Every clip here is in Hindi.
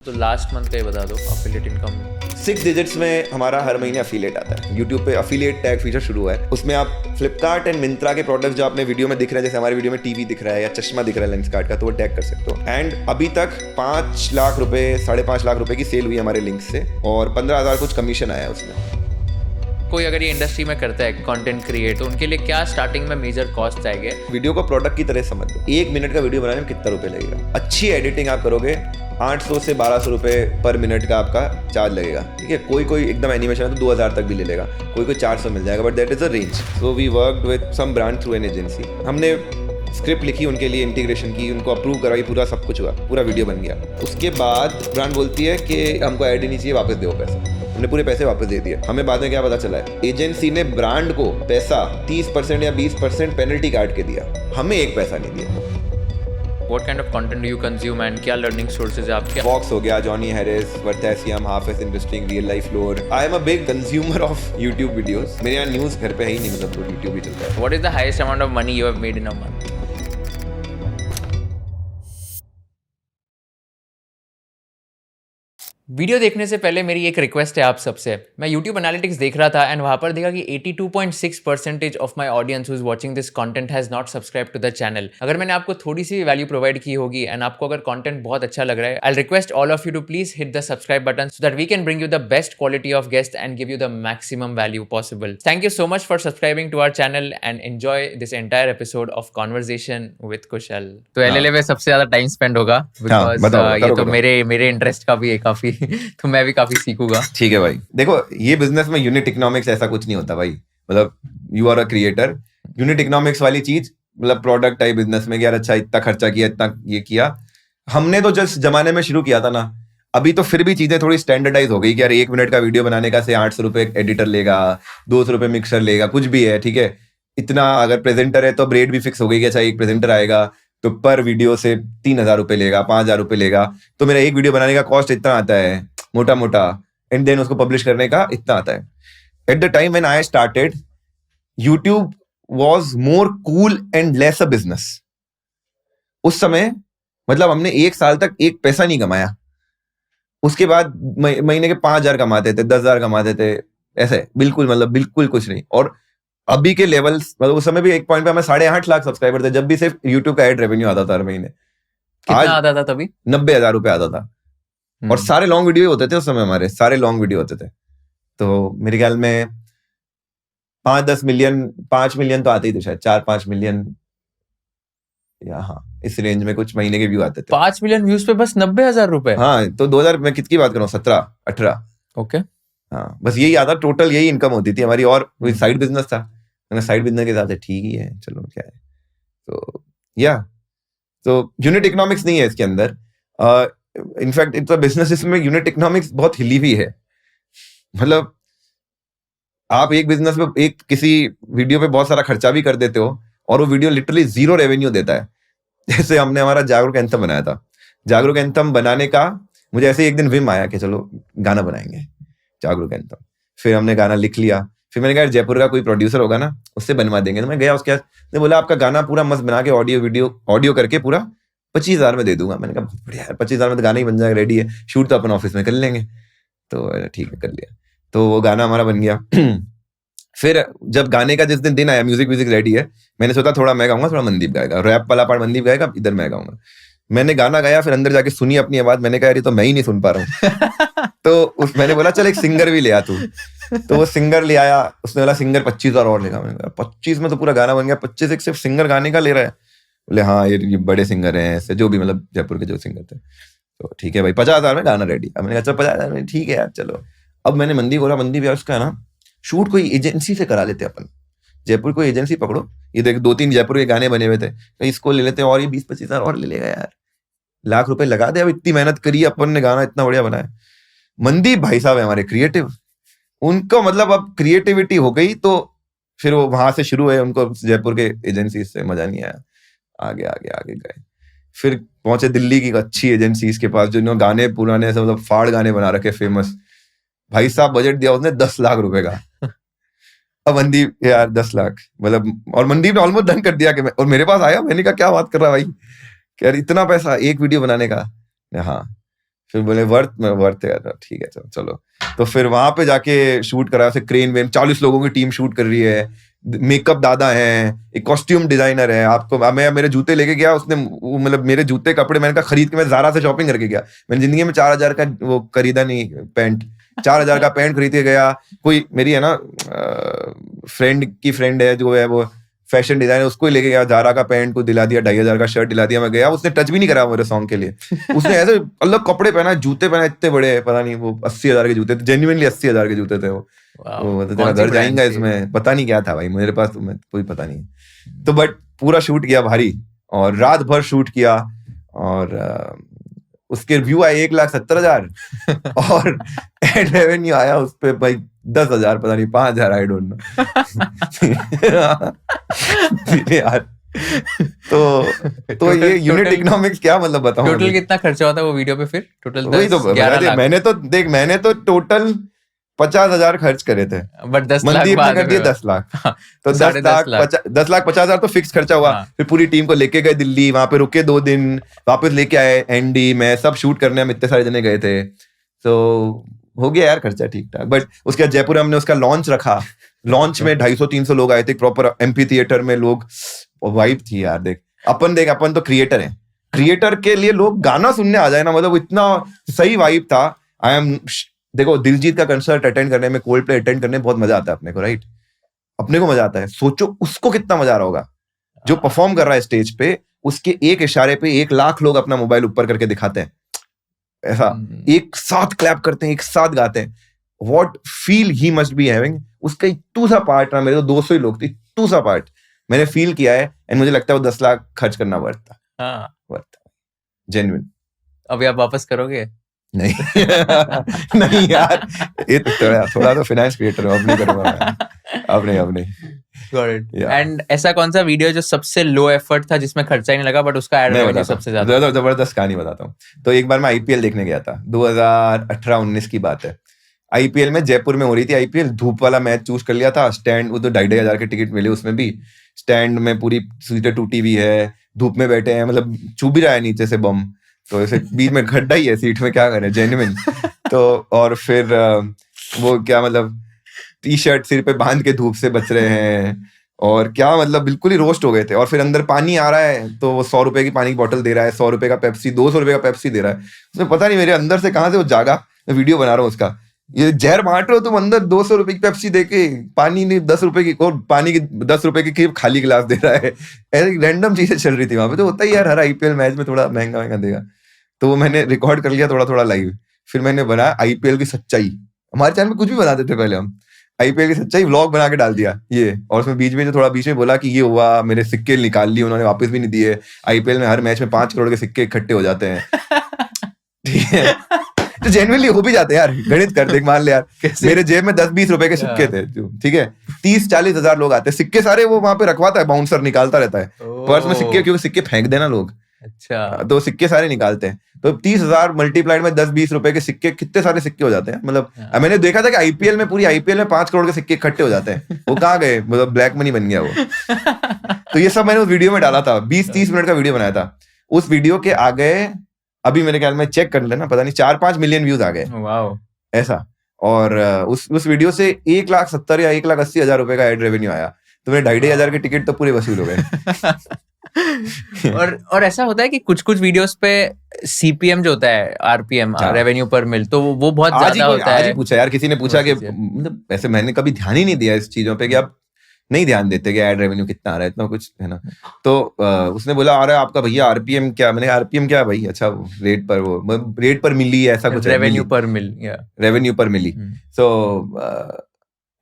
तो लास्ट मंथ का ही बता दो अफिलिएट इनकम। 6 डिजिट्स में हमारा हर महीने अफिलिएट आता है। यूट्यूब पे अफिलिएट टैग फीचर शुरू हुआ है। उसमें आप फ्लिपकार्ट एंड मिंत्रा के प्रोडक्ट्स जो आपने वीडियो में दिख रहे हैं, जैसे हमारे वीडियो में टीवी दिख रहा है या चश्मा दिख रहा है लेंसकार्ट का, तो वो टैग कर सकते हो। एंड अभी तक 5 लाख रुपए 5.5 लाख रुपए की सेल हुई हमारे लिंक से और 15,000 कुछ कमीशन आया है उसमें। कोई अगर ये इंडस्ट्री में करता है कंटेंट क्रिएट, तो उनके लिए क्या स्टार्टिंग में मेजर कॉस्ट आएंगे? वीडियो को प्रोडक्ट की तरह समझ लो। 1 मिनट का वीडियो बनाने में कितना रुपए लगेगा? अच्छी एडिटिंग आप करोगे 800 से 1200 रुपए पर मिनट का आपका चार्ज लगेगा। ठीक है, कोई एकदम एनिमेशन है तो 2000 तक भी ले लेगा, कोई 400 मिल जाएगा, but that is a range. So we worked with some brand through an agency. हमने स्क्रिप्ट लिखी उनके लिए, इंटीग्रेशन की, उनको अप्रूव कराई, पूरा सब कुछ हुआ, पूरा वीडियो बन गया। उसके बाद ब्रांड बोलती है कि हमको ऐड ही नहीं चाहिए, वापस दो पैसे। हमने पूरे पैसे वापस दे दिए। हमें बाद में क्या पता चला है, एजेंसी ने ब्रांड को पैसा 30% या 20% पेनल्टी काट के दिया, हमें 1 पैसा नहीं दिया। What kind of content do you consume and क्या learning sources है आपके? Vox हो गया, जॉनी हैरिस, वर्थैसियम, हाफिज इंटरेस्टिंग, रियल लाइफ लोर। I am a big consumer of YouTube videos. मेरे यहाँ न्यूज़ घर पे है ही नहीं, मतलब तो यूट्यूब ही चलता है। What is the highest amount of money you have made in a month? Video देखने से पहले मेरी एक रिक्वेस्ट है आप सबसे। मैं YouTube एनालिटिक्स देख रहा था एंड वहाँ पर देखा कि 82.6% of my audience who is watching this content has not subscribe to the channel. अगर मैंने आपको थोड़ी सी वैल्यू प्रोवाइड की होगी एंड आपको अगर कंटेंट बहुत अच्छा लग रहा है, I request all of you to please hit the subscribe button so that we can bring you the best quality of guest and give you the maximum value possible. Thank you so much for subscribing to our channel and enjoy this entire episode of conversation with Kushal. तो एलएलए में सबसे ज्यादा टाइम स्पेंड होगा बिकॉज ये तो मेरे इंटरेस्ट का भी है काफी तो मैं भी काफी सीखूंगा। ठीक है भाई, देखो ये बिजनेस में यूनिट इकोनॉमिक्स ऐसा कुछ नहीं होता भाई। मतलब you are a creator, unit economics वाली चीज, मतलब प्रोडक्ट टाइप बिजनेस में यार अच्छा इतना खर्चा किया, इतना ये किया। हमने तो जिस जमाने में शुरू किया था ना, अभी तो फिर भी चीजें थोड़ी स्टैंडर्डाइज हो गई कि यार 1 मिनट का वीडियो बनाने का से 800 रुपए एडिटर लेगा, 200 रुपए मिक्सर लेगा, कुछ भी है। ठीक है, इतना अगर प्रेजेंटर है तो रेट भी फिक्स हो गई कि अच्छा एक प्रेजेंटर आएगा तो पर वीडियो से 3,000 रुपए लेगा, 5,000 रुपए लेगा। तो मेरा एक वीडियो बनाने का कॉस्ट इतना आता है मोटा मोटा, एंड देन उसको पब्लिश करने का इतना आता है। At the time when I started, YouTube was more cool and less a business. उस समय मतलब हमने 1 साल तक 1 पैसा नहीं कमाया। उसके बाद महीने के 5,000 कमाते थे, 10,000 कमाते थे, ऐसे बिल्कुल, मतलब बिल्कुल कुछ नहीं। और अभी के लेवल्स, मतलब उस समय भी एक पॉइंट पे हमें 8.5 लाख सब्सक्राइबर थे, जब भी सिर्फ यूट्यूब का एड रेवेन्यू आता था हर महीने। कितना आता था तभी? 90,000 रुपए आता था। और सारे लॉन्ग वीडियो होते थे उस समय, हमारे सारे लॉन्ग वीडियो होते थे। तो मेरे ख्याल में 5-10 मिलियन, 5 मिलियन तो आते ही थे शायद, 4-5 मिलियन या हाँ इस रेंज में कुछ महीने के व्यू आते थे। 5 मिलियन व्यूज पे बस 90,000 रुपए? हाँ, तो 2000 मैं कितनी बात कर रहा हूँ, 17-18। ओके, हाँ बस यही आता, टोटल यही इनकम होती थी हमारी। और कोई साइड बिजनेस था, साइड बिजनेस के साथ ठीक ही है, चलो क्या है। तो या तो यूनिट इकोनॉमिक्स नहीं है इसके अंदर। इनफैक्ट इट्स अ बिजनेस जिसमें यूनिट इकोनॉमिक्स बहुत हिली हुई है। मतलब आप एक बिजनेस में एक किसी वीडियो पे बहुत सारा खर्चा भी कर देते हो और वो वीडियो लिटरली 0 रेवेन्यू देता है। जैसे हमने हमारा जागरूक एंथम बनाया था। जागरूक एंथम बनाने का मुझे ऐसे एक दिन विम आया कि चलो गाना बनाएंगे जागरूक एंथम। फिर हमने गाना लिख लिया। फिर मैंने कहा जयपुर का कोई प्रोड्यूसर होगा ना, उससे बनवा देंगे। तो मैं गया, उसके ने बोला आपका गाना पूरा मस्त बना के ऑडियो करके पूरा 25,000 में दे दूंगा। मैंने कहा बहुत बढ़िया है, 25,000 में तो गाना ही बन जाएगा, रेडी है, शूट तो अपन ऑफिस में कर लेंगे। तो ठीक है, कर लिया। तो वो गाना हमारा बन गया। फिर जब गाने का जिस दिन आया, म्यूजिक रेडी है, मैंने सोचा थोड़ा मैं गाऊंगा, थोड़ा मनदीप गाएगा, रैप वाला पार्ट मनदीप गाएगा, इधर मैं गाऊंगा। मैंने गाना गाया, फिर अंदर जाके सुनी अपनी आवाज, मैंने कहा यार ये तो मैं ही नहीं सुन पा रहा हूँ। तो मैंने बोला चल एक सिंगर भी ले आ तू। तो वो सिंगर ले आया, उसने बोला सिंगर 25,000 और लेगा। मैंने कहा 25 में तो पूरा गाना बन गया, 25 एक सिर्फ सिंगर गाने का ले रहा है? बोले हाँ ये बड़े सिंगर हैं ऐसे, जो भी मतलब जयपुर के जो सिंगर थे। तो ठीक है भाई, 50,000 में गाना रेडी। अब मैंने कहा चल 50,000 में ठीक है यार चलो। अब मैंने मनदीप बोला, मनदीप यार उसका ना शूट कोई एजेंसी से करा लेते अपन, जयपुर कोई एजेंसी पकड़ो, ये देख 2-3 जयपुर के गाने बने हुए थे, तो इसको ले लेते हैं और ये 20-25,000 और ले लेगा यार, लाख रुपए लगा दे। अब इतनी मेहनत करी अपन ने, गाना इतना बढ़िया बनाया। मनदीप भाई साहब है हमारे क्रिएटिव, उनको मतलब अब क्रिएटिविटी हो गई। तो फिर वो वहां से शुरू है, उनको जयपुर के एजेंसी से मजा नहीं आया, आगे आगे आगे गए। फिर पहुंचे दिल्ली की अच्छी एजेंसीज के पास, जिन्होंने गाने पुराने से मतलब फाड़ गाने बना रखे फेमस। भाई साहब बजट दिया उसने 10 लाख रुपए का। अब मनदीप यार 10 लाख मतलब, और मनदीप ने ऑलमोस्ट डन कर दिया कि और मेरे पास आया, मैंने कहा क्या बात कर रहा भाई, यार इतना पैसा एक वीडियो बनाने का? हाँ। फिर बोले वर्थ है, ठीक है चलो। तो फिर वहां पे जाके शूट करा, फिर क्रेन वेन 40 लोगों की टीम शूट कर रही है, मेकअप दादा है, एक कॉस्ट्यूम डिजाइनर है। आपको मैं मेरे जूते लेके गया, उसने मतलब मेरे जूते कपड़े मैंने कहा खरीद के मैं ज़ारा से शॉपिंग करके गया। मैंने जिंदगी में 4000 का वो खरीदा नहीं पैंट, 4000 का पैंट खरीद के गया। कोई मेरी है ना फ्रेंड की फ्रेंड है जो है वो फैशन डिजाइनर, उसको ही लेके गया, ज़ारा का पैंट को दिला दिया, 2500 का शर्ट दिला दिया। मैं गया, उसने टच भी नहीं करा मेरे सॉन्ग के लिए। उसने ऐसे अलग कपड़े पहना, जूते पहना इतने बड़े, पता नहीं वो 80,000 के जूते थे, जेन्युइनली 80,000 के जूते थे वो तेरा घर जाएंगा इसमें, पता नहीं क्या था भाई मेरे पास, तुम्हें कोई पता नहीं। तो बट पूरा शूट किया भारी, और रात भर शूट किया, और उसके व्यू आए 1,70,000 और एड रेवेन्यू आया उस पे भाई 10,000, पता नहीं 5,000, आई डोंट नो यार। तो ये यूनिट इकोनॉमिक्स क्या मतलब बताऊं। टोटल कितना खर्चा होता है वो वीडियो पे फिर? टोटल वही तो 11 लाख। मैंने तो टोटल 50,000 खर्च करे थे, बट 10 लाख मनदीप ने बाद कर दिए 10 लाख। तो 10,50,000 तो फिक्स खर्चा हुआ। फिर पूरी टीम को लेके गए दिल्ली, वहां पे रुके 2 दिन, वापस लेके आए, एंडी मैं सब शूट करने हम इतने सारे जने गए थे। तो हो गया यार खर्चा ठीक ठाक। बट उसके बाद जयपुर हमने उसका लॉन्च रखा, लॉन्च में 250-300 लोग आए थे, प्रॉपर एम्पी थिएटर में लोग, वाइब थी यार। देख अपन तो क्रिएटर हैं, क्रिएटर के लिए लोग गाना सुनने आ जाए ना, मतलब इतना सही वाइब था। देखो दिलजीत का कंसर्ट अटेंड करने में, कोल्ड प्ले अटेंड करने में बहुत मजा आता है अपने को, राइट? अपने को मजा आता है, सोचो उसको कितना मजा आ रहा होगा जो परफॉर्म कर रहा है स्टेज पे। उसके एक इशारे पे 1 लाख लोग अपना मोबाइल ऊपर करके दिखाते हैं, ऐसा एक साथ क्लैप करते हैं, एक साथ गाते हैं। What feel he must be having. उसका इतू सा पार्ट ना, मेरे तो 200 ही लोग थे, इतू सा पार्ट मैंने फील किया है, एंड मुझे लगता है वो 10 लाख खर्च करना वर्थ था, जेन्युइन। अभी आप वापस करोगे? नहीं नहीं यार, ये तो थोड़ा तो फाइनेंस क्रिएटर हूं, अब नहीं करूंगा मैं, अब नहीं। Got it. And ऐसा कौन सा वीडियो जो सबसे लो एफर्ट था, जिसमें खर्चा ही नहीं लगा, बट उसका एड रेवेन्यू सबसे ज्यादा? जबरदस्त कहानी बताता हूँ। तो एक बार मैं आईपीएल देखने गया था, 2018-19 की बात है। आईपीएल में जयपुर में हो रही थी आईपीएल, धूप वाला मैच चूज कर लिया था। स्टैंड वो तो 2,500 के टिकट मिले, उसमें भी स्टैंड में पूरी सीटें टूटी हुई है, धूप में बैठे हैं, मतलब चुभ ही रहा है नीचे से बम, तो ऐसे बीच में गड्ढा ही है सीट में, क्या करें, जेन्युइन। तो और फिर वो क्या मतलब टी-शर्ट सिर पे बांध के धूप से बच रहे हैं, और क्या मतलब बिल्कुल ही रोस्ट हो गए थे। और फिर अंदर पानी आ रहा है, तो वो 100 रुपए की पानी की बोतल दे रहा है, 100 रुपए का पेप्सी, 200 रुपए का पेप्सी दे रहा है। उसमें पता नहीं मेरे अंदर से कहाँ से वो जागा, मैं वीडियो बना रहा हूँ उसका, ये जहर बांट रहे हो तुम अंदर, 200 रुपए की पेप्सी देके, पानी नहीं 10 रुपए की, और पानी की 10 रुपए की खाली गिलास दे रहा है। ऐसी रैंडम चीजें चल रही थी वहां पे। तो होता ही यार, हर आईपीएल मैच में थोड़ा महंगा देगा। तो वो मैंने रिकॉर्ड कर लिया थोड़ा लाइव, फिर मैंने बनाया आईपीएल की सच्चाई। हमारे चैनल में कुछ भी बनाते थे पहले हम, आईपीएल की सच्चाई व्लॉग बना के डाल दिया ये। और उसमें बीच में बीच में बोला कि ये हुआ, मेरे सिक्के निकाल लिए उन्होंने, वापस भी नहीं दिए। आईपीएल में हर मैच में 5 करोड़ के सिक्के इकट्ठे हो जाते हैं, ठीक है? तो जेन्युइनली हो भी जाते हैं यार, गणित कर देख, मान ले यार मेरे जेब में 10-20 रुपए के सिक्के थे, ठीक है? 30-40 हजार लोग आते हैं, सिक्के सारे वो वहां पे रखवाता है, बाउंसर निकालता रहता है पर्स में सिक्के, क्योंकि सिक्के फेंक देना लोग, अच्छा, तो सिक्के सारे निकालते हैं। तो 30,000 मल्टीप्लाइड में 10-20 रुपए के सिक्के, कितने सारे सिक्के हो जाते हैं। मतलब मैंने देखा था कि आईपीएल में, पूरी आईपीएल में 5 करोड़ के सिक्के इकट्ठे हो जाते हैं। वो कहाँ गए, मतलब ब्लैक मनी बन गया वो। तो ये सब मैंने उस वीडियो में डाला था, 20-30 मिनट का वीडियो बनाया था। उस वीडियो के आ गए, अभी मेरे ख्याल में चेक कर लेना, पता नहीं 4-5 मिलियन व्यूज आ गए, ऐसा। और उस वीडियो से 1,70,000 या 1,80,000 रुपए का एड रेवेन्यू आया। तो मेरे 2,500 के टिकट तो पूरे वसूल हो गए। और ऐसा होता है कि कुछ वीडियोस पे सीपीएम जो होता है, आरपीएम, रेवेन्यू पर मिल, तो वो बहुत ज्यादा होता है। आज ही पूछा यार किसी ने, पूछा कि मतलब ऐसे मैंने कभी ध्यान ही नहीं दिया इस चीजों पे, कि आप नहीं ध्यान देते कि एड रेवेन्यू कितना आ रहा है, इतना कुछ है ना। तो उसने बोला आ रहा है आपका भैया आरपीएम क्या। मैंने आरपीएम क्या भाई, अच्छा रेट पर, वो रेट पर मिली ऐसा कुछ, रेवेन्यू पर मिल, रेवेन्यू पर मिली। तो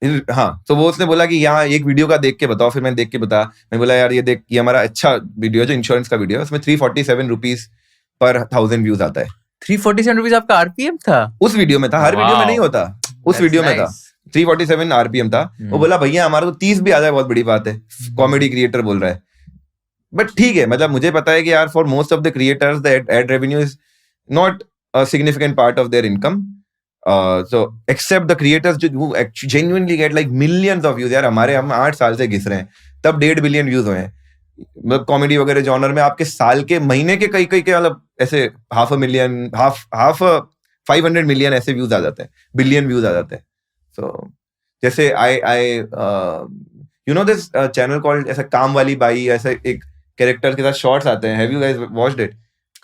हाँ, तो वो उसने बोला कि यहाँ एक वीडियो का देख के बताओ। फिर मैंने देख के बताया, मैं बोला यार ये देख, ये हमारा अच्छा वीडियो जो इंश्योरेंस का वीडियो है, उसमें 347 रुपीज पर 1000 व्यूज आता है। 347 रुपीज आपका आरपीएम था उस वीडियो में? था, हर वीडियो में नहीं होता, उस वीडियो में था 347 आरपीएम था। वो बोला भैया हमारा तो 30 भी आ जाए बहुत बड़ी बात है, कॉमेडी क्रिएटर बोल रहा है। बट ठीक है, मतलब मुझे पता है कि यार for most of the creators the ad revenue is not a significant part of their income. So except the creators who genuinely get like millions of views, यार हम 8 साल से घिस रहे हैं, तब 1.5 बिलियन व्यूज हुए हैं। मतलब कॉमेडी वगैरह जॉनर में आपके साल के महीने के कई के मतलब ऐसे 500 मिलियन ऐसे व्यूज आ जाते हैं, बिलियन व्यूज आ जाते हैं. सो जैसे I you know this channel called ऐसा काम वाली बाई, ऐसा एक कैरेक्टर के साथ शॉर्ट्स आते हैं. Have you guys watched it?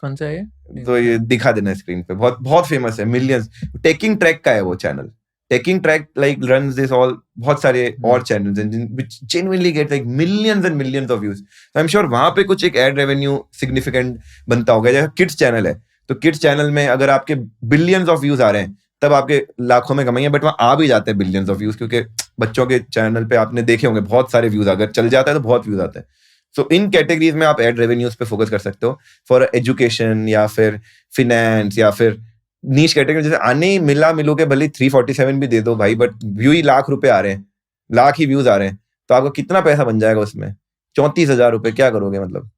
कौन सा है? तो ये दिखा देना स्क्रीन पे, बहुत बहुत फेमस है, मिलियंस. टेकिंग ट्रैक का है वो channel. Taking track like runs this all, बहुत सारे और चैनल्स हैं which genuinely get like millions and millions of views. तो I'm sure वहां पे कुछ एक एड रेवेन्यू सिग्निफिकेंट बनता होगा. जैसे किड्स चैनल है, तो किड्स चैनल में अगर आपके बिलियंस ऑफ व्यूज आ रहे हैं तब आपके लाखों में कमाई है, बट वहां आ भी जाते हैं बिलियंस ऑफ व्यूज, क्योंकि बच्चों के चैनल पे आपने देखे होंगे बहुत सारे व्यूज, अगर चल जाता है तो बहुत व्यूज आते हैं. सो इन कैटेगरीज में आप एड रेवेन्यूज पे फोकस कर सकते हो फॉर एजुकेशन या फिर फिनेंस या फिर नीश कैटेगरी. जैसे आने ही मिलो के भले 347 भी दे दो भाई, बट व्यू ही ₹1,00,000 आ रहे हैं, लाख ही व्यूज आ रहे हैं, तो आपको कितना पैसा बन जाएगा उसमें? 34,000 रुपए क्या करोगे? मतलब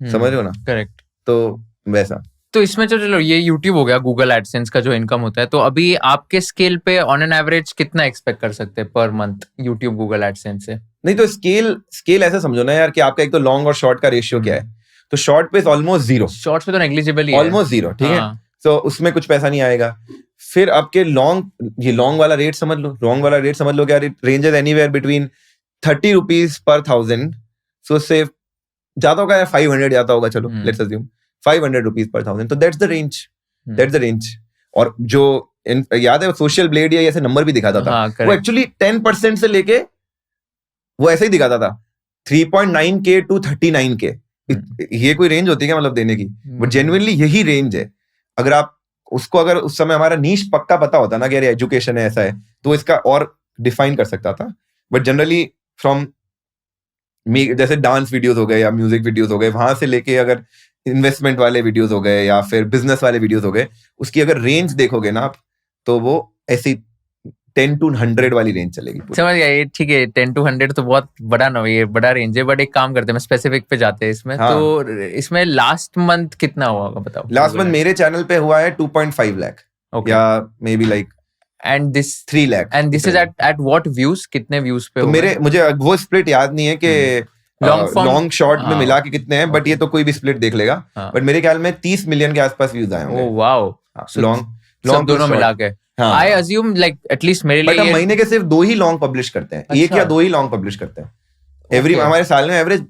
समझ रहे हो ना? करेक्ट. तो वैसा. तो इसमें चलो ये YouTube हो गया, गूगल एडसेंस का जो इनकम होता है, तो अभी आपके स्केल पे ऑन एन एवरेज कितना एक्सपेक्ट कर सकते हैं per month YouTube Google AdSense से? नहीं तो स्केल ऐसा समझो ना यार कि आपका एक तो लॉन्ग और शॉर्ट का रेशियो क्या है. तो शॉर्ट पे ऑलमोस्ट जीरो, शॉर्ट्स पे तो नेग्लिजिबल ही है, ऑलमोस्ट जीरो. ठीक है, तो उसमें कुछ पैसा नहीं आएगा. फिर आपके लॉन्ग वाला रेट समझ लो. लॉन्ग वाला रेट समझ लो क्या, ranges anywhere between 30 rupees per 1000. सो से जाता होगा 500 जाता होगा, चलो लेट्स अज्यूम 500 रुपीज पर 1000. तो दैट्स द रेंज. और जो याद है सोशल ब्लेड या ऐसे नंबर भी दिखाता था, वो एक्चुअली 10% से लेके वो ऐसे ही दिखाता था 3.9K to 39K. ये कोई रेंज होती है क्या मतलब देने की? बट जेन्युइनली यही रेंज है. अगर आप उसको, अगर उस समय हमारा नीश पक्का पता होता ना कि यार एजुकेशन है, ऐसा है, तो इसका और डिफाइन कर सकता था. बट जनरली फ्रॉम जैसे डांस वीडियोस हो गए या म्यूजिक वीडियोस हो गए, वहां से लेके अगर इन्वेस्टमेंट वाले वीडियोस हो गए या फिर बिजनेस वाले वीडियोस हो गए, उसकी अगर रेंज देखोगे ना आप, तो वो ऐसी 10 to 100 वाली रेंज चलेगी. समझ गया. ये ठीक है, 10 to 100 तो बहुत बड़ा ना, ये बड़ा रेंज है. बट एक काम करते हैं, स्पेसिफिक पे जाते हैं इसमें. हाँ. तो इसमें लास्ट मंथ कितना हुआ बताओ? लास्ट मंथ मेरे चैनल पे हुआ है 2.5 लाख या may be like and this 3 lakh. And this is at what views? कितने व्यूज पे? तो मुझे वो स्प्लिट याद नहीं है कि लॉन्ग शॉर्ट में मिला के कितने हैं, बट ये तो कोई भी स्प्लिट देख लेगा. बट मेरे ख्याल में 30 मिलियन के आसपास व्यूज आए होंगे. Oh wow. लॉन्ग दोनों मिला के. I assume like at least मेरे लिए, बट हम महीने के सिर्फ 2 ही लॉन्ग पब्लिश करते हैं. एक या 2 ही लॉन्ग पब्लिश करते हैं. हमारे साल में एवरेज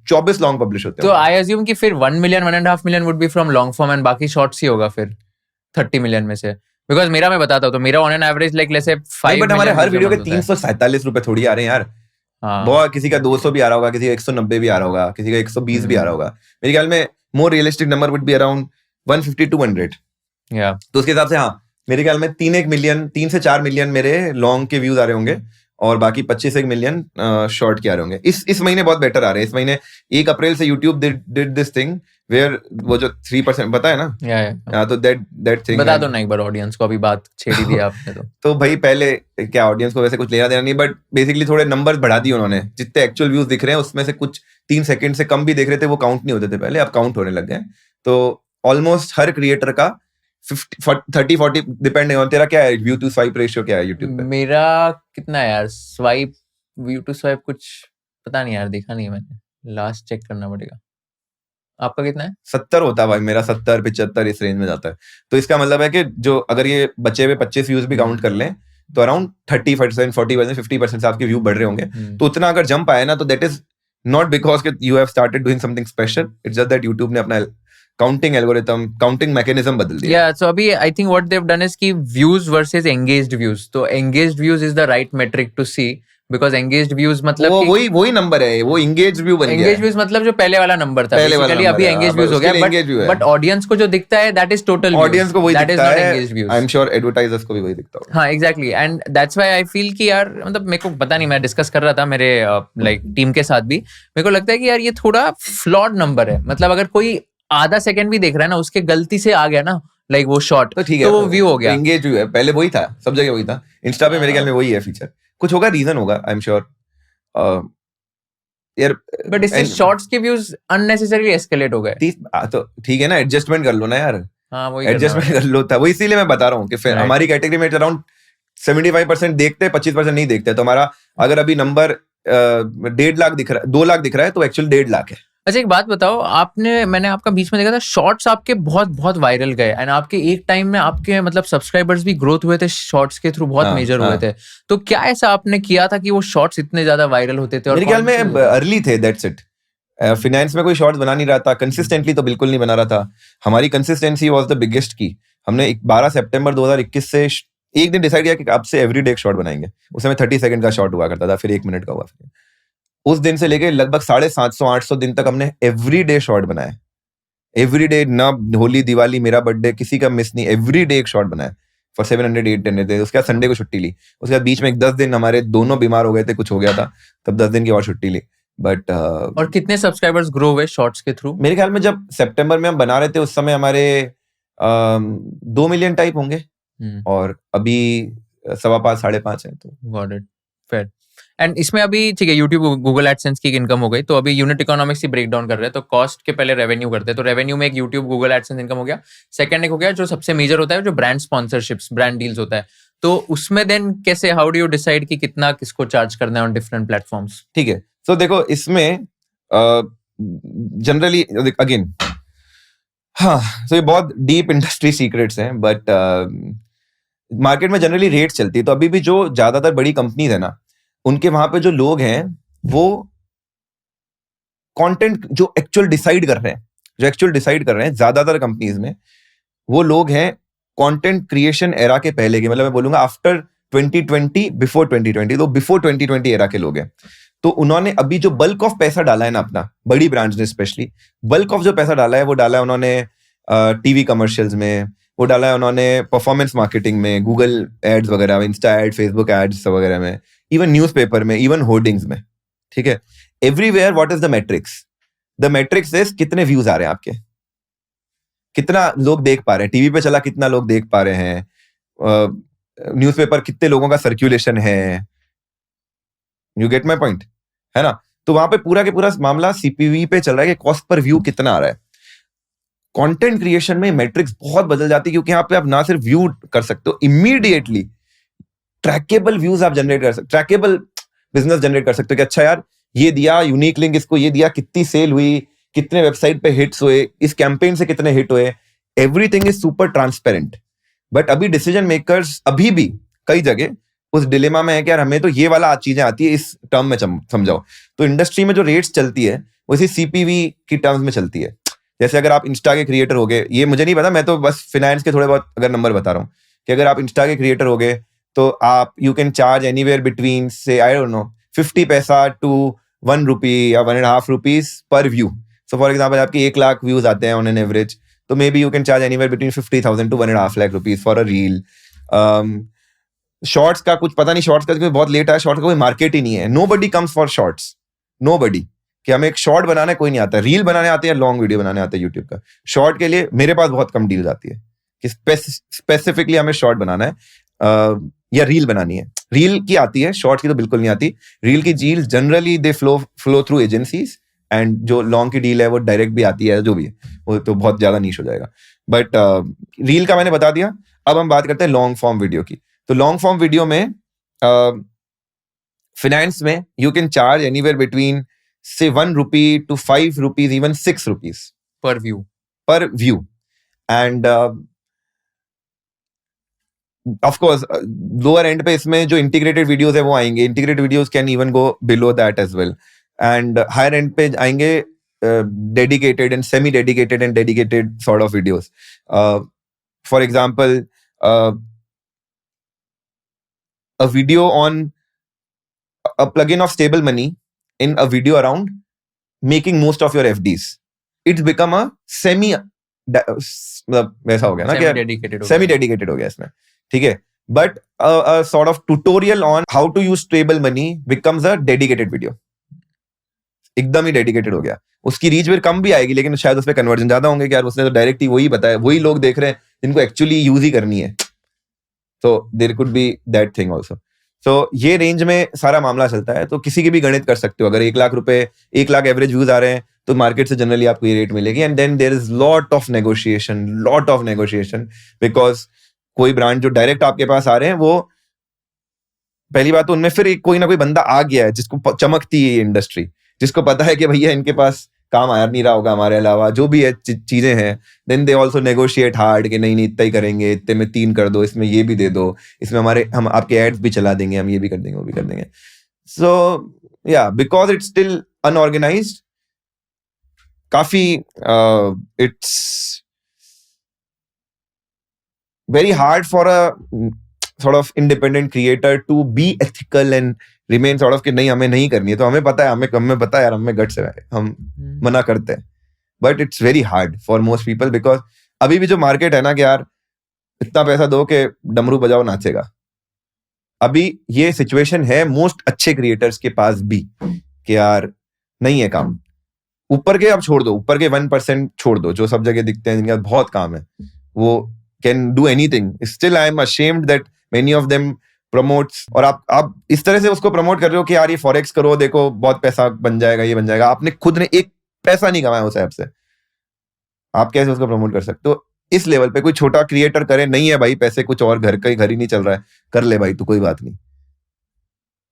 24 लॉन्ग पब्लिश होते हैं. तो I assume कि फिर 1 million 1.5 million would be from long form and बाकी शॉर्ट्स ही होगा फिर 30 मिलियन में से. बिकॉज मेरा मैं बताता हूँ, तो मेरा on an average like let's से 5. बट हमारे हर वीडियो के 347 रुपए थोड़ी आ रहे हैं यार. बहुत, किसी का 200 भी आ रहा होगा, किसी का 190 भी आ रहा होगा, किसी का 120 भी आ रहा होगा. मेरे ख्याल में more realistic number would be around 150 to 100. तो उसके हिसाब से हाँ, मेरे ख्याल में 3 से 4 मिलियन मेरे लॉन्ग के व्यूज आ रहे होंगे और बाकी 25 मिलियन शॉर्ट के आ रहे होंगे. इस महीने बहुत बेटर आ रहे हैं. इस महीने 1 अप्रैल से YouTube did this thing where वो जो 3% पता है ना, तो दैट थिंग बता दो ना एक बार ऑडियंस को, अभी बात छेड़ी दी आपने. तो भाई पहले क्या, ऑडियंस को वैसे कुछ लेना देना नहीं, बट बेसिकली थोड़े नंबर्स बढ़ा दिए उन्होंने. जितने एक्चुअल व्यूज दिख रहे हैं उसमें से कुछ 3 सेकंड से कम भी देख रहे थे, वो काउंट नहीं होते थे पहले, अब काउंट होने लग गए. तो ऑलमोस्ट हर क्रिएटर का 30-40 डिपेंड है. तेरा क्या है व्यू टू स्वाइप रेशियो, क्या है यूट्यूब पे? मेरा कितना है यार, स्वाइप व्यू टू स्वाइप कुछ पता नहीं यार, देखा नहीं मैंने, लास्ट चेक करना पड़ेगा. आपका कितना है? 70 होता है भाई मेरा, 70-75 इस रेंज में जाता है. तो इसका मतलब है कि जो अगर ये बचे हुए 25 व्यूज भी काउंट कर लें तो अराउंड 30%, 40%, 50% से आपके व्यू बढ़ रहे होंगे. तो उतना अगर जंप आया ना, तो that is not because you have started doing something special, it's just that YouTube ने अपना काउंटिंग एल्गोरिथम, काउंटिंग मैकेनिज्म बदल दिया. या सो अभी I think what they have done is कि व्यूज वर्सेस एंगेज्ड व्यूज. तो engaged views is the right metric to see, because engaged views मतलब वही नंबर है, वो एंगेज्ड व्यू बन गया. एंगेज्ड व्यूज मतलब जो पहले वाला नंबर था, बेसिकली अभी एंगेज्ड व्यूज हो गया. बट ऑडियंस को जो दिखता है दैट इज टोटल, ऑडियंस को वही दिखता है. Engaged views, I am sure advertisers को भी वही दिखता होगा. हां exactly. And that's why I feel कि यार, मतलब मेरे को पता नहीं, मैं डिस्कस कर रहा था मेरे लाइक टीम के साथ भी, मेरे को लगता है कि यार ये थोड़ा फ्लॉड नंबर है. मतलब अगर कोई आधा सेकंड भी देख रहा है ना, उसके गलती से आ गया ना लाइक वो शॉट, तो ठीक है, तो वो व्यू हो गया. एंगेज व्यू है, पहले वही था, सब जगह वही था. इंस्टा पे मेरे ख्याल में वही है फीचर. कुछ होगा, रीजन होगा, आई एम श्योर यार. बट इससे शॉर्ट्स के व्यूज अननेसेसरीली एस्केलेट हो गए. तो ठीक है ना, एडजस्टमेंट कर लो ना यार. हाँ वही एडजस्टमेंट कर लो था, वो इसीलिए मैं बता रहा हूँ कि फिर हमारी कैटेगरी में अराउंड 75% देखते हैं, 25% नहीं देखते. तो हमारा अगर अभी नंबर 1.5 लाख दिख रहा है, 2 लाख दिख रहा है, तो एक्चुअल 1.5 लाख है. अच्छा एक बात बताओ, मैंने आपका बीच में देखा था, शॉर्ट्स आपके बहुत बहुत वायरल गए एंड आपके एक टाइम में आपके मतलब सब्सक्राइबर्स भी ग्रोथ हुए थे शॉर्ट्स के थ्रू, बहुत मेजर हुए थे। तो क्या ऐसा आपने किया था कि वो शॉर्ट्स इतने ज्यादा वायरल होते थे? और मेरे ख्याल में अर्ली थे, दैट्स इट। फिनेंस में कोई शॉर्ट्स बना नहीं रहा था कंसिस्टेंटली, तो बिल्कुल नहीं बना रहा था। हमारी कंसिस्टेंसी वाज द बिगेस्ट की। हमने 12 सितंबर 2021 से एक दिन डिसाइड किया कि अब से एवरीडे एक शॉट बनाएंगे। उस समय 30 सेकंड का शॉट हुआ करता था, फिर 1 मिनट का हुआ। फिर उस दिन से लेके लगभग 750-800 दिन तक हमने एवरीडे शॉट बनाए। एवरीडे, ना होली, दिवाली, मेरा बर्थडे, किसी का मिस नहीं, एवरीडे एक शॉट बनाए फॉर 700-800 डेज। उसके बाद संडे को छुट्टी ली। उसके बाद बीच में 10 दिन हमारे दोनों बीमार हो गए थे, कुछ हो गया था, तब 10 दिन की और छुट्टी ली। बट और कितने सब्सक्राइबर्स ग्रो हुए शॉर्ट्स के थ्रू? मेरे ख्याल में जब सितंबर में हम बना रहे थे उस समय हमारे 2 मिलियन टाइप होंगे, और अभी 5.25 5.5 है। तो गॉट इट, फेयर। एंड इसमें अभी ठीक है, यूट्यूब गूगल एडसेंस की इनकम हो गई, तो अभी यूनिट इकोनॉमिक्स ही ब्रेक डाउन कर रहे हैं। तो कॉस्ट के पहले रेवेन्यू करते हैं, तो रेवेन्यू में एक यूट्यूब गूगल एडसेंस इनकम हो गया। सेकंड एक हो गया जो सबसे मेजर होता है, जो ब्रांड स्पॉन्सरशिप्स, ब्रांड डील्स होता है। तो उसमें देन कैसे, हाउ डू यू डिसाइड कि कितना किसको चार्ज करना है ऑन डिफरेंट प्लेटफॉर्म्स? ठीक है, तो देखो इसमें जनरली अगेन, हाँ, तो ये बहुत डीप इंडस्ट्री सीक्रेट्स हैं, बट मार्केट में जनरली रेट चलती है। तो अभी भी जो ज्यादातर बड़ी कंपनीज है ना, उनके वहां पे जो लोग हैं वो कंटेंट जो एक्चुअल डिसाइड कर रहे हैं ज्यादातर कंपनीज में, वो लोग हैं कंटेंट क्रिएशन एरा के पहले के, मतलब मैं बोलूंगा आफ्टर 2020, बिफोर 2020, तो बिफोर 2020 एरा के लोग हैं। तो उन्होंने अभी जो बल्क ऑफ पैसा डाला है ना अपना, बड़ी ब्रांड्स ने स्पेशली बल्क ऑफ जो पैसा डाला है, वो डाला है उन्होंने टीवी कमर्शियल्स में, वो डाला है उन्होंने परफॉर्मेंस मार्केटिंग में, गूगल एड्स वगैरह में, इंस्टा एड, फेसबुक एड्स वगैरह में, इवन न्यूज़पेपर में, इवन होर्डिंग्स में। ठीक है, everywhere what is the matrix? The matrix is कितने व्यूज आ रहे हैं आपके, कितना लोग देख पा रहे हैं, टीवी पे चला कितना लोग देख पा रहे हैं, न्यूज़पेपर कितने लोगों का सर्कुलेशन है। यू गेट माई पॉइंट, है ना? तो वहां पे पूरा के पूरा मामला सीपीवी पे चल रहा है कि कॉस्ट पर व्यू कितना आ रहा है। कंटेंट क्रिएशन में मैट्रिक्स बहुत बदल जाती है, क्योंकि यहाँ पे आप ना सिर्फ व्यू कर सकते हो, इमीडिएटली ट्रैकेबल व्यूज आप जनरेट कर सकते, ट्रैकेबल बिजनेस जनरेट कर सकते हो कि अच्छा यार ये दिया, यूनिक लिंक इसको ये दिया, कितनी सेल हुई, कितने वेबसाइट पे हिट्स हुए, इस कैंपेन से कितने हिट हुए, everything is super transparent. But अभी डिसीजन मेकर्स अभी भी कई जगह उस डिलेमा में है कि यार हमें तो ये वाला चीजें आती है, इस टर्म में समझाओ। तो इंडस्ट्री में जो रेट्स चलती है वो इसी सीपीवी की टर्म्स में चलती है। जैसे अगर आप इंस्टा के क्रिएटर हो गए, ये मुझे नहीं पता, मैं तो बस फिनेंस के थोड़े बहुत अगर नंबर बता रहा हूँ, कि अगर आप इंस्टा के क्रिएटर हो गए तो आप you can charge anywhere between से आई डोंट नो 50 पैसा टू 1 रुपी या 1.5 rupees per view. So for example आपके 1 लाख व्यूज आते हैं ऑन एन एवरेज, तो may be you can charge anywhere between 50,000 to 1.5 lakh rupees for a reel. Shorts का कुछ पता नहीं, शॉर्ट्स का बहुत लेट आया, शॉर्ट्स का कोई मार्केट ही नहीं है, nobody comes for shorts, nobody, कि हमें एक शॉर्ट बनाना है कोई नहीं आता, रील बनाने आते हैं, लॉन्ग वीडियो बनाने आते हैं यूट्यूब का। शॉर्ट के लिए मेरे पास बहुत कम डील्स आती है कि स्पेसिफिकली हमें शॉर्ट बनाना है या रील बनानी है। रील की आती है, शॉर्ट की तो बिल्कुल नहीं आती। रील की deal generally they flow through agencies, and जो लॉन्ग की डील है वो डायरेक्ट भी आती है, जो भी है वो तो बहुत ज्यादा नीश हो जाएगा। बट रील का मैंने बता दिया। अब हम बात करते हैं लॉन्ग फॉर्म वीडियो की। तो लॉन्ग फॉर्म वीडियो में फिनेंस में you can charge anywhere between से 1 rupee to 5 rupees, even 6 rupees per view. And of course lower end पे इसमें जो इंटीग्रेटेड वीडियोस है वो आएंगे, integrated videos can even go below that as well. And higher end पे आएंगे dedicated and semi dedicated and dedicated sort of videos. For example a video on a plugin of stable money in a video around making most of your FDs. It's become a वैसा हो गया ना, सेमी डेडिकेटेड हो गया इसमें, ठीक है। But a sort of tutorial on how to use stable money becomes a dedicated video. एकदम ही डेडिकेटेड हो गया। उसकी रीच फिर कम भी आएगी, लेकिन शायद उसमें कन्वर्जन ज्यादा होंगे कि यार उसने तो डायरेक्ट ही वही बताया, वही लोग देख रहे हैं जिनको एक्चुअली यूज ही करनी है। So there could be that thing also. So ये रेंज में सारा मामला चलता है। तो किसी की भी गणित कर सकते हो, अगर 1 लाख रुपए, 1 लाख एवरेज व्यूज आ रहे हैं तो मार्केट से जनरली आपको ये रेट मिलेगी। And then there is lot of negotiation because कोई ब्रांड जो डायरेक्ट आपके पास आ रहे हैं, वो पहली बात तो उनमें फिर कोई ना कोई बंदा आ गया है जिसको चमकती है ये इंडस्ट्री, जिसको पता है कि भैया इनके पास काम आ नहीं रहा होगा हमारे अलावा, जो भी है चीजें हैं, then they also negotiate hard कि नहीं इतना ही करेंगे, इतने में 3 कर दो, इसमें ये भी दे दो, इसमें हम आपके एड्स भी चला देंगे, हम ये भी कर देंगे, वो भी कर देंगे. सो या बिकॉज इट्स स्टिल अनऑर्गेनाइज्ड, काफी it's very hard for a sort of independent creator to be ethical and remain sort of कि नहीं हमें नहीं करनी है, तो हमें पता है, हमें पता है यार, हमें गट्स है, हम मना करते हैं, but it's very hard for most people because अभी भी जो मार्केट है ना कि यार इतना पैसा दो कि डमरू बजाओ नाचेगा, अभी ये सिचुएशन है मोस्ट अच्छे क्रिएटर्स के पास भी कि यार नहीं है काम. ऊपर के अब छोड़ दो, ऊपर के 1% छोड़ दो जो सब जगह दिखते हैं, जिनके पास बहुत काम है, वो can do anything. Still I am ashamed that many of them promotes, और आप इस तरह से उसको प्रमोट कर रहे हो कि यार ये फॉरेक्स करो, देखो बहुत पैसा बन जाएगा, ये बन जाएगा. आपने खुद ने एक पैसा नहीं कमाया उस ऐप से, आप कैसे उसको प्रमोट कर सकते हो? इस लेवल पे कोई छोटा क्रिएटर करे, नहीं है भाई पैसे, कुछ और घर ही नहीं चल रहा है, कर ले भाई तू, कोई बात नहीं.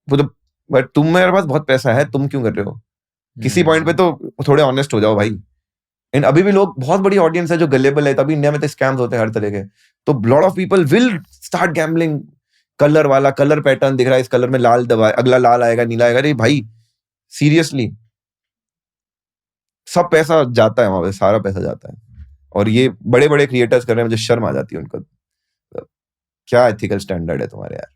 वो तो बट तुम मेरे पास बहुत पैसा है, तुम क्यों कर रहे हो? किसी पॉइंट पे तो थोड़े ऑनेस्ट हो जाओ भाई. एंड अभी भी लोग, बहुत बड़ी ऑडियंस है जो गलेबल है, तभी इंडिया में तो स्कैम्स होते हैं हर तरह के. तो lot of people will start gambling. Colour वाला, कलर पैटर्न दिख रहा है, इस कलर में लाल दबा, अगला लाल आएगा, नीला आएगा. अरे भाई सीरियसली, सब पैसा जाता है वहां पे, सारा पैसा जाता है. और ये बड़े बड़े क्रिएटर्स कर रहे हैं, मुझे शर्म आ जाती है उनको. क्या एथिकल स्टैंडर्ड है तुम्हारे यार?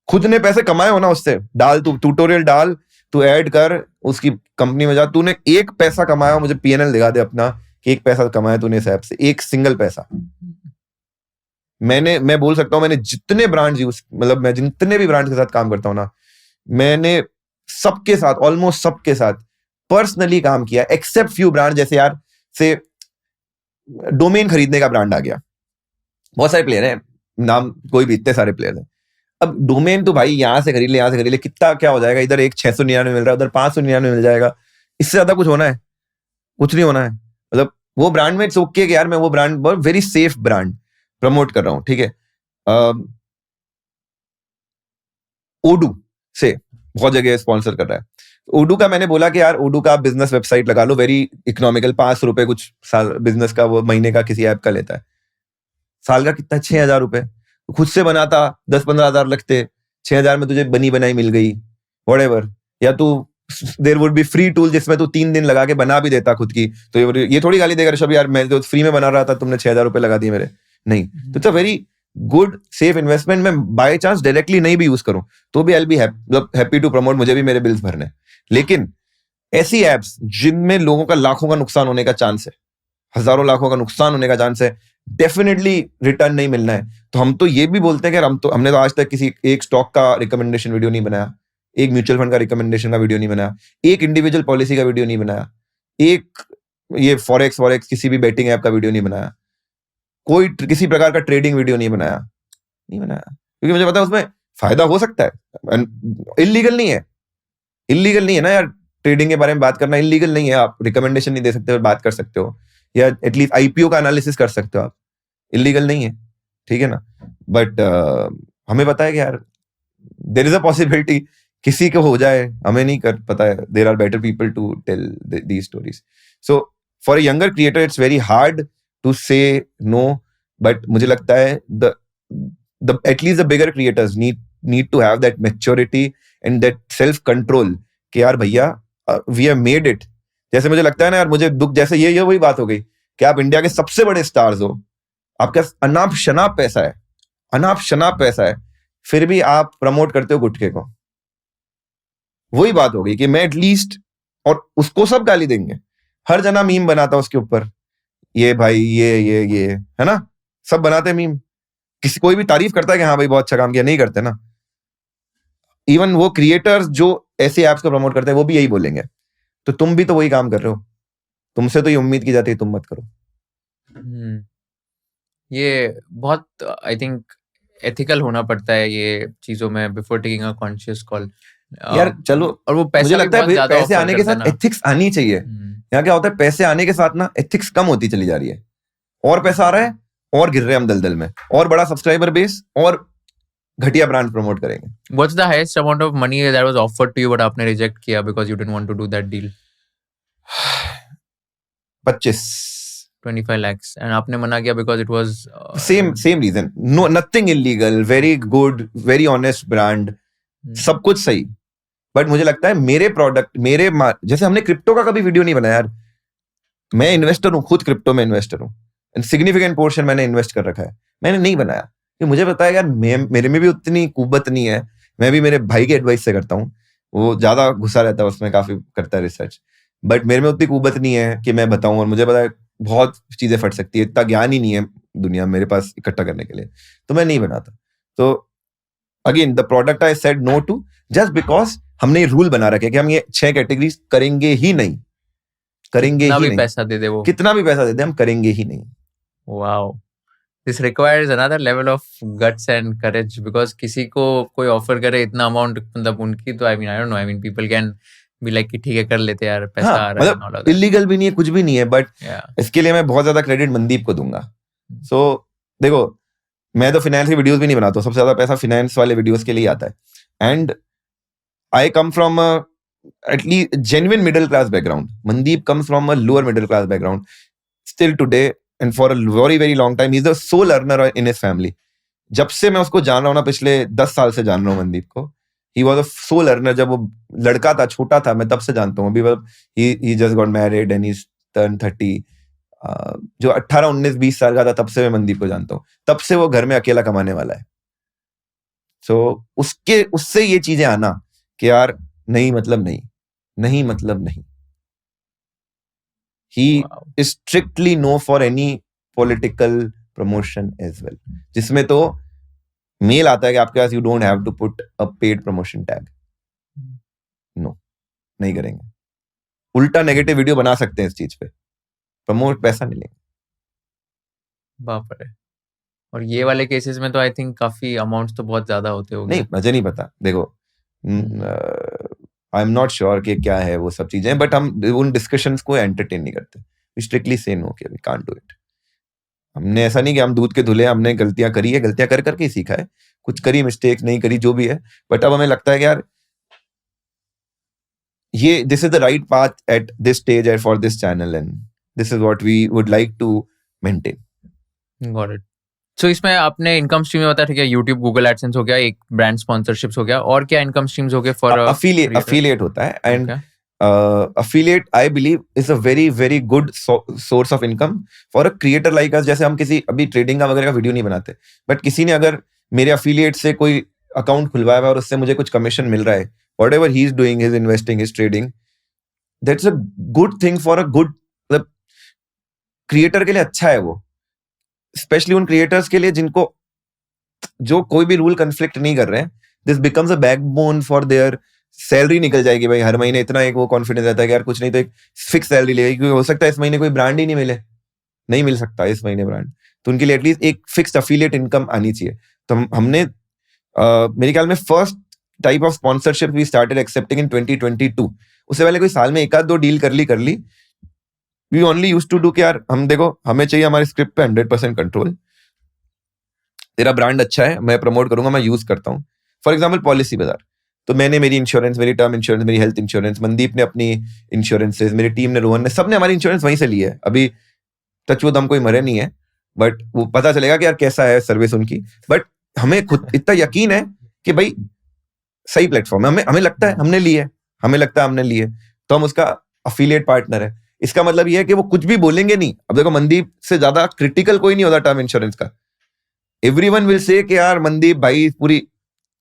खुद ने पैसे कमाए हो ना उससे, डाल तू ट्यूटोरियल डाल, तू ऐड कर, उसकी कंपनी में जा, तूने एक पैसा कमाया, मुझे पीएनएल दिखा दे अपना कि एक पैसा कमाया तूने इस ऐप से, एक सिंगल पैसा. मैं बोल सकता हूं, मैंने जितने ब्रांड्स यूज, मतलब मैं जितने भी ब्रांड्स के साथ काम करता हूं ना, मैंने सबके साथ, ऑलमोस्ट सबके साथ पर्सनली काम किया, एक्सेप्ट फ्यू ब्रांड. जैसे यार से डोमेन खरीदने का ब्रांड आ गया, बहुत सारे प्लेयर हैं, नाम कोई भी, इतने सारे प्लेयर हैं. अब डोमेन तो भाई यहाँ से खरीद ले, यहाँ से खरीद ले, कितना क्या हो जाएगा? इधर एक 699 मिल रहा है, उधर 599 मिल जाएगा. इससे ज्यादा कुछ होना है? कुछ नहीं होना है. मतलब वो ब्रांड में इट्स ओके कि यार मैं वो ब्रांड, बहुत वेरी सेफ ब्रांड प्रमोट कर रहा हूँ, ठीक है. ओडू से बहुत जगह स्पॉन्सर कर रहा है. ओडू का मैंने बोला कि यार ओडू का आप बिजनेस वेबसाइट लगा लो, वेरी इकोनॉमिकल, 5 रुपए कुछ साल बिजनेस का, वो महीने का किसी ऐप का लेता है. साल का कितना? 6,000 रुपए. खुद से बनाता 10-15 हजार लगते, 6,000 में तुझे बनी बनाई मिल गई, व्हाटएवर. या तू there would be free tool जिसमें तू 3 दिन लगा के बना भी देता खुद की, तो ये थोड़ी गाली देगा ऋषभ यार मैं तो फ्री में बना रहा था, तुमने 6,000 रुपए लगा दिए मेरे. नहीं, तो it's a very good safe investment. मैं बाय चांस डायरेक्टली नहीं भी यूज करूं तो भी I will be happy to promote, मुझे भी मेरे बिल्स भरने. लेकिन ऐसी एप्स जिनमें लोगों का लाखों का नुकसान होने का चांस है, हजारों लाखों का नुकसान होने का चांस है, डेफिनेटली रिटर्न नहीं मिलना है, तो हम तो ये भी बोलते हैं कि हमने तो आज तक किसी एक स्टॉक का रिकमेंडेशन वीडियो नहीं बनाया, एक म्यूचुअल फंड का रिकमेंडेशन का वीडियो नहीं बनाया, एक इंडिविजुअल पॉलिसी का वीडियो नहीं बनाया, एक ये फॉरेक्स किसी भी बेटिंग ऐप का वीडियो नहीं बनाया, कोई किसी प्रकार का ट्रेडिंग वीडियो नहीं बनाया, क्योंकि मुझे पता है उसमें फायदा हो सकता है. इलीगल नहीं है ना यार, ट्रेडिंग के बारे में बात करना इलीगल नहीं है. आप रिकमेंडेशन नहीं दे सकते हो, बात कर सकते हो, या एटलीस्ट आईपीओ का एनालिसिस कर सकते हो आप, इलीगल नहीं है, ठीक है ना. बट हमें पता है कि यार देयर इज अ पॉसिबिलिटी किसी को हो जाए, हमें नहीं कर पता है. There are better people to tell these stories. So for a younger creator it's very hard to say no, but मुझे लगता है the at least the bigger creators need to have that maturity and that self control कि यार भैया वी हैव मेड इट. जैसे मुझे लगता है ना यार, मुझे दुख, जैसे ये वही बात हो गई कि आप इंडिया के सबसे बड़े स्टार्स हो, आपका अनाप शनाप पैसा है, फिर भी आप प्रमोट करते हो गुटखे को. वही बात हो गई कि मैं एटलीस्ट, और उसको सब गाली देंगे, हर जना मीम बनाता उसके ऊपर, ये भाई ये है ना, सब बनाते मीम. कोई भी तारीफ करता है कि हाँ भाई बहुत अच्छा काम किया, नहीं करते ना. इवन वो क्रिएटर्स जो ऐसे एप्स को प्रमोट करते हैं वो भी यही बोलेंगे. तो तुम भी तो वही काम कर रहे हो, तुमसे तो ये उम्मीद की जाती है तुम मत करो. ये बहुत आई थिंक एथिकल होना पड़ता है ये चीजों में before taking a conscious call. यार चलो, और वो पैसा मुझे लगता है पैसे आने के साथ ना. एथिक्स आनी चाहिए. यहाँ क्या होता है, पैसे आने के साथ ना एथिक्स कम होती चली जा रही है, और पैसा आ रहा है और गिर रहे हैं हम दलदल में, और बड़ा सब्सक्राइबर बेस और घटिया ब्रांड प्रमोट करेंगे. What's the highest amount of money that was offered to you but आपने रिजेक्ट किया because you didn't want to do that deal? 25 25 lakhs and आपने मना किया because it was same reason. No, nothing illegal, very good, very honest brand, सब कुछ सही. बट मुझे लगता है मेरे प्रोडक्ट जैसे हमने क्रिप्टो का कभी वीडियो नहीं बनाया यार. मैं इन्वेस्टर हूँ, खुद क्रिप्टो में इन्वेस्टर हूँ, सिग्निफिकेंट पोर्शन मैंने इन्वेस्ट कर रखा है. मैंने नहीं बनाया कि मुझे पता है यार मेरे में भी उतनी कुव्वत नहीं है. मैं भी मेरे भाई के एडवाइस से करता हूँ, वो ज्यादा घुसा रहता है उसमें, काफी करता है रिसर्च. बट मेरे में उतनी कुव्वत नहीं है कि मैं बताऊं, और मुझे पता है बहुत चीजें फट सकती है, इतना ज्ञान ही नहीं है दुनिया में मेरे पास इकट्ठा करने के लिए, तो मैं नहीं बनाता. तो again the product I said no to just because हमने रूल बना रखे कि हम ये 6 कैटेगरीज करेंगे ही नहीं, करेंगे ही नहीं. पैसा दे दे वो, कितना भी पैसा दे दे, हम करेंगे ही नहीं. Wow, this requires another level of guts and courage, because किसी को कोई ऑफर करे इतना अमाउंट, मतलब उनकी तो आई don't no, people can be like कि ठीक है कर लेते यार, पैसा आ रहा है, मतलब इलीगल भी नहीं है, कुछ भी नहीं है. बट इसके लिए मैं बहुत ज्यादा क्रेडिट मनदीप को दूंगा. सो देखो, मैं तो फाइनेंस की वीडियोस भी नहीं बनाता हूँ, सबसे ज्यादा पैसा फाइनेंस वाले वीडियोस के लिए आता है. And I come from at least genuine middle class background. Mandeep comes from a lower middle class background still today, and for a very very long time he is the soul earner in his family. जब से मैं उसको जान रहा हूँ ना, पिछले 10 साल से जान रहा हूँ मनदीप को. He was a soul earner. जब वो लड़का था, छोटा था, मैं तब से जानता हूँ. अभी he just got married and he's turned 30. जो 18, 19, 20 साल का था तब से मैं मनदीप को जानता हूँ. तब से वो घर में अकेला कमाने वाला है. So उससे ये चीजें आना कि यार नहीं मतलब नहीं, नहीं मतलब नहीं. He is strictly no for any political promotion as well. जिसमें तो मेल आता है कि आपके पास you don't have to put a paid promotion tag. No, नहीं करेंगे. उल्टा नेगेटिव वीडियो बना सकते हैं इस चीज पे, प्रमोट पैसा नहीं लेंगे. बाप रे. और ये वाले केसेस में तो आई थिंक काफी अमाउंट्स तो बहुत ज्यादा होते होंगे. नहीं, मुझे नहीं पता. देखो, आई एम नॉट श्योर कि क्या है वो सब चीजें, बट हम उन डिस्कशंस को एंटरटेन नहीं करते. वी स्ट्रिक्टली से नो कि वी कांट डू इट. हमने ऐसा नहीं कि हम दूध के धुले, हमने गलतियां करी है, गलतियां कर करके ही सीखा है. कुछ करी, मिस्टेक नहीं करी, जो भी है. बट अब हमें लगता है कि यार ये this is the right path at this stage and for this channel, and this is what we would like to maintain. Got it. So इसमें आपने इनकम स्ट्रीम में बताया, ठीक है, यूट्यूब, गूगल एडसेंस हो गया, एक ब्रांड स्पॉन्सरशिप्स हो गया, और क्या इनकम स्ट्रीम्स हो गए? फॉर अफिलिएट होता है. And affiliate I believe is a very very good source of income for a creator like us. जैसे हम किसी अभी ट्रेडिंग का वगैरह का वीडियो नहीं बनाते, बट किसी ने अगर मेरे affiliate से कोई अकाउंट खुलवाया हुआ और उससे मुझे कुछ कमीशन मिल रहा है, whatever he is doing, his investing, his trading, that's a good thing for a good, मतलब क्रिएटर के लिए अच्छा है वो. स्पेशली उन क्रिएटर्स के लिए जिनको, जो कोई भी रूल कंफ्लिक्ट नहीं कर रहे हैं. This becomes a backbone for their. Salary निकल जाएगी भाई हर महीने, इतना एक वो कॉन्फिडेंस रहता है कि यार कुछ नहीं तो एक फिक्स सैलरी लेगी, क्योंकि हो सकता है इस महीने कोई ब्रांड ही नहीं मिले, नहीं मिल सकता इस महीने ब्रांड, तो उनके लिए एटलीस्ट एक फिक्स्ड अफिलिएट इनकम आनी चाहिए. तो हमने मेरे ख्याल में first type of sponsorship we started accepting in 2022. उससे पहले कोई साल में 1-2 डील कर ली. We only used to do कि यार हम देखो, हमें चाहिए हमारे स्क्रिप्ट पे 100% कंट्रोल. तेरा ब्रांड अच्छा है, मैं प्रमोट करूंगा, मैं यूज करता हूँ. फॉर एग्जाम्पल पॉलिसी बाजार, तो मैंने मेरी इंश्योरेंस, मेरी टर्म इंश्योरेंस, मेरी हेल्थ इंश्योरेंस, मनदीप ने अपनी इंश्योरेंसेस, मेरी टीम ने, रोहन ने, सबने हमारी इंश्योरेंस वहीं से ली है. अभी टचवुड हम कोई मरे नहीं है, बट वो पता चलेगा कि यार कैसा है सर्विस उनकी. बट हमें खुद इतना यकीन है कि भाई सही प्लेटफॉर्म है. हमें लगता है हमने ली है, हमें लगता है हमने ली है, तो हम उसका अफिलिएट पार्टनर है. इसका मतलब ये है कि वो कुछ भी बोलेंगे नहीं. अब देखो, मनदीप से ज्यादा क्रिटिकल कोई नहीं होता टर्म इंश्योरेंस का. एवरीवन विल से कि यार मनदीप भाई पूरी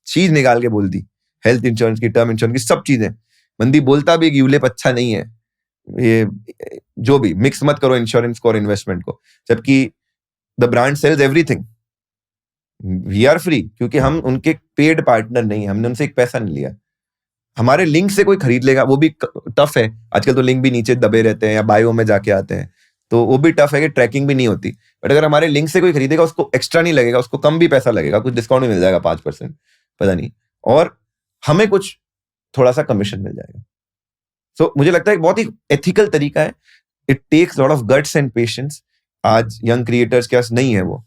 चीज निकाल के बोल दी, हेल्थ इंश्योरेंस की, टर्म इंश्योरेंस की, सब चीजें. मनदीप बोलता भी कि यूलिप अच्छा नहीं है, ये जो भी मिक्स मत करो इंश्योरेंस को और इन्वेस्टमेंट को, जबकि the brand sells everything. We are free, क्योंकि हम उनके पेड पार्टनर नहीं है, हमने उनसे एक पैसा नहीं लिया. हमारे लिंक से कोई खरीद लेगा, वो भी टफ है आजकल, तो लिंक भी नीचे दबे रहते हैं या बायो में जाके आते हैं, तो वो भी टफ है कि ट्रैकिंग भी नहीं होती. बट अगर हमारे लिंक से कोई खरीदेगा, उसको एक्स्ट्रा नहीं लगेगा, उसको कम भी पैसा लगेगा, कुछ डिस्काउंट भी मिल जाएगा 5%, पता नहीं, और हमें कुछ थोड़ा सा कमीशन मिल जाएगा. सो मुझे लगता है बहुत ही एथिकल तरीका है. It takes lot of guts and patience. आज यंग क्रिएटर्स के पास नहीं है वो,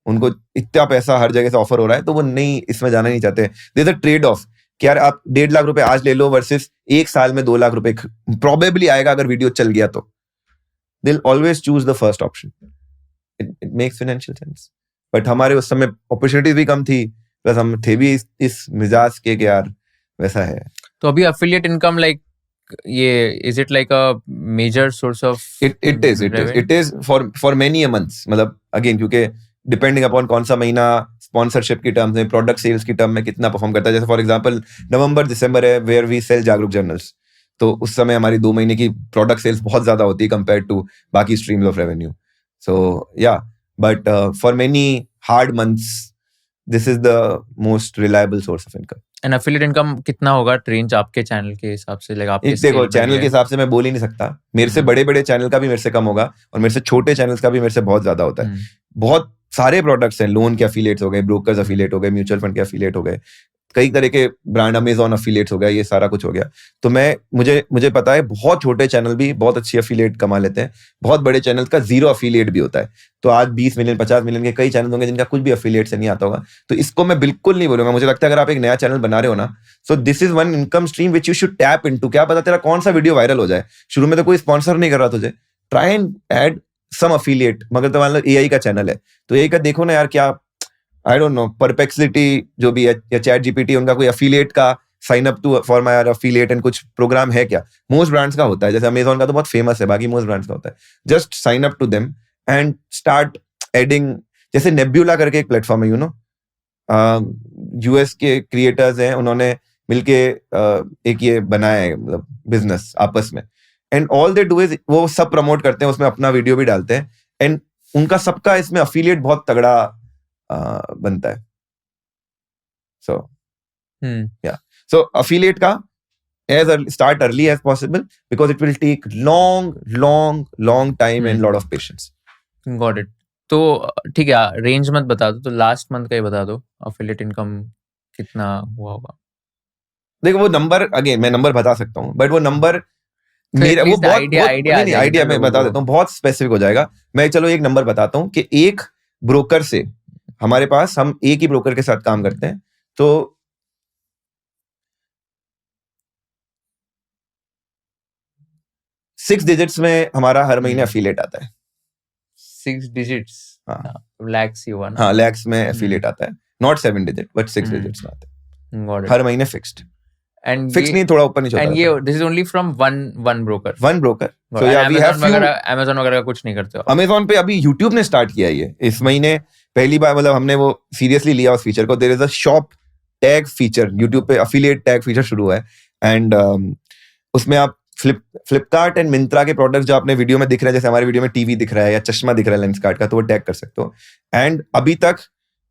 उनको इतना पैसा हर जगह से ऑफर हो रहा है, तो वो नहीं, इसमें जाना नहीं चाहते. There is a trade off कि यार आप 1.5 लाख रुपए आज ले लो वर्सेस 1 साल में 2 लाख रुपए प्रॉबेबली आएगा अगर वीडियो चल गया तो. they'll always choose the first option. It makes financial sense. But हमारे उस समय opportunities भी कम थी, प्लस हम थे भी इस मिजाज के कि यार वैसा है. तो अभी affiliate income like ये is it like a major source of it is for many a months. मतलब again क्योंकि depending upon कौन सा महीना sponsorship की terms में, product sales की term में कितना perform करता है. जैसे for example नवंबर दिसंबर है where we sell जागरूक journals. तो उस समय हमारी 2 महीने की product sales बहुत ज्यादा होती है compared to बाकी streams of revenue. So yeah, but for many hard months this is the most reliable source of income. And affiliate income कितना होगा रेंज आपके चैनल के हिसाब से? like आपके देखो चैनल के हिसाब से मैं बोल ही नहीं सकता. मेरे से बड़े बड़े चैनल का भी मेरे से कम होगा और मेरे से छोटे चैनल्स का भी मेरे से बहुत ज्यादा होता है. बहुत सारे प्रोडक्ट्स हैं. लोन के अफिलिएट्स हो गए, ब्रोकर्स अफिलिएट हो गए, म्यूचुअल फंड के अफिलिएट हो गए, कई तरह के ब्रांड, अमेजॉन अफिलिएट्स हो गया, ये सारा कुछ हो गया. तो मुझे पता है बहुत छोटे चैनल भी बहुत अच्छी अफिलिएट कमा लेते हैं. बहुत बड़े चैनल का 0 अफिलिएट भी होता है. तो आज 20 मिलियन 50 मिलियन के कई चैनल होंगे जिनका कुछ भी अफिलिएट से नहीं आता होगा. तो इसको मैं बिल्कुल नहीं बोलूंगा. मुझे लगता है अगर आप एक नया चैनल बना रहे हो ना, so this is one income stream which you should tap into. क्या पता तेरा कौन सा वीडियो वायरल हो जाए. शुरू में तो कोई स्पॉन्सर नहीं कर रहा तुझे. Try and add some affiliate. मगर तो मान लो एआई का चैनल है तो एआई का देखो ना यार, क्या आई डोंट नो, परप्लेक्सिटी जो भी है या चैट जीपीटी, उनका कोई अफिलिएट का sign up to for my affiliate and कुछ प्रोग्राम है क्या? मोस्ट ब्रांड्स का होता है. जैसे अमेजॉन का तो बहुत फेमस है, बाकी मोस्ट ब्रांड्स का होता है. Just sign up to them and start adding. जैसे नेब्यूला करके एक प्लेटफॉर्म है, यू नो, यूएस के क्रिएटर्स हैं, उन्होंने मिलके एक ये बनाया है मतलब बिजनेस आपस में. And all they do is वो सब प्रमोट करते हैं, उसमें अपना वीडियो भी डालते हैं. एंड उनका सबका इसमें अफिलिएट बहुत तगड़ा बनता है. So affiliate का start early as possible because it will take long time and lot of patience. Got it. तो ठीक है, रेंज मत बता दो, तो लास्ट मंथ का ही बता दो affiliate income कितना हुआ होगा. देखो वो नंबर, अगेन मैं नंबर बता सकता हूँ, बट वो नंबर मेरा वो बहुत आइडिया मैं बता देता हूँ, बहुत स्पेसिफिक हो जाएगा. मैं चलो एक नंबर बताता हूँ कि एक ब्रोकर से हमारे पास, हम एक ही ब्रोकर के साथ काम करते हैं, तो 6 डिजिट्स में हमारा हर महीने अफिलिएट आता है. 6 digits? हाँ, लैक्स ही हुआ ना? हाँ, लैक्स में अफिलिएट आता है. नॉट 7 डिजिट बट 6 डिजिट्स में आता है हर महीने फिक्स्ड. And फिक्स नहीं, थोड़ा ऊपर नीचे होता है. And ये this is only from one broker. One broker. So yeah, we have few. Amazon वगैरह कुछ नहीं करते हो? Amazon पे अभी YouTube ने स्टार्ट किया है ये इस महीने पहली बार. मतलब हमने वो सीरियसली लिया उस फीचर को. There is a shop tag feature YouTube पे, अफिलिएट टैग फीचर शुरू हुआ है. एंड उसमें आप फ्लिपकार्ट एंड मिंत्रा के प्रोडक्ट्स जो आपने वीडियो में दिख रहे हैं, जैसे हमारे वीडियो में टीवी दिख रहा है या चश्मा दिख रहा है लेंसकार्ट का, तो वो टैग कर सकते हो. एंड अभी तक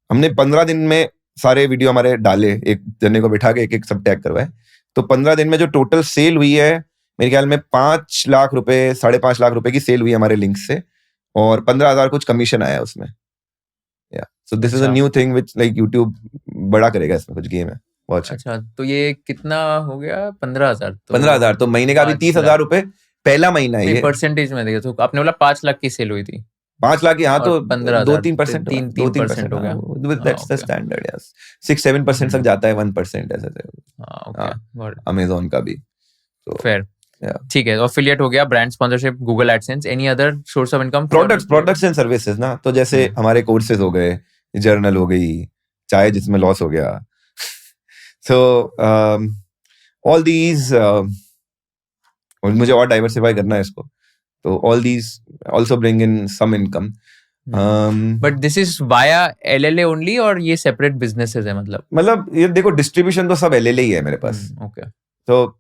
हमने 15 दिन में सारे वीडियो हमारे डाले, एक जने को बिठा के एक सब टैग करवाए. तो 15 दिन में जो टोटल सेल हुई है मेरे ख्याल में 5 लाख रुपए 5.5 लाख रुपए की सेल हुई है हमारे लिंक से, और 15,000 कुछ कमीशन आया उसमें. या so this is a new thing which like YouTube बड़ा करेगा, इसमें कुछ गेम है. अच्छा, तो ये कितना हो गया? 15,000. 15,000 तो महीने का अभी 30,000 रुपए पहला महीना है ये. परसेंटेज में देखिए तो आपने बोला 5 लाख की सेल हुई थी. 5 लाख की, हाँ, तो 2-3% 3% हो गया. That's the standard, yes. 6-7% तक जाता है, 1% ऐसा. Amazon का भी. Fair. ठीक है, अफिलिएट हो गया, brand sponsorship, Google AdSense. Any other source of income? Products and services ना. तो जैसे हमारे कोर्सेज हो गए, जर्नल हो गई, चाहे जिसमें लॉस हो गया. So all these मुझे और डाइवर्सिफाई करना है इसको, तो all these also bring in some income. But this is via LLA only और ये separate businesses है? मतलब ये देखो डिस्ट्रीब्यूशन तो सब LLA ही है मेरे पास. Okay. तो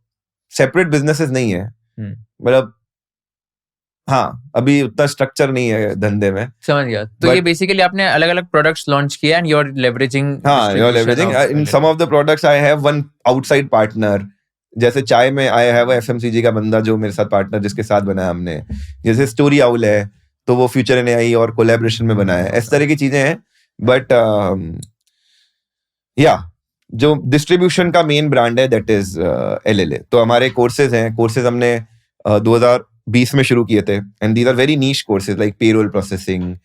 सेपरेट बिजनेसेस नहीं है. मतलब हाँ, अभी उतना स्ट्रक्चर नहीं है धंधे में. समझ गया. तो ये बेसिकली आपने अलग अलग प्रोडक्ट्स लॉन्च किया एंड यू आर लेवरेजिंग. हाँ, you are leveraging. In some of the products I have one outside partner. जैसे चाय में आई हैव FMCG का बंदा जो मेरे साथ पार्टनर, जिसके साथ बनाया हमने. जैसे स्टोरी आउल है तो वो फ्यूचर इन AI और कोलैबोरेशन में बनाया है. इस तरह की चीजें हैं. बट या जो डिस्ट्रीब्यूशन का मेन ब्रांड है दैट इज LLA. तो हमारे कोर्सेज हैं. कोर्सेज हमने 2020 में शुरू किए थे and these are very niche courses like payroll processing,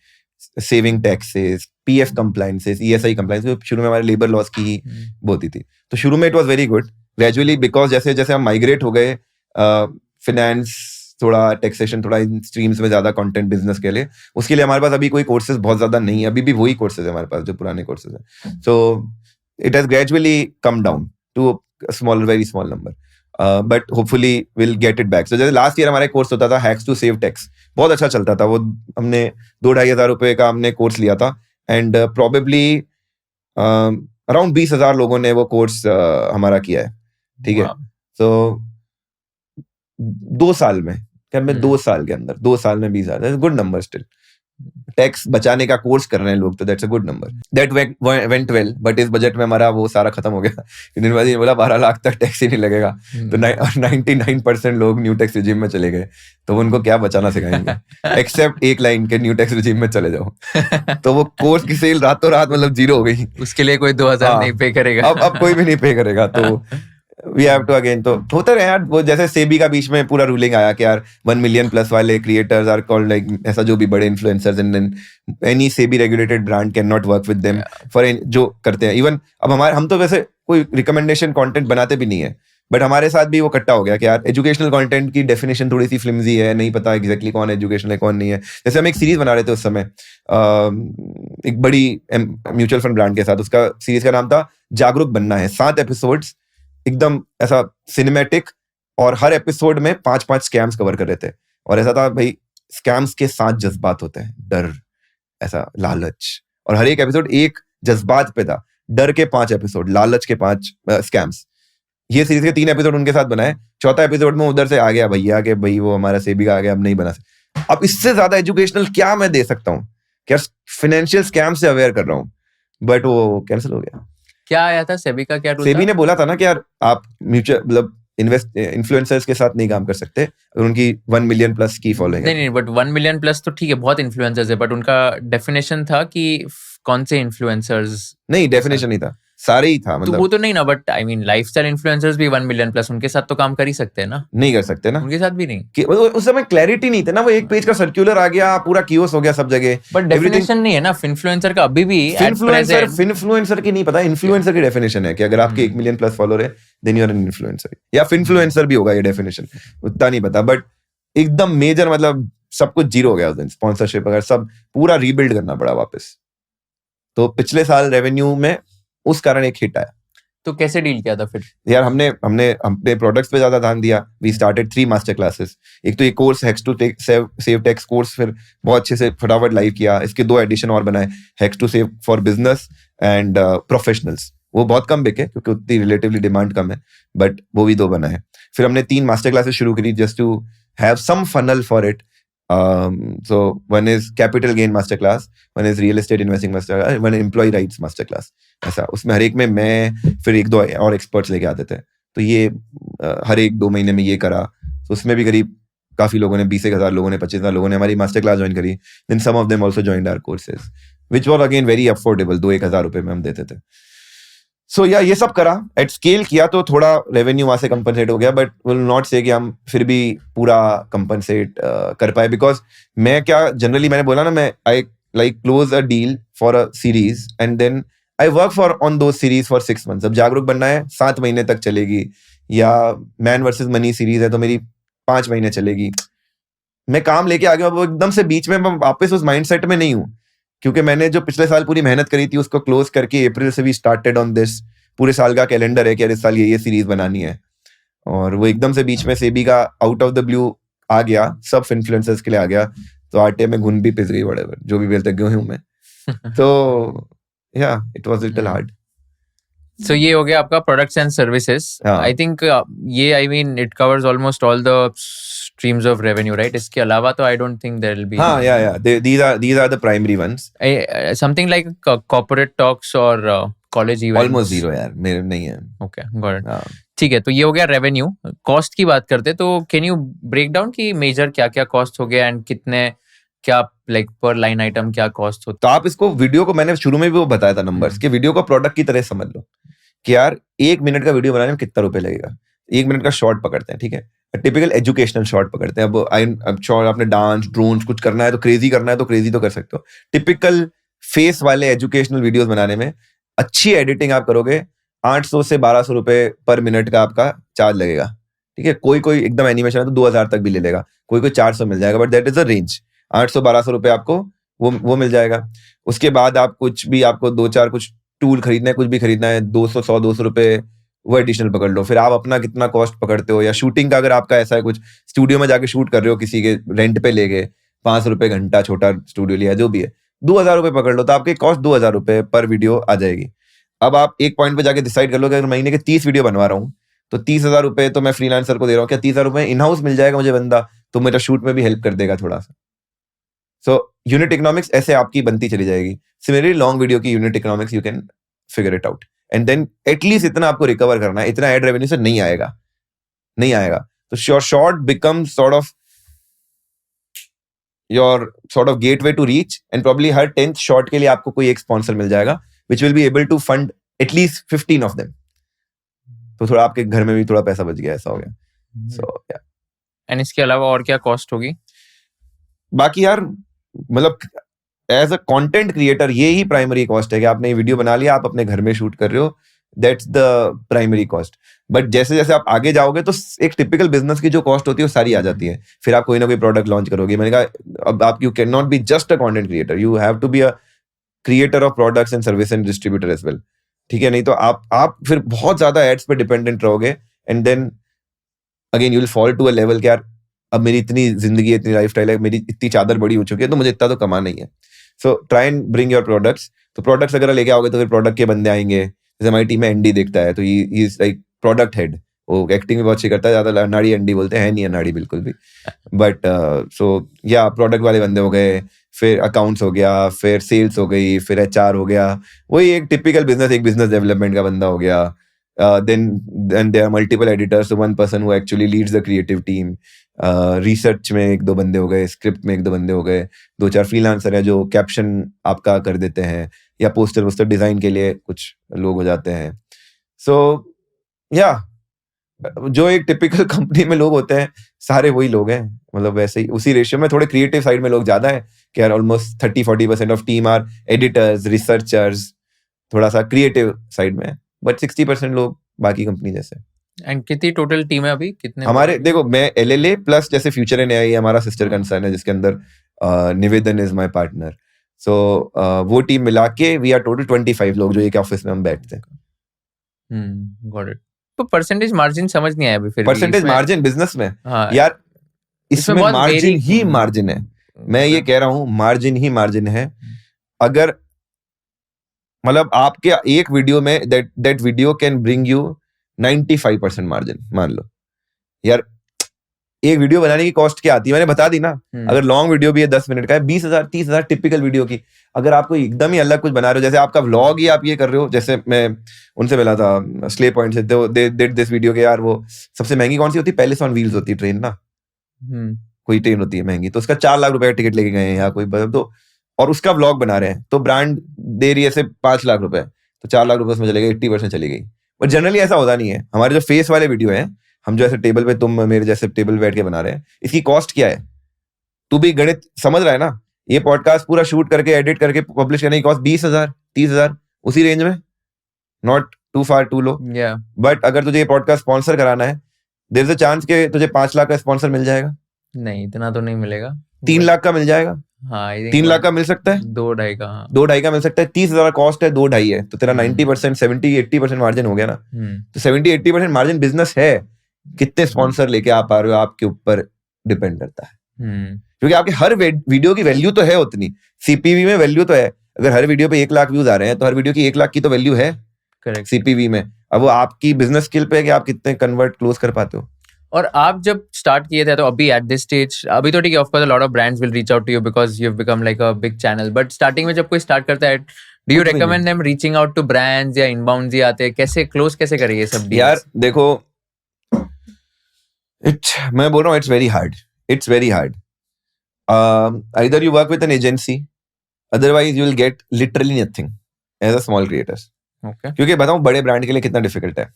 saving taxes, PF compliances, ESI compliance. शुरू में हमारे लेबर लॉस की होती थी. तो शुरू में it was very good. Gradually because जैसे जैसे हम माइग्रेट हो गए फाइनेंस थोड़ा टैक्सेशन, थोड़ा इन स्ट्रीम्स में ज्यादा कंटेंट बिजनेस के लिए, उसके लिए हमारे पास अभी कोई कोर्सेज बहुत ज्यादा नहीं है, अभी भी वही कोर्सेज है हमारे पास जो पुराने कोर्सेज है. So it has gradually come down to small, very small number, but hopefully will get it back. So जैसे लास्ट ईयर हमारा कोर्स होता था हैक्स टू सेव टैक्स, बहुत अच्छा चलता था वो. हमने 2-2.5 हज़ार रुपए का हमने कोर्स लिया था, एंड प्रोबेबली अराउंड 20,000 लोगों ने वो कोर्स हमारा किया है. ठीक है. सो 2 साल में, क्या मैं 2 साल के अंदर 2 साल में 20,000, गुड नंबर. स्टिल टैक्स बचाने का कोर्स कर रहे हैं लोग, तो that's a good number. That went well, but इस बजट में हमारा वो सारा खत्म हो गया. यूनिवर्सिटी ने बोला 12 लाख तक टैक्स ही नहीं लगेगा, तो 99% लोग न्यू टैक्स रिजीम में चले गए. तो उनको क्या बचाना सिखाएंगे, एक्सेप्ट एक लाइन के न्यू टैक्स रिजीम में चले जाओ. तो वो कोर्स की सेल रातों रात मतलब जीरो हो गई. उसके लिए कोई 2,000 नहीं पे करेगा. अब कोई भी नहीं पे करेगा. तो वी हैव टू अगेन, तो होता रहे यार. वो जैसे सेबी का बीच में पूरा रूलिंग आया कि यार 1 मिलियन प्लस वाले क्रिएटर्स आर कॉल्ड लाइक, ऐसा जो भी बड़े influencers, and then any SEBI regulated brand can not work with them for जो करते हैं. इवन अब हम तो वैसे कोई रिकमेंडेशन कंटेंट बनाते भी नहीं है, बट हमारे साथ भी वो कट्टा हो गया कि यार एजुकेशनल कंटेंट की डेफिनेशन थोड़ी सी फ्लिमजी है, नहीं पता एग्जैक्टली कौन एजुकेशनल है कौन नहीं है. जैसे हम एक सीरीज बना रहे थे उस समय एक बड़ी म्यूचुअल फंड ब्रांड के साथ, उसका सीरीज का नाम था जागरूक बनना है. 7 एपिसोड्स एकदम ऐसा सिनेमैटिक, और हर एपिसोड में 5-5 स्कैम्स कवर कर रहे थे. और ऐसा था भाई, स्कैम्स के 7 जज्बात होते हैं, डर, ऐसा लालच, और हर एक एपिसोड एक जज्बात पे था. डर के 5 एपिसोड, लालच के 5 स्कैम्स. ये सीरीज के 3 एपिसोड उनके साथ बनाए. 4था एपिसोड में उधर से आ गया भैया कि भाई वो हमारा सेबी का आ गया, अब नहीं बना सकते. अब इससे ज्यादा एजुकेशनल क्या मैं दे सकता हूँ, क्या फाइनेंशियल स्कैम से अवेयर कर रहा हूँ, बट वो कैंसिल हो गया. क्या आया था सेबी का, क्या रूल था? सेबी ने बोला था ना कि यार आप म्यूचुअल मतलब इन्फ्लुएंसर्स के साथ नहीं काम कर सकते अगर उनकी 1 मिलियन प्लस की फॉलोइंग है. नहीं, बट 1 मिलियन प्लस तो ठीक है, बहुत इन्फ्लुएंसर्स है, बट उनका डेफिनेशन था कि कौन से इन्फ्लुएंसर्स. नहीं, डेफिनेशन नहीं था, सारे ही था. तो मतलब वो तो नहीं ना, but I mean lifestyle influencers भी 1 मिलियन प्लस, उनके साथ तो काम कर ही सकते हैं ना. नहीं कर सकते ना, उनके साथ भी नहीं. कि उस समय क्लैरिटी नहीं था ना. वो एक पेज का सर्कुलर आ गया, पूरा कियोस हो गया सब जगह. बट डेफिनेशन नहीं है ना इन्फ्लुएंसर का अभी भी. इन्फ्लुएंसर की नहीं पता. इन्फ्लुएंसर की डेफिनेशन है कि अगर आपके 1 मिलियन प्लस फॉलोअर है, then you are an influencer, या इन्फ्लुएंसर भी होगा ये डेफिनेशन, उतना नहीं पता. बट एकदम मेजर मतलब सब कुछ जीरो हो गया उस दिन. स्पॉन्सरशिप वगैरह सब पूरा रीबिल्ड करना पड़ा वापस. तो पिछले साल रेवेन्यू में उस कारण एक हिट आया. तो कैसे डील किया था फिर यार? हमने अपने प्रोडक्ट्स पे ज्यादा ध्यान दिया. We started 3 master classes. एक तो ये course hacks to save tax course, फिर बहुत अच्छे से फटाफट लाइव किया. इसके 2 एडिशन और बनाए, hacks to save for business and professionals. वो बहुत कम बिके क्योंकि उतनी रिलेटिवली डिमांड कम है, बट वो भी 2 बनाए. फिर हमने 3 मास्टर क्लासेस शुरू करी just to have some funnel for it. So one is capital gain master class, one is real estate investing master class, one is employee rights master class. ऐसा उसमें हर एक में मैं फिर 1-2 और एक्सपर्ट्स लेके आते थे. तो ये हर 1-2 महीने में ये करा. तो उसमें भी करीब काफी लोगों ने, 20,000 लोगों ने, 25,000 लोगों ने हमारी मास्टर क्लास ज्वाइन करी. Then some of them also joined our courses, which were again very affordable. 2-1 हज़ार रुपए में हम देते थे. सो या ये सब करा, एट स्केल किया, तो थोड़ा रेवेन्यू वहां से कंपनसेट हो गया. बट विल नॉट से कि हम फिर भी पूरा कंपनसेट कर पाए, बिकॉज मैं क्या जनरली मैंने बोला ना, मैं I like close a deal for a series and then I work for on दो सीरीज फॉर 6 months. अब जागरूक बनना है 7 महीने तक चलेगी, या मैन वर्सेस मनी सीरीज है तो मेरी 5 महीने चलेगी. मैं काम लेके आ गया. वो एकदम से बीच में मैं वापस उस माइंडसेट में नहीं हूँ, क्योंकि मैंने जो पिछले साल पूरी मेहनत करी थी उसको क्लोज करके अप्रैल से भी स्टार्टेड ऑन दिस. पूरे साल का कैलेंडर है कि इस साल ये सीरीज बनानी है, और वो एकदम से बीच में सेबी का आउट ऑफ द ब्लू आ गया, सब इन्फ्लुएंसर्स के लिए आ गया. तो आटे में घुन भी पिस गई, व्हाटएवर जो भी बोलते क्यों हूं मैं. तो yeah it was little hard. So ये हो गया आपका products and services. I think ये I mean it covers almost all the streams of revenue, right? इसके अलावा तो I don't think there will be. हाँ, yeah. These are the primary ones. Something like corporate talks or college events. Almost zero यार, मेरे नहीं है. Okay, got it. ठीक है, तो ये हो गया रेवेन्यू. कॉस्ट की बात करते तो कैन यू ब्रेक डाउन कि मेजर क्या क्या कॉस्ट हो गया एंड कितने क्या लाइक पर लाइन आइटम क्या कॉस्ट होता. तो आप इसको वीडियो को, मैंने शुरू में भी वो बताया था नंबर्स कि वीडियो को प्रोडक्ट की तरह समझ लो कि यार 1 मिनट का वीडियो बनाने में कितना रुपए लगेगा. 1 मिनट का शॉर्ट पकड़ते हैं, ठीक है, टिपिकल एजुकेशनल शॉर्ट पकड़ते हैं. अब शॉर्ट आपने डांस ड्रोन्स कुछ करना है तो क्रेजी करना है तो क्रेजी तो कर सकते हो. टिपिकल फेस वाले एजुकेशनल वीडियोस बनाने में अच्छी एडिटिंग आप करोगे 800 से 1200 रुपए पर मिनट का आपका चार्ज लगेगा. ठीक है, कोई कोई एकदम एनिमेशन है तो 2000 तक भी ले लेगा, कोई कोई 400 मिल जाएगा, but that is a range. 800-1200 रुपए आपको वो मिल जाएगा। उसके बाद आप कुछ भी, आपको 2-4 कुछ टूल खरीदना है, कुछ भी खरीदना है, 200 रुपए वो एडिशनल पकड़ लो। फिर आप अपना कितना कॉस्ट पकड़ते हो, या शूटिंग का अगर आपका ऐसा है कुछ स्टूडियो में जाके शूट कर रहे हो, किसी के रेंट पे ले गए, 500 रुपए घंटा छोटा स्टूडियो लिया, जो भी है, 2000 रुपए पकड़ लो, तो आपकी कॉस्ट 2000 रुपए पर वीडियो आ जाएगी। अब आप एक पॉइंट पे जाके डिसाइड कर लो कि अगर महीने के 30 वीडियो बनवा रहा हूँ तो 30,000 रुपए तो मैं फ्रीलांसर को दे रहा हूँ, क्या 30,000 रुपए इन हाउस मिल जाएगा मुझे बंदा, तो मेरा शूट में भी हेल्प कर देगा थोड़ा सा। सो यूनिट इकोनॉमिक्स ऐसे आपकी बनती चली जाएगी। सिमिलरली लॉन्ग वीडियो की unit economics you can figure it out, and then at least इतना आपको रिकवर करना है, इतना एड रेवेन्यू से नहीं आएगा। तो your short become your sort of gateway to reach, and probably हर 10th शॉर्ट के लिए आपको कोई एक स्पॉन्सर मिल जाएगा which will be able to fund at least 15 of them. तो थोड़ा आपके घर में भी थोड़ा पैसा बच गया, ऐसा हो गया। सो एंड इसके अलावा और क्या कॉस्ट होगी? बाकी यार मतलब एज अ कंटेंट क्रिएटर ये ही प्राइमरी कॉस्ट है कि आपने ये वीडियो बना लिया, आप अपने घर में शूट कर रहे हो, that's the primary cost. But जैसे जैसे आप आगे जाओगे तो एक टिपिकल बिजनेस की जो कॉस्ट होती है वो सारी आ जाती है। फिर आप कोई ना कोई प्रोडक्ट लॉन्च करोगे, मैंने कहा अब आप you can not be just a content creator, you have to be a creator of products and service and distributor as well, ठीक है? नहीं तो आप फिर बहुत ज्यादा एड्स पे डिपेंडेंट रहोगे, and then again you will fall to a level कि यार अब मेरी इतनी जिंदगी, इतनी लाइफस्टाइल है, मेरी इतनी चादर बड़ी हो चुकी है, तो मुझे इतना तो कमाना ही है। So try and bring your products. तो प्रोडक्ट्स अगर लेके आओगे तो फिर प्रोडक्ट के बंदे आएंगे। जैसे हमारी टीम में एनडी देखता है, तो he is like product head, वो एक्टिंग भी बहुत अच्छी करता है, ज्यादा अनाड़ी एनडी बोलते हैं, नहीं अनाड़ी बिल्कुल भी, बट सो या प्रोडक्ट वाले बंदे हो गए, फिर अकाउंट्स हो गया, फिर सेल्स हो गई, फिर एचआर हो गया, वही एक टिपिकल बिजनेस, एक बिजनेस डेवलपमेंट का बंदा हो गया। then there are multiple editors, so one person who actually leads the creative team, research में 1-2 बंदे हो गए, स्क्रिप्ट में 1-2 बंदे हो गए, 2-4 फ्रीलांसर है जो कैप्शन आपका कर देते हैं, या पोस्टर डिजाइन के लिए कुछ लोग हो जाते हैं। सो या जो एक टिपिकल कंपनी में लोग होते हैं सारे वही लोग हैं, मतलब वैसे ही उसी रेशियो में। थोड़े क्रिएटिव साइड में लोग ज्यादा है कि यार almost 30-40% of team are editors, researchers, थोड़ा सा क्रिएटिव साइड में, बट 60% लोग बाकी कंपनी जैसे। एंड कितनी टोटल टीम है अभी, कितने? हमारे देखो, मैं एलएलए प्लस जैसे फ्यूचर एंड एआई हमारा सिस्टर कंसर्न है, जिसके अंदर निवेदन इज माय पार्टनर। सो वो टीम मिला के वी आर टोटल 25 लोग जो एक ऑफिस में हम बैठते हैं। Got it. तो परसेंटेज मार्जिन समझ नहीं आया अभी फिर। परसेंटेज मार्जिन बिजनेस में, हाँ, यार इसमें बहुत मार्जिन ही very- मार्जिन है। मैं ये कह रहा हूँ मार्जिन ही मार्जिन है। अगर मतलब आपके एक वीडियो में that video can bring you 95% margin, मान लो यार एक वीडियो बनाने की कॉस्ट क्या आती है मैंने बता दी ना। अगर लॉन्ग वीडियो भी है 10 मिनट का है, 20,000 30,000 टिपिकल वीडियो की। अगर आपको एकदम ही अलग कुछ बना रहे हो, जैसे आपका व्लॉग ही आप ये कर रहे हो, जैसे मैं उनसे मिला था स्ले पॉइंट से, दे डिड दिस वीडियो के यार वो सबसे महंगी कौन सी होती है, पैलेस ऑन व्हील्स होती है ट्रेन ना, कोई ट्रेन होती है महंगी, तो उसका 4 लाख रुपए का टिकट लेके गए हैं या कोई, तो और उसका व्लॉग बना रहे हैं, तो ब्रांड दे रही है ऐसे 5 लाख रुपए, तो 4 लाख रुपए उसमें चले गए, 80% चली गई। बट जनरली ऐसा होता नहीं है। हमारे जो फेस वाले वीडियो है, हम जो ऐसे टेबल पे तुम मेरे जैसे टेबल बैठ के बना रहे हैं, इसकी कॉस्ट क्या है? तू भी गणित समझ रहा है ना। ये पॉडकास्ट पूरा शूट करके एडिट करके पब्लिश करने की कॉस्ट 20,000 30,000 उसी रेंज में, not too far too low. But अगर तुझे ये पॉडकास्ट स्पॉन्सर कराना है, देयर इज अ चांस कि तुझे 5 लाख का स्पॉन्सर मिल जाएगा। नहीं, इतना तो नहीं मिलेगा। 3 लाख का मिल जाएगा। हाँ, 3 लाख का मिल सकता है, 2-2.5 का। हाँ, 2-2.5 का मिल सकता है। 30,000 कॉस्ट है, 2-2.5 है, तो तेरा 90% 70-80% मार्जिन हो गया ना। तो 70-80% मार्जिन बिजनेस है। कितने स्पॉन्सर लेके आप आ रहे हो आपके ऊपर डिपेंड करता है, क्योंकि आपके हर वीडियो की वैल्यू तो है उतनी, सीपीवी में वैल्यू तो है। अगर हर वीडियो पे 1 लाख व्यूज आ रहे हैं तो हर वीडियो की 1 लाख की तो वैल्यू है करेक्ट सीपीवी में। अब वो आपकी बिजनेस स्किल पे है कि आप कितने कन्वर्ट क्लोज कर पाते हो। और आप जब स्टार्ट किए थे तो अभी एट दिस स्टेज, अभी तो ठीक है, of course a lot of brands will reach out to you because you have become like a big channel, but starting में जब कोई स्टार्ट करता है, do you recommend them reaching out to brands या इनबाउंड ही आते हैं, कैसे क्लोज कैसे करें ये सब? यार देखो, मैं बोल रहा हूँ it's very hard. Either you work with an agency, otherwise you will get literally nothing as a small creator. Okay. क्योंकि बताऊं बड़े ब्रांड के लिए कितना डिफिकल्ट है।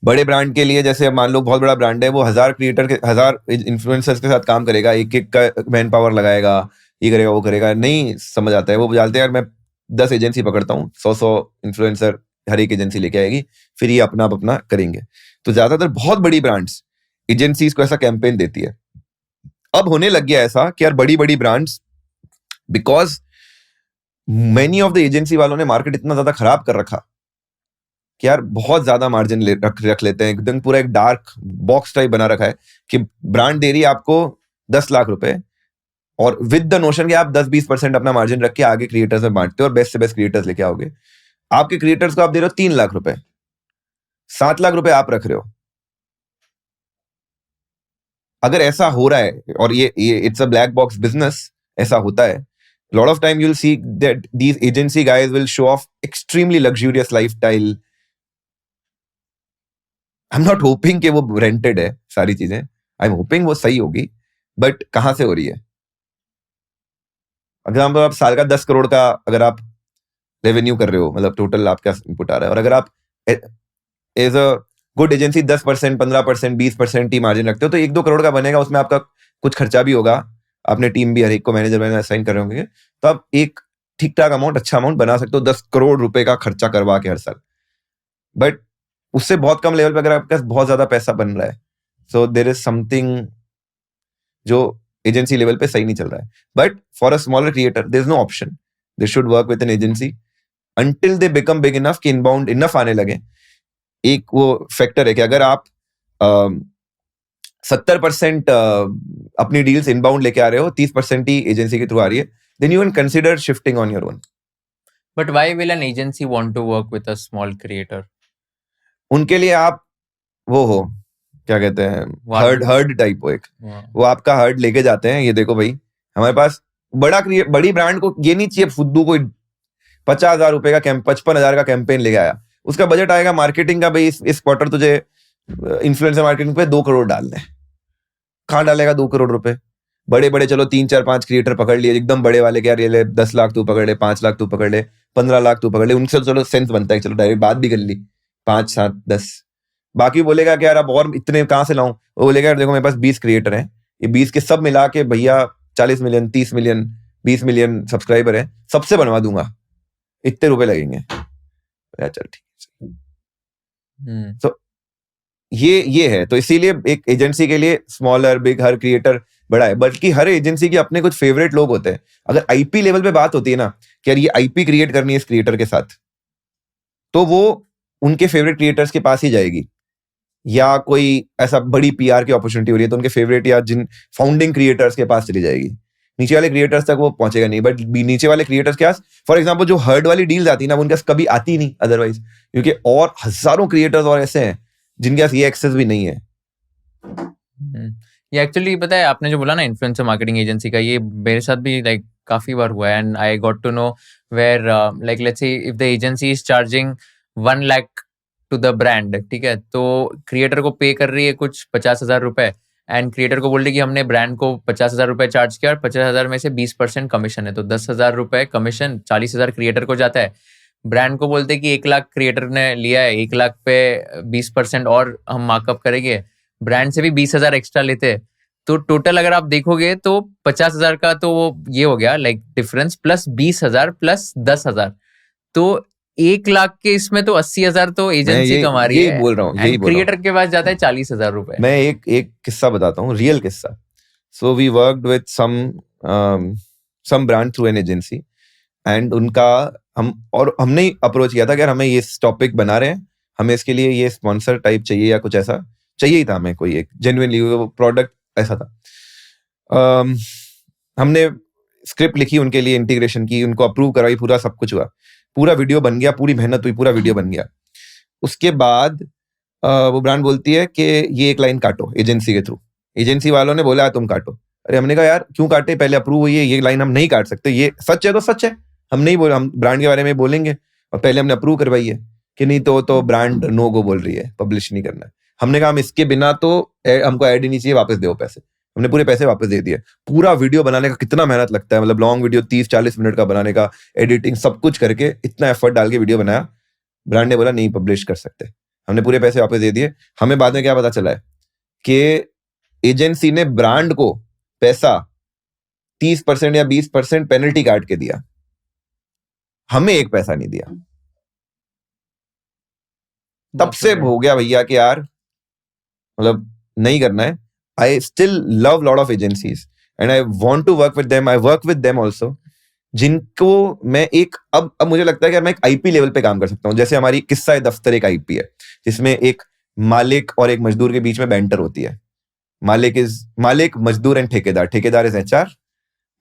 बड़े ब्रांड के लिए, जैसे मान लो बहुत बड़ा ब्रांड है, वो 1000 क्रिएटर के 1000 इन्फ्लुएंसर्स के साथ काम करेगा, एक का मैन पावर लगाएगा, ये करेगा वो करेगा, नहीं समझ आता है। वो बोलते हैं यार मैं 10 एजेंसी पकड़ता हूँ, 100 इन्फ्लुएंसर हर एक एजेंसी लेके आएगी, फिर ये अपना अपना करेंगे। तो ज्यादातर बहुत बड़ी ब्रांड्स एजेंसीज को ऐसा कैंपेन देती है। अब होने लग गया ऐसा कि यार बड़ी बड़ी brands, because many of the agency वालों ने मार्केट इतना ज्यादा खराब कर रखा कि यार बहुत ज्यादा मार्जिन रख लेते हैं, एकदम पूरा एक डार्क बॉक्स टाइप बना रखा है कि ब्रांड दे रही है आपको 10 लाख रुपए, और विद द नोशन कि आप 10-20% अपना मार्जिन रख के आगे क्रिएटर्स में बांटते हो और बेस्ट से बेस्ट क्रिएटर्स लेके आओगे। आपके क्रिएटर्स को आप दे रहे हो 3 लाख रुपए, 7 लाख रुपए आप रख रहे हो। अगर ऐसा हो रहा है, और ये it's a black box business, ऐसा होता है, lot of time you'll see that these agency guys will show off extremely luxurious lifestyle. I'm not hoping कि वो रेंटेड है सारी चीजें, I'm hoping वो सही होगी, बट कहां से हो रही है? अगर आप साल का 10 करोड़ का अगर आप रेवेन्यू कर रहे हो, मतलब टोटल आपका इनपुट आ रहा है, और अगर आप एज अ गुड एजेंसी 10%, 15%, 20% ही मार्जिन रखते हो, तो 1-2 करोड़ का बनेगा, उसमें आपका कुछ खर्चा भी होगा, आपने टीम भी हर एक को मैनेजर असाइन कर रहे होंगे, तो आप एक ठीक ठाक अमाउंट, अच्छा अमाउंट बना सकते हो 10 करोड़ रुपए का खर्चा करवा के हर साल। बट उससे बहुत कम लेवल पे अगर आपके पास बहुत ज्यादा पैसा बन रहा है, सो देयर इज समथिंग जो एजेंसी लेवल पे सही नहीं चल रहा है। But for a smaller creator there is no option, they should work with an agency until they become big enough कि इनबाउंड इनफ आने लगे। एक वो फैक्टर है कि अगर आप 70% अपनी डील्स इनबाउंड लेके आ रहे हो, 30% ही एजेंसी के थ्रू आ रही है, then you can consider shifting on your own. But why will an agency want to work with a small creator? उनके लिए आप वो हो, क्या कहते हैं, हर्ड टाइप हो एक, वो आपका हर्ड लेके जाते हैं, ये देखो भाई हमारे पास बड़ी ब्रांड को ये नहीं चाहिए फुद्दू कोई 50,000 रुपए का 55,000 का कैंपेन ले आया, उसका बजट आएगा मार्केटिंग का, भाई इस क्वार्टर तुझे इन्फ्लुएंसर मार्केटिंग पे 2 करोड़ डालने, कहां डालेगा 2 करोड़ रुपए? बड़े बड़े चलो 3-4-5 क्रिएटर पकड़ लिए, एकदम बड़े वाले, क्या ले 10 लाख तू पकड़ ले, 5 लाख तू पकड़ ले, 15 लाख तू पकड़ ले, उनसे चलो सेंस बनता है, चलो डायरेक्ट बात भी कर ली 5, 7, 10। बाकी बोलेगा कि यार अब और इतने कहां से लाऊं? वो बोलेगा यार देखो मेरे पास 20 क्रिएटर हैं, ये 20 के सब मिला के भैया 40 मिलियन, 30 मिलियन, 20 मिलियन सब्सक्राइबर है, सबसे बनवा दूंगा, इतने रुपए लगेंगे। चल ठीक है। तो ये है, तो इसीलिए एक एजेंसी के लिए स्मॉलर बिग हर क्रिएटर बड़ा है, बल्कि हर एजेंसी के अपने कुछ फेवरेट लोग होते हैं। अगर आईपी लेवल पे बात होती है ना कि यार ये आईपी क्रिएट करनी है इस क्रिएटर के साथ, तो वो उनके फेवरेट क्रिएटर्स के पास ही जाएगी, या कोई ऐसा बड़ी पीआर की अपॉर्चुनिटी हो रही है तो उनके फेवरेट या जिन फाउंडिंग क्रिएटर्स के पास चली जाएगी, नीचे वाले क्रिएटर्स तक वो पहुंचेगा नहीं। बट नीचे वाले क्रिएटर्स के पास, फॉर एग्जांपल जो हर्ड वाली डील्स आती है ना, वो उनके पास कभी आती नहीं अदरवाइज, क्योंकि और हजारों क्रिएटर्स और ऐसे हैं जिनके पास ये एक्सेस भी नहीं है। ये एक्चुअली पता है, आपने जो बोला ना इन्फ्लुएंसर मार्केटिंग एजेंसी का, ये मेरे साथ भी लाइक काफी बार हुआ है, and I got to know where like let's say if the agency is charging 1 lakh to the brand, ठीक है, तो क्रिएटर को पे कर रही है कुछ 50,000 रुपए, एंड क्रिएटर को बोल रही कि हमने ब्रांड को 50,000 रुपए चार्ज किया और 50,000 में से 20% कमीशन है, तो 10,000 रुपए कमीशन, 40,000 क्रिएटर को जाता है। ब्रांड को बोलते कि 1 लाख क्रिएटर ने लिया है, 1 लाख पे 20% और हम मार्कअप करेंगे, ब्रांड से भी 20,000 एक्स्ट्रा लेते हैं, तो टोटल अगर आप देखोगे तो 50,000 का तो वो ये हो गया लाइक डिफरेंस, प्लस 20,000 प्लस 10,000, तो 1 लाख के इसमें तो 80,000 तो एजेंसी कमा रही है। यही बोल रहा हूँ, क्रिएटर के पास जाता है 40,000 रुपए। मैं एक किस्सा बताता हूँ, रियल किस्सा। So we worked with some brand through an agency, and उनका हमने अप्रोच किया था कि हमें ये टॉपिक बना रहे हैं, हमें इसके लिए ये स्पॉन्सर टाइप चाहिए या कुछ ऐसा चाहिए ही था हमें, कोई एक जेन्युइनली प्रोडक्ट ऐसा था। हमने स्क्रिप्ट लिखी उनके लिए, इंटीग्रेशन की, उनको अप्रूव कराई, पूरा सब कुछ हुआ, पूरा वीडियो बन गया, पूरी मेहनत हुई, पूरा वीडियो बन गया। उसके बाद वो ब्रांड बोलती है कि ये एक लाइन काटो एजेंसी के थ्रू। एजेंसी वालों ने बोला तुम काटो। अरे हमने कहा यार क्यों काटे, पहले अप्रूव हुई है, ये लाइन हम नहीं काट सकते, ये सच है तो सच है, हम नहीं बोल, हम ब्रांड के बारे में बोलेंगे, और पहले हमने अप्रूव करवाई है कि नहीं तो ब्रांड नो गो बोल रही है, पब्लिश नहीं करना है। हमने कहा हम इसके बिना तो हमको ऐड ही नहीं चाहिए, वापस दो पैसे। हमने पूरे पैसे वापस दे दिए। पूरा वीडियो बनाने का कितना मेहनत लगता है, मतलब लॉन्ग वीडियो 30-40 मिनट का बनाने का, एडिटिंग सब कुछ करके इतना एफर्ट डाल के वीडियो बनाया। ब्रांड ने बोला नहीं पब्लिश कर सकते, हमने पूरे पैसे वापस दे दिए। हमें बाद में क्या पता चला है कि एजेंसी ने ब्रांड को पैसा 30% या 20% पेनल्टी काट के दिया, हमें एक पैसा नहीं दिया। तब से हो गया भैया कि यार मतलब नहीं करना है. I still love lot of agencies and I want to work with them. I work with them also. जिनको मैं एक अब मुझे लगता है कि यार मैं एक आईपी लेवल पे काम कर सकता हूँ. जैसे हमारी किस्सा दफ्तर एक आईपी है जिसमें एक मालिक और एक मजदूर के बीच में बैंटर होती है. मालिक मजदूर एंड ठेकेदार इज एचआर,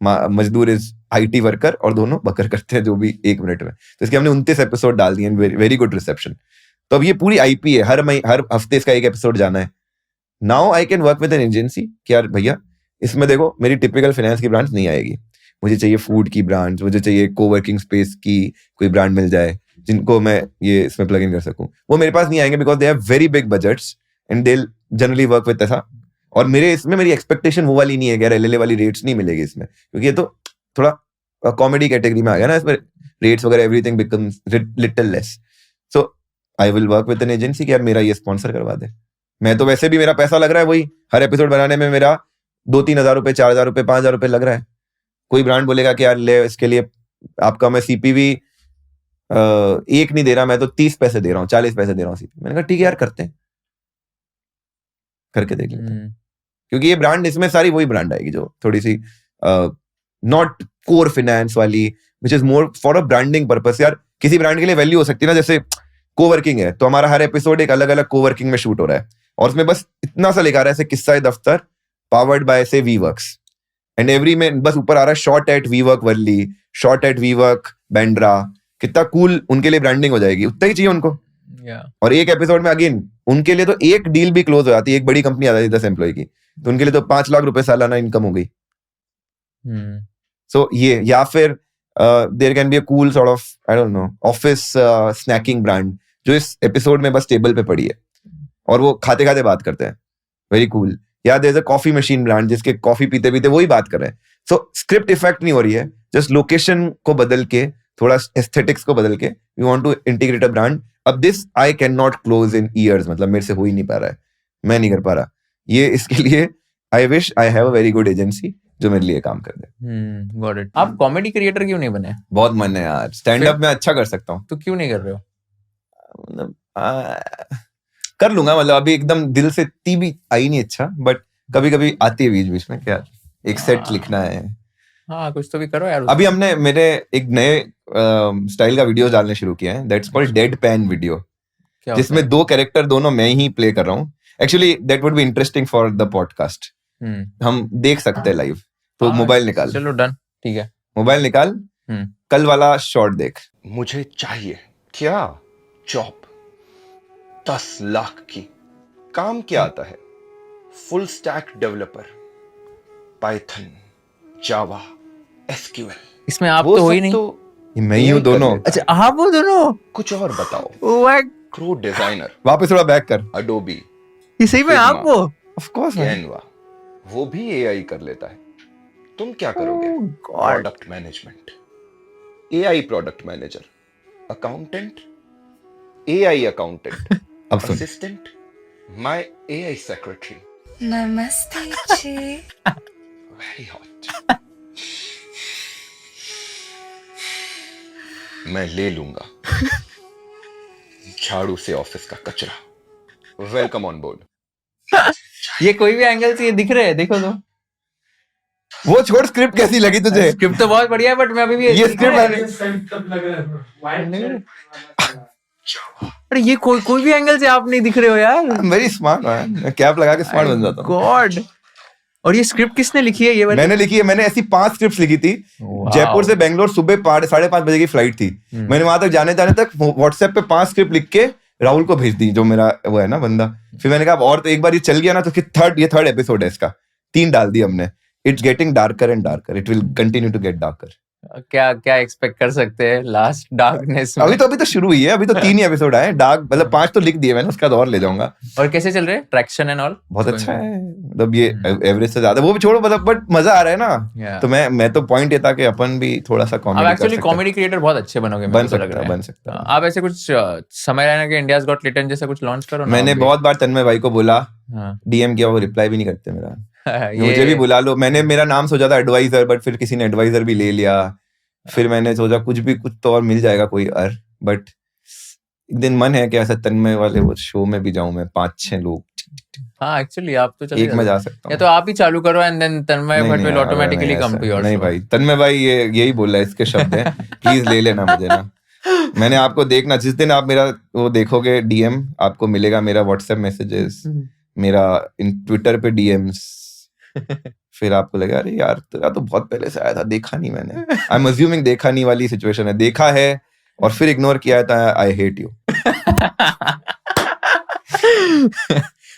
मजदूर इज आईटी वर्कर और दोनों बकर करते हैं जो भी 1 मिनट में. तो इसके हमने 29 एपिसोड डाल दिए. Very good reception. तो अब ये पूरी आईपी है. हर हफ्ते इसका एक एपिसोड जाना है. Now I can work with an agency कि यार भैया इसमें देखो मेरी टिपिकल फाइनेंस की ब्रांच नहीं आएगी. मुझे चाहिए फूड की ब्रांच, मुझे चाहिए कोवर्किंग स्पेस की कोई ब्रांड मिल जाए जिनको मैं ये इसमें प्लग इन कर सकूं. वो मेरे पास नहीं आएंगे because they have very big budgets and they generally work with ऐसा. और मेरी एक्सपेक्टेशन वो वाली नहीं है कि यार एलएलए वाली रेट्स नहीं मिलेगी इसमें, क्योंकि ये तो थोड़ा कॉमेडी कैटेगरी में आ गया ना. इसमें रेट्स वगैरह everything becomes little less. So I will work with an agency कि यार मेरा ये स्पॉन्सर करवा दे. मैं तो वैसे भी मेरा पैसा लग रहा है वही हर एपिसोड बनाने में मेरा 2-3 हज़ार रुपए, 4 हज़ार रुपए, 5 हज़ार रुपए लग रहा है. कोई ब्रांड बोलेगा कि यार ले इसके लिए आपका मैं सीपीवी 1 नहीं दे रहा, मैं तो 30 पैसे दे रहा हूँ, 40 पैसे दे रहा हूँ सीपी. मैंने कहा ठीक है यार करते हैं, करके देख लेते हैं. क्योंकि ये ब्रांड इसमें सारी वही ब्रांड आएगी जो थोड़ी सी नॉट कोर फाइनेंस वाली, which is more for a branding purpose. यार किसी ब्रांड के लिए वैल्यू हो सकती है ना, जैसे कोवर्किंग है तो हमारा हर एपिसोड एक अलग अलग कोवर्किंग में शूट हो रहा है और उसमें बस इतना सा लिखा रहा है ऐसे किस्सा दफ्तर पावर्ड बाय से वीवर्क्स एंड एवरी में बस ऊपर आ रहा है shot at WeWork Worli, shot at WeWork Bandra. कितना कूल उनके लिए ब्रांडिंग हो जाएगी. उतना ही चाहिए उनको. और एक एपिसोड में अगेन उनके लिए तो एक डील भी क्लोज हो जाती है. एक बड़ी कंपनी आ जाती है 10 एम्प्लॉय की, तो उनके लिए तो 5 लाख रुपए सालाना इनकम हो गई. सो ये या फिर there can be a cool sort of I don't know office snacking brand जो इस एपिसोड में बस टेबल पे पड़ी है और वो खाते खाते बात करते हैं. Very cool. Yeah there is a coffee machine brand जिसके कॉफी पीते पीते वही बात कर रहे हैं. सो स्क्रिप्ट इफेक्ट नहीं हो रही है, जस्ट लोकेशन को बदल के, थोड़ा एस्थेटिक्स को बदल के we want to integrate a brand. अब this I can not close in years, मतलब मेरे से हो ही नहीं पा रहा है, मैं नहीं कर पा रहा ये. इसके लिए I wish I have a very good agency जो मेरे लिए काम कर दे. Got it. आप कॉमेडी क्रिएटर क्यों नहीं बने? बहुत मन है यार, स्टैंड अप में अच्छा कर सकता हूँ. तो क्यों नहीं कर रहे हो? मतलब कर लूंगा, मतलब अभी एकदम दिल से इतनी भी आई नहीं. अच्छा बट कभी कभी आती है बीच बीच में, क्या एक सेट लिखना है. हाँ कुछ तो भी करो यार. अभी हमने मेरे एक नए स्टाइल का वीडियो डालने शुरू किया है, that's called dead pan video, जिसमें 2 कैरेक्टर दोनों मैं ही प्ले कर रहा हूँ. Actually that would be interesting for the podcast. हम देख सकते हैं लाइव. तो मोबाइल निकाल. चलो डन, ठीक है. मोबाइल निकाल. कल वाला शॉट देख. मुझे चाहिए क्या जॉब 10 लाख की. काम क्या आता है? फुल स्टैक डेवलपर, पाइथन, जावा, एसक्यूएल. इसमें आप तो हो ही नहीं. ये मैं ही हूँ दोनों. अच्छा आप वो दोनों. कुछ और बताओ. क्रो डिजाइनर, वापस थोड़ा बैक कर. अडोबी, ये सही में आप वो. ऑफ कोर्स कैनवा, वो भी एआई कर लेता है. तुम क्या करोगे? Product management, AI product manager, accountant, AI accountant, अब सुन. Assistant, my AI secretary. नमस्ते जी. Very hot. मैं ले लूंगा झाड़ू से ऑफिस का कचरा. Welcome on board. ये कोई भी एंगल से ये दिख रहे हैं, देखो तो. वो छोड़, स्क्रिप्ट कैसी लगी तुझे? स्क्रिप्ट तो बहुत बढ़िया है बट मैं अभी भी ये स्क्रिप्ट अरे ये कोई भी एंगल से आप नहीं दिख रहे हो यार. वेरी स्मार्ट है. मैं कैप लगा के स्मार्ट बन जाता हूँ. गॉड. और ये स्क्रिप्ट किसने लिखी है? ये वाली मैंने लिखी है. मैंने ऐसी 5 स्क्रिप्ट्स लिखी थी. जयपुर से बेंगलोर सुबह 5:30 बजे की फ्लाइट थी. मैंने वहां तक जाने तक व्हाट्सएप पे 5 स्क्रिप्ट लिख के राहुल को भेज दी, जो मेरा वो है ना बंदा. फिर मैंने कहा और तो एक बार ये चल गया ना तो फिर थर्ड एपिसोड है इसका. 3 डाल दी हमने. It's getting darker and darker. It will continue to get darker. क्या एक्सपेक्ट कर सकते हैं लास्ट डार्कनेस में? अभी तो शुरू हुई है. अभी तो 3 ही एपिसोड आए. डार्क मतलब 5 तो लिख दिए मैंने, उसका और ले जाऊंगा. और कैसे चल रहे हैं ट्रैक्शन एंड ऑल? बहुत अच्छा है. मतलब ये एवरेज से ज्यादा वो भी छोड़ो, मतलब बट मजा आ रहा है ना. तो मैं तो पॉइंट ये था कि अपन भी थोड़ा सा कॉमेडी कर सकते हैं. एक्चुअली कॉमेडी क्रिएटर बहुत अच्छे बनोगे. बन सकता है. आप ऐसे कुछ समय रहना के इंडियाज गॉट टैलेंट जैसा कुछ लॉन्च करो. मैंने बहुत बार तन्मय भाई को बोला, डीएम किया, वो रिप्लाई भी नहीं करते मेरा. मुझे भी बुला लो. मैंने मेरा नाम सोचा था एडवाइजर, बट फिर किसी ने एडवाइजर भी ले लिया. फिर मैंने सोचा कुछ तो और मिल जाएगा कोई बट एक दिन मन है कि ऐसा तन्मय वाले वो शो में भी जाऊं मैं, 5-6 लोग हाँ एक्चुअली आप तो चले एक में जाते जा हो। सकता या हूँ। तो आप ही चालू करो एंड देन तन्मय नहीं भट्ट नहीं विल यार, ऑटोमेटिकली नहीं कम टू योर नहीं शो। भाई, तन्मय भाई यही बोल रहा है, इसके शब्द हैं, प्लीज ले लेना मुझे ना। मैंने आपको देखना, जिस दिन आप मेरा वो देखोगे डीएम, आपको मिलेगा मेरा व्हाट्सएप मैसेजेस, मेरा ट्विटर पे डीएम्स, फिर आपको लगा अरे यार तेरा तो बहुत पहले से आया था, देखा नहीं मैंने। आई एम अज्यूमिंग देखा नहीं वाली सिचुएशन है, देखा है और फिर इग्नोर किया था, आई हेट यू।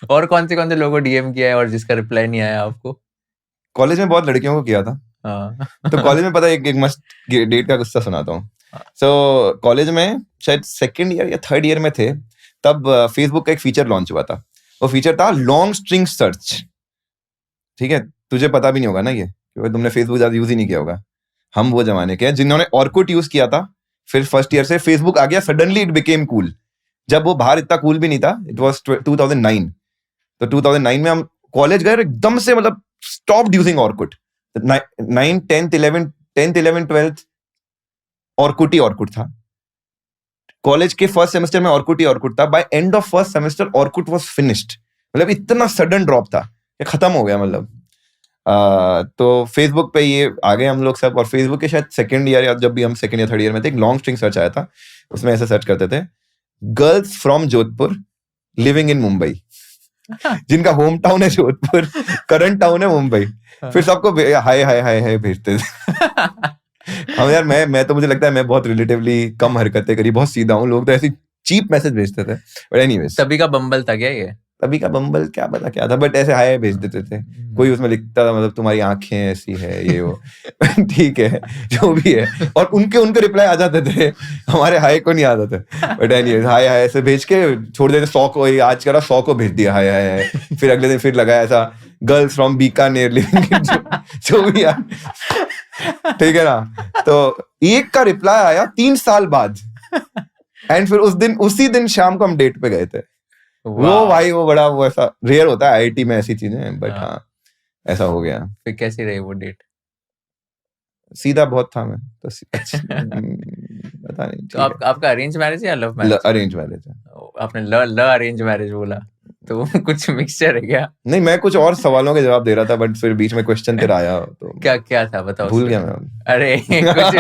और कौन से लोगों को डीएम किया है और जिसका रिप्लाई नहीं आया आपको? कॉलेज में बहुत लड़कियों को किया था। हाँ। तो कॉलेज में पता है एक मस्त डेट का किस्सा सुनाता हूँ। सो कॉलेज में शायद 2nd ईयर या 3rd ईयर में थे, तब फेसबुक का एक फीचर लॉन्च हुआ था। वो फीचर था लॉन्ग स्ट्रिंग सर्च। ठीक है, तुझे पता भी नहीं होगा ना ये, क्योंकि तुमने फेसबुक ज्यादा यूज ही नहीं किया होगा। हम वो जमाने के हैं जिन्होंने ऑर्कुट यूज किया था, फिर फर्स्ट ईयर से फेसबुक आ गया, सडनली इट बिकेम कूल। जब वो बाहर इतना कूल भी नहीं था, इट वाज 2009। तो 2009 में हम कॉलेज गए एकदम से, मतलब stopped using Orkut. 9, 10th 11th 12th Orkut ही ऑर्कुट था। कॉलेज के फर्स्ट सेमेस्टर में ऑर्कुट ही ऑर्कुट था। By end of first semester Orkut was finished. मतलब इतना सडन ड्रॉप था, ये खत्म हो गया। मतलब तो फेसबुक पे ये आ गए हम लोग सब, और फेसबुक के शायद 2nd ईयर या जब भी हम 2nd या 3rd ईयर में थे, एक लॉन्ग स्ट्रिंग सर्च आया था। उसमें ऐसे सर्च करते थे, girls from Jodhpur living in Mumbai, जिनका होम टाउन है जोधपुर, करंट टाउन है मुंबई। फिर सबको हाय हाय हाय हाय भेजते थे। हम यार मैं तो मुझे लगता है मैं बहुत रिलेटिवली कम हरकतें करी, बहुत सीधा हूँ। लोग तो ऐसी चीप मैसेज भेजते थे। बट एनीवेज, तभी का बम्बल था क्या ये? तभी का बम्बल क्या पता क्या था, बट ऐसे हाय भेज देते थे। कोई उसमें लिखता था मतलब तुम्हारी आंखें ऐसी है, ये वो। ठीक है, जो भी है, और उनके रिप्लाई आ जाते थे, हमारे हाय को नहीं आते थे। बट एनीवेज, हाय हाय ऐसे भेज के छोड़ देते। 100 को, आज करा 100 को भेज दिया हाय हाय हाय। फिर अगले दिन फिर लगाया ऐसा, girls from Bikaner living in, जो भी यार, ठीक है ना। तो एक का रिप्लाई आया 3 साल बाद, एंड फिर उसी दिन शाम को हम डेट पे गए थे। वो भाई वो बड़ा वो ऐसा रेयर होता है आईआईटी में ऐसी चीजें, बट हाँ ऐसा हो गया। फिर कैसी रही वो डेट? सीधा बहुत था मैं तो पता नहीं। तो आपका अरेंज मैरिज या लव मैरिज? अरेंज मैरिज है। आपने ल अरेंज मैरिज बोला तो कुछ मिक्सचर है क्या? नहीं, मैं कुछ और सवालों के जवाब दे रहा था, बट फिर बीच में क्वेश्चन तेरा आया तो क्या था बताओ। भूल गया मैं। अरे कुछ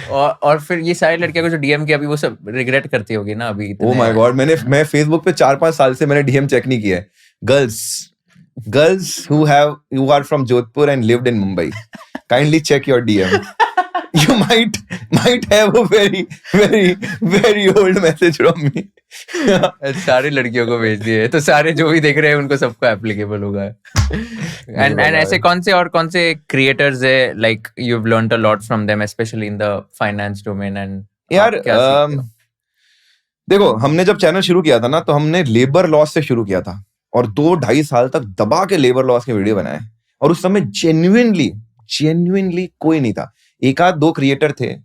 और फिर ये सारी लड़कियां को जो डीएम किया, अभी वो सब रिग्रेट करती होगी ना अभी? ओ माय गॉड, मैं फेसबुक पे 4-5 साल से मैंने डीएम चेक नहीं किया है। Girls who are from Jodhpur and lived in Mumbai, kindly check your DM. You might have a very old message from me. सारी लड़कियों को भेज दिए, तो सारे जो भी देख रहे हैं उनको सबको एप्लीकेबल होगा। एंड ऐसे कौन से क्रिएटर्स है like you have learned a lot from them, specially in the finance domain? And यार देखो, हमने जब चैनल शुरू किया था ना, तो हमने लेबर लॉस से शुरू किया था, और 2-2.5 साल तक दबा के लेबर लॉस के वीडियो बनाए। और उस समय जेन्युइनली कोई नहीं था। 1-2 क्रिएटर थे,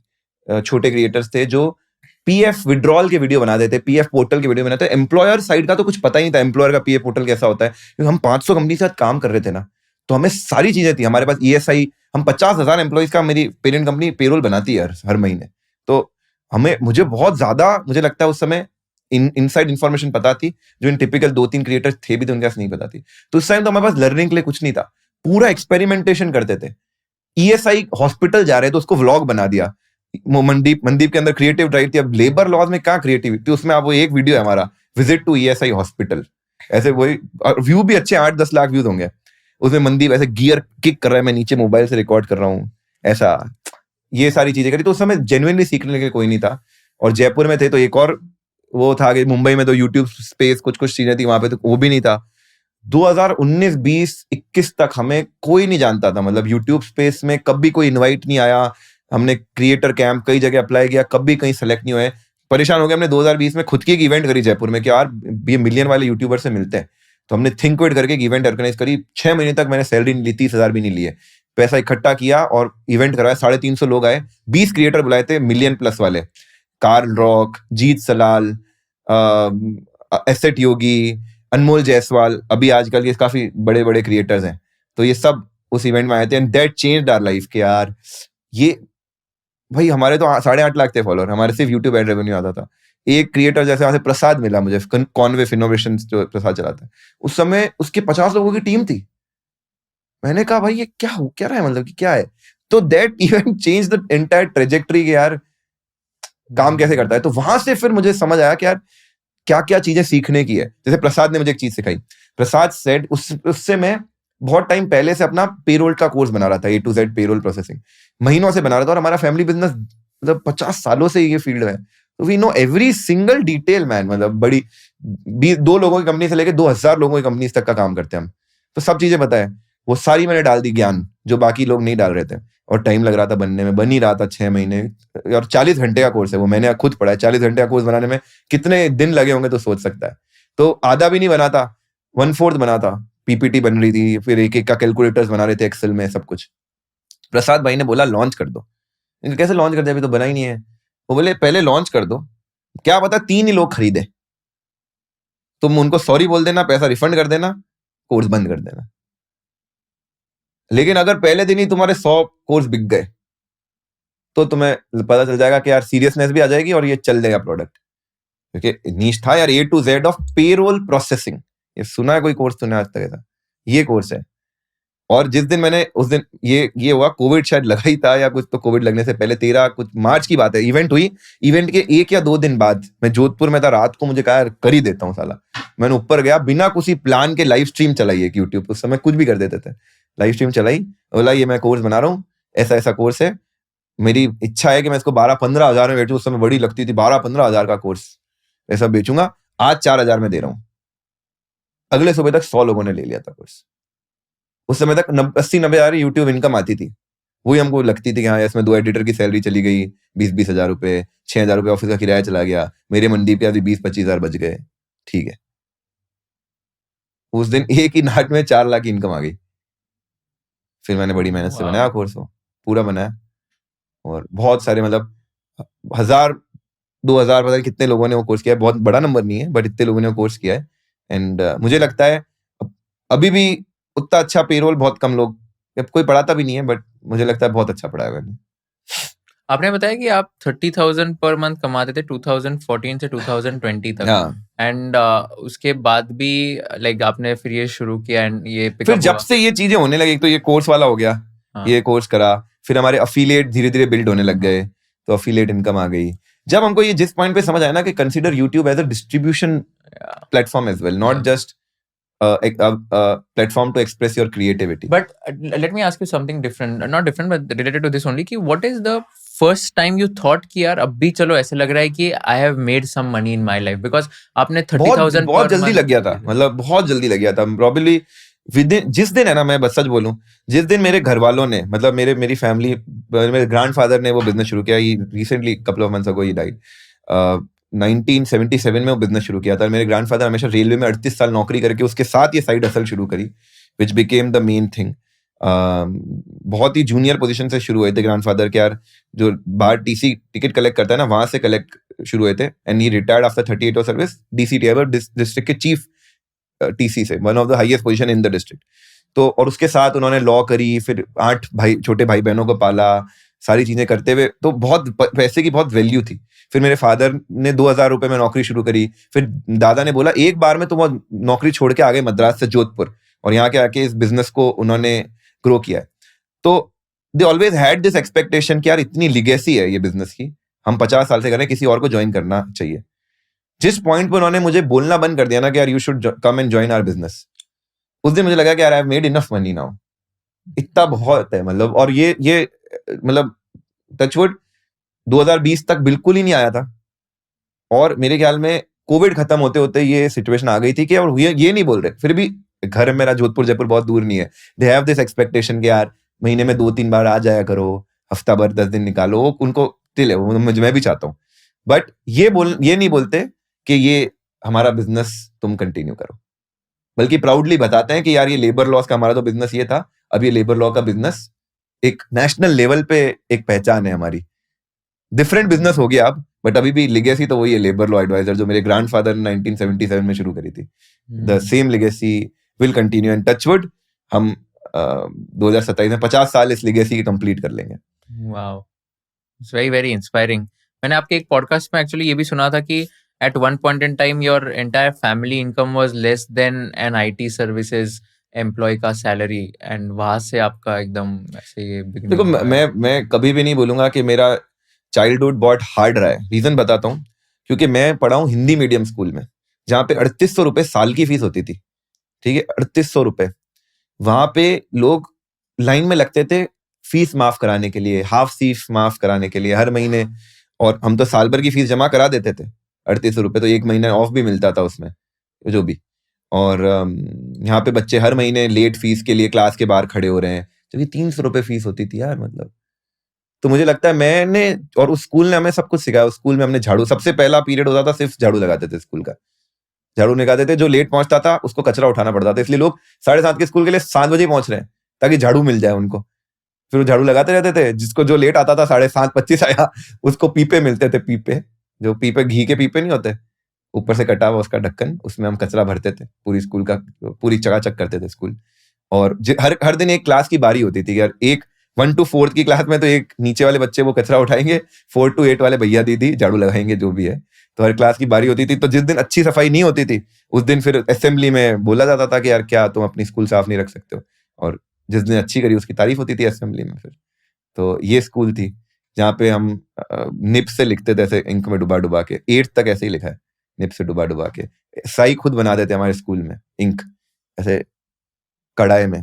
छोटे क्रिएटर्स थे, जो पीएफ विड्रॉल के वीडियो बना देते, पीएफ पोर्टल के वीडियो बनाते। एम्प्लॉयर साइड का तो कुछ पता ही नहीं था, एम्प्लॉयर का पीएफ पोर्टल कैसा होता है, क्योंकि हम 500 कंपनी के साथ काम कर रहे थे ना, तो हमें सारी चीजें थी। हमारे पास ईएसआई, हम 50,000 एम्प्लॉइज का मेरी पेरेंट कंपनी पेरोल बनाती है हर महीने। तो मुझे बहुत ज्यादा, मुझे लगता है उस समय इनसाइड इन्फॉर्मेशन पता थी, जो इन टिपिकल 2-3 क्रिएटर्स थे भी तो उनके पास नहीं पता थी। तो उस टाइम तो हमारे पास लर्निंग के लिए कुछ नहीं था, पूरा एक्सपेरिमेंटेशन करते थे। ईएसआई हॉस्पिटल जा रहे थे, उसको व्लॉग बना दिया। मनदीप के अंदर क्रिएटिव ड्राइव थी। अब लेबर लॉज में क्या क्रिएटिविटी, उसमें आप वो एक वीडियो है हमारा, विजिट टू ईएसआई हॉस्पिटल, ऐसे वही, व्यू भी अच्छे 8-10 लाख व्यूज होंगे। उसमें मनदीप ऐसे गियर किक कर रहा है, मैं नीचे मोबाइल से रिकॉर्ड कर रहा हूँ, ऐसा ये सारी चीजें करी। तो उस समय जेन्युइनली सीखने के कोई नहीं था। और जयपुर में थे तो एक और वो था कि मुंबई में तो यूट्यूब स्पेस कुछ चीजें थी, वहां पे तो वो भी नहीं था। 2019, 20, 21 तक हमें कोई नहीं जानता था। मतलब यूट्यूब स्पेस में कभी कोई इनवाइट नहीं आया। हमने क्रिएटर कैंप कई जगह अप्लाई किया, कभी कहीं सेलेक्ट नहीं हुए, परेशान हो गए। हमने 2020 में खुद की एक इवेंट करी जयपुर में कि यार ये मिलियन वाले यूट्यूबर से मिलते हैं। तो हमने थिंकविड करके एक इवेंट ऑर्गेनाइज करी। 6 महीने तक मैंने सैलरी नहीं ली, 30,000 भी नहीं लिए। पैसा इकट्ठा किया और इवेंट करवाया। 350 लोग आए, 20 क्रिएटर बुलाए थे मिलियन प्लस वाले, कार्ल रॉक, जीत सलाल, एसेट योगी, अनमोल जायसवाल, अभी आजकल ये काफी बड़े बड़े क्रिएटर्स हैं। तो ये सब उस इवेंट में आए थे, and that changed our life कि यार ये भाई हमारे तो 8.5 लाख थे फॉलोअर, हमारे सिर्फ यूट्यूब एड रेवेन्यू आता था। एक क्रिएटर जैसे वहां से प्रसाद मिला मुझे, कॉन्वेव इनोवेशन जो प्रसाद चलाता है, उस समय उसके 50 लोगों की टीम थी। मैंने कहा भाई ये क्या रहा है, मतलब कि क्या है। तो that event change the entire trajectory के यार काम कैसे करता है। तो वहां से फिर मुझे समझ आया कि यार क्या क्या चीजें सीखने की है। जैसे प्रसाद ने मुझे एक चीज सिखाई। प्रसाद सेड उससे मैं बहुत टाइम पहले से अपना पेरोल का कोर्स बना रहा था, A to Z payroll processing महीनों से बना रहा था, और हमारा फैमिली बिजनेस मतलब 50 सालों से ये फील्ड में, तो we know every single detail man. मतलब बड़ी 2 लोगों की कंपनी से लेकर 2000 लोगों की कंपनी तक का काम करते हैं हम, तो सब चीजें पता है। वो सारी मैंने डाल दी ज्ञान, जो बाकी लोग नहीं डाल रहे थे, और टाइम लग रहा था बनने में, बन ही रहा था 6 महीने, और 40 घंटे का कोर्स है वो, मैंने खुद पढ़ा है। 40 घंटे का कोर्स बनाने में कितने दिन लगे होंगे तो सोच सकता है। तो आधा भी नहीं बना था, 1/4 बना था। पीपीटी बन रही थी, फिर एक का कैलकुलेटर्स बना रहे थे एक्सेल में, सब कुछ। प्रसाद भाई ने बोला लॉन्च कर दो। कैसे लॉन्च कर दे, अभी तो बना ही नहीं है। वो बोले पहले लॉन्च कर दो, क्या पता 3 ही लोग खरीदे, तुम उनको सॉरी बोल देना, पैसा रिफंड कर देना, कोर्स बंद कर देना। लेकिन अगर पहले दिन ही तुम्हारे 100 कोर्स बिक गए तो तुम्हें पता चल जाएगा कि यार सीरियसनेस भी आ जाएगी और ये चल जाएगा प्रोडक्ट। क्योंकि नीश था यार A to Z of payroll processing. ये सुना है कोई कोर्स तूने आज तक ऐसा? ये कोर्स है। और जिस दिन मैंने, उस दिन ये हुआ, कोविड शायद लगा ही था या कुछ, तो कोविड लगने से पहले 13 कुछ मार्च की बात है, इवेंट हुई। इवेंट के 1 या 2 दिन बाद मैं जोधपुर में था, रात को मुझे कहा कर ही देता हूँ साला। मैंने ऊपर गया, बिना किसी प्लान के लाइव स्ट्रीम चलाई है यूट्यूब, उस समय कुछ भी कर देते थे, लाइव स्ट्रीम चलाई, बोला ये मैं कोर्स बना रहा हूँ, ऐसा ऐसा कोर्स है, मेरी इच्छा है कि मैं इसको 12-15 हजार में बेचूं। उस समय बड़ी लगती थी, 12-15 हजार का कोर्स ऐसा बेचूंगा, आज 4 हजार में दे रहा हूँ। अगले सुबह तक 100 लोगों ने ले लिया था कोर्स। उस समय तक 80-90 हजार यूट्यूब इनकम आती थी, वही हमको लगती थी कि हाँ इसमें 2 एडिटर की सैलरी चली गई, 20-20 हजार रुपए, 6 हजार रुपए ऑफिस का किराया चला गया, मेरे मंडी पे अभी 20-25 हजार बच गए, ठीक है। उस दिन एक ही नाट में 4 लाख की इनकम आ गई। फिर मैंने बड़ी मेहनत से बनाया कोर्स, वो पूरा बनाया, और बहुत सारे मतलब 1000-2000 पता नहीं कितने लोगों ने वो कोर्स किया है। बहुत बड़ा नंबर नहीं है, बट इतने लोगों ने वो कोर्स किया है। एंड मुझे लगता है अभी भी उतना अच्छा पेरोल बहुत कम लोग, कोई पढ़ाता भी नहीं है, बट मुझे लगता है बहुत अच्छा पढ़ाया मैंने। आपने बताया कि आप 30,000 पर मंथ कमाते थे 2014 से 2020 तक, एंड उसके बाद भी लाइक आपने फिर ये शुरू किया एंड ये फिर जब से ये चीजें होने लगी, तो ये कोर्स वाला हो गया, ये कोर्स करा, फिर हमारे अफिलिएट धीरे धीरे बिल्ड होने लग गए, तो अफिलिएट इनकम आ गई। जब हमको ये जिस पॉइंट पे समझ आया ना कि consider YouTube as a distribution platform as well, not just platform to express your creativity. But let me ask you something different, not different but related to this only, कि what is the first time you thought कि यार अब भी चलो ऐसे लग रहा है कि I have made some money in my life, because आपने 30,000 बहुत जल्दी लग गया था, मतलब बहुत जल्दी लग गया था। प्रॉब्ली जिस दिन है ना, मैं बस सच बोलूं, जिस दिन मेरे घर वालों ने, मतलब मेरी फैमिली, मेरे ग्रैंडफादर ने वो बिजनेस शुरू किया, recently couple of months ago he died, 1977 में वो बिजनेस शुरू किया था। मेरे ग्रैंडफादर हमेशा रेलवे में 38 साल नौकरी करके उसके साथ ये साइड हसल शुरू करी, which became the main thing. बहुत ही जूनियर पोजीशन से शुरू हुए थे ग्रैंडफादर के, यार जो बाहर टीसी टिकट कलेक्ट करता है ना, वहां से कलेक्ट शुरू हुए थे, and he retired after 38 year service, DCT district के चीफ टीसी से, one of the highest position in the district. तो और उसके साथ उन्होंने लॉ करी, फिर 8 छोटे भाई बहनों को पाला, सारी चीजें करते हुए, तो बहुत पैसे की बहुत वैल्यू थी। फिर मेरे फादर ने 2000 रुपए में नौकरी शुरू करी, फिर दादा ने बोला एक बार में तुम नौकरी छोड़ के आ गए मद्रास से जोधपुर, और यहाँ के आके इस बिजनेस को उन्होंने ग्रो किया है। तो they always had this expectation कि यार इतनी लिगेसी है ये बिजनेस की, हम 50 साल से कर रहे हैं, किसी और को ज्वाइन करना चाहिए। जिस पॉइंट पर उन्होंने मुझे बोलना बंद कर दिया ना कि यार you should come and join our business, उस दिन मुझे लगा कि यार I have made enough money now, इतना बहुत है मतलब। और ये मतलब टचवुड 2020 तक बिल्कुल ही नहीं आया था, और मेरे ख्याल में कोविड खत्म होते होते ये सिचुएशन आ गई थी कि और ये नहीं बोल रहे, फिर भी घर मेरा जोधपुर जयपुर बहुत दूर नहीं है, दे हैव दिस एक्सपेक्टेशन कि यार महीने में 2-3 बार आ जाया करो, हफ्ता भर 10 दिन निकालो, उनको दिल है, वो मैं भी चाहता हूँ, बट ये नहीं बोलते कि ये हमारा बिजनेस तुम कंटिन्यू करो, बल्कि प्राउडली बताते हैं कि यार ये लेबर लॉस का हमारा तो बिजनेस ये था, अब ये लेबर लॉ का बिजनेस एक नेशनल लेवल पे एक पहचान है हमारी। डिफरेंट बिजनेस हो गया अब, बट अभी भी लेगेसी तो वही है, लेबर लॉ एडवाइजर, जो मेरे ग्रैंडफादर ने 1977 में शुरू करी थी। The same legacy will continue, and touchwood हम 2027 में 50 साल इस लेगेसी की कंप्लीट कर लेंगे। Wow, it's very very inspiring. मैंने आपके एक पॉडकास्ट में एक्चुअली ये भी सुना था कि at one point in time your entire family income was less than an IT services employee का सैलरी, एंड वहां से आपका एकदम ऐसे ये देखो बिगनिंग हुआ है. मैं कभी भी नहीं बोलूंगा कि मेरा चाइल्डहुड बहुत हार्ड रहा है. रीजन बताता हूँ. क्योंकि मैं पढ़ा हूँ हिंदी मीडियम स्कूल में, जहाँ पे 3800 रुपए साल की फीस होती थी. ठीक है, 3800 रुपए. वहां पे लोग लाइन में लगते थे फीस माफ कराने के लिए, हाफ फीस माफ कराने के लिए हर महीने. और हम तो साल भर की फीस जमा करा देते थे. 3800 रुपए तो एक महीना ऑफ भी मिलता था उसमें, जो भी. और यहाँ पे बच्चे हर महीने लेट फीस के लिए क्लास के बाहर खड़े हो रहे हैं, क्योंकि 300 रुपए फीस होती थी यार. मतलब तो मुझे लगता है मैंने, और उस स्कूल ने हमें सब कुछ सिखाया. उस स्कूल में हमने झाड़ू, सबसे पहला पीरियड होता था सिर्फ झाड़ू लगाते थे स्कूल का. झाड़ू निकालते थे. जो लेट पहुंचता था उसको कचरा उठाना पड़ता था, इसलिए लोग 7:30 के स्कूल के लिए 7 बजे पहुंच रहे हैं ताकि झाड़ू मिल जाए उनको. फिर वो झाड़ू लगाते रहते थे. जिसको जो लेट आता था 7:25 आया, उसको पीपे मिलते थे. पीपे, जो पीपे घी के पीपे नहीं होते, ऊपर से कटा हुआ उसका ढक्कन, उसमें हम कचरा भरते थे. पूरी स्कूल का पूरी चकाचक करते थे स्कूल. और हर दिन एक क्लास की बारी होती थी यार. एक 1 to 4 की क्लास में तो एक नीचे वाले बच्चे वो कचरा उठाएंगे, 4 to 8 वाले भैया दीदी झाड़ू लगाएंगे, जो भी है. तो हर क्लास की बारी होती थी. तो जिस दिन अच्छी सफाई नहीं होती थी, उस दिन फिर असेंबली में बोला जाता था कि यार क्या तुम अपनी स्कूल साफ नहीं रख सकते हो. और जिस दिन अच्छी करी उसकी तारीफ होती थी असेंबली में. फिर तो ये स्कूल थी जहाँ पे हम निप से लिखते थे, ऐसे इंक में डुबा डुबा के. 8th तक ऐसे ही लिखा है, निप से डुबा डुबा के. साई खुद बना देते हमारे स्कूल में, इंक ऐसे कढ़ाई में.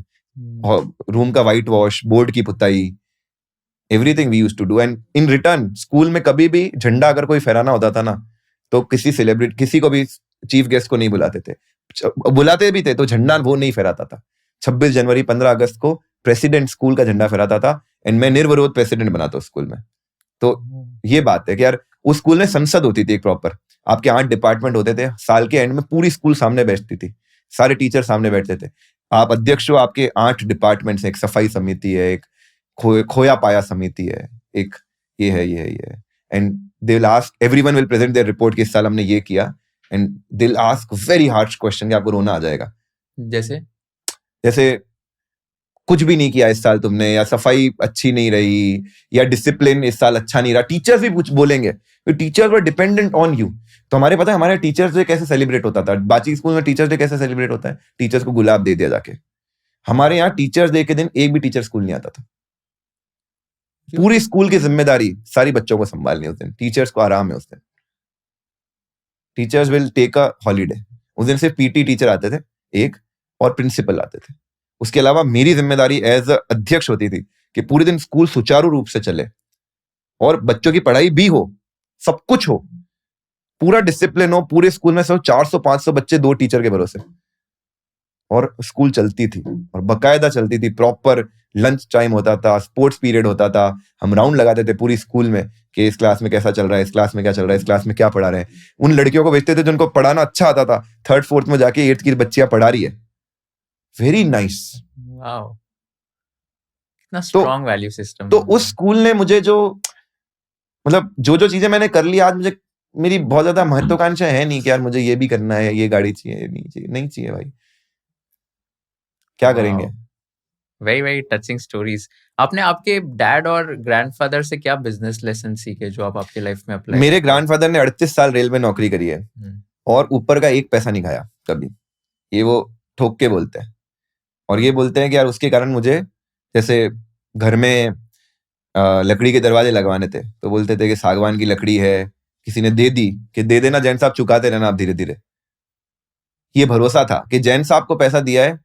और रूम का व्हाइट वॉश, बोर्ड की पुताई, everything we used to do. And in return school में कभी भी झंडा अगर कोई फहराना होता था ना, तो किसी सेलिब्रिटी, किसी को भी, चीफ गेस्ट को नहीं बुलाते थे. बुलाते भी थे तो झंडा वो नहीं फहराता था. 26 जनवरी 15 अगस्त को प्रेसिडेंट स्कूल का झंडा फहराता था. एंड मैं निर्विरोध प्रेसिडेंट बना था उस स्कूल में. तो ये बात है कि यार उस स्कूल में संसद होती थी एक प्रॉपर. आपके 8 डिपार्टमेंट होते थे. साल के एंड में पूरी स्कूल सामने बैठती थी, सारे टीचर सामने बैठते थे. आप अध्यक्ष हो, आपके 8 डिपार्टमेंट्स हैं. एक सफाई समिति है, एक खोया पाया समिति है, एक ये है. And they will ask, everyone will present there report कि इस साल हमने ये किया. And they will ask very harsh question कि आपको रोना आ जाएगा. जैसे कुछ भी नहीं किया इस साल तुमने, या सफाई अच्छी नहीं रही, या डिसिप्लिन इस साल अच्छा नहीं रहा. टीचर्स भी कुछ बोलेंगे. Teachers were dependent on you. तो हमारे पता है हमारे टीचर्स डे कैसे सेलिब्रेट होता था. बाकी स्कूल में टीचर्स डे कैसे सेलिब्रेट होता है, टीचर्स को गुलाब दे दिया जाके. हमारे यहाँ टीचर्स डे के दिन एक भी टीचर स्कूल नहीं आता था. पूरी स्कूल की जिम्मेदारी सारी बच्चों को संभालनी उस दिन. टीचर्स को आराम है उस दिन. Teachers will take a holiday. उस दिन सिर्फ पीटी टीचर आते थे एक, और प्रिंसिपल आते थे. उसके अलावा मेरी जिम्मेदारी एज अध्यक्ष होती थी कि पूरे दिन स्कूल सुचारू रूप से चले और बच्चों की पढ़ाई भी हो, सब कुछ हो, पूरा डिसिप्लिन हो. पूरे स्कूल में सिर्फ 400-500 बच्चे 2 टीचर के भरोसे, और स्कूल चलती थी और बकायदा चलती थी. प्रॉपर लंच टाइम होता था, स्पोर्ट्स पीरियड होता था. हम राउंड लगाते थे पूरी स्कूल में कि इस क्लास में कैसा चल रहा है, इस क्लास में क्या चल रहा है, इस क्लास में क्या पढ़ा रहे हैं. उन लड़कियों को भेजते थे जिनको पढ़ाना अच्छा आता था. 3rd 4th में जाके 8th की बच्चियां पढ़ा रही है. Very nice. वाओ, कितना स्ट्रॉन्ग वैल्यू सिस्टम. तो उस स्कूल ने मुझे जो, मतलब जो चीजें मैंने कर ली, आज मुझे मेरी बहुत ज्यादा महत्वाकांक्षा है नहीं कि यार मुझे ये भी करना है, ये गाड़ी चाहिए, नहीं चाहिए भाई. क्या करेंगे. Very very touching stories. आपने आपके डैड और ग्रैंडफादर से क्या बिजनेस लेसन सीखे जो आप आपके लाइफ में अप्लाई? मेरे ग्रैंडफादर ने 38 साल रेल में नौकरी करी है और ऊपर का एक पैसा नहीं खाया कभी. ये वो ठोक के बोलते हैं. और ये बोलते हैं कि यार उसके कारण मुझे, जैसे घर में लकड़ी के दरवाजे लगवाने थे तो बोलते थे कि सागवान की लकड़ी है, किसी ने दे दी कि दे देना जैन साहब, चुकाते रहना आप धीरे धीरे. ये भरोसा था कि जैन साहब को पैसा दिया है,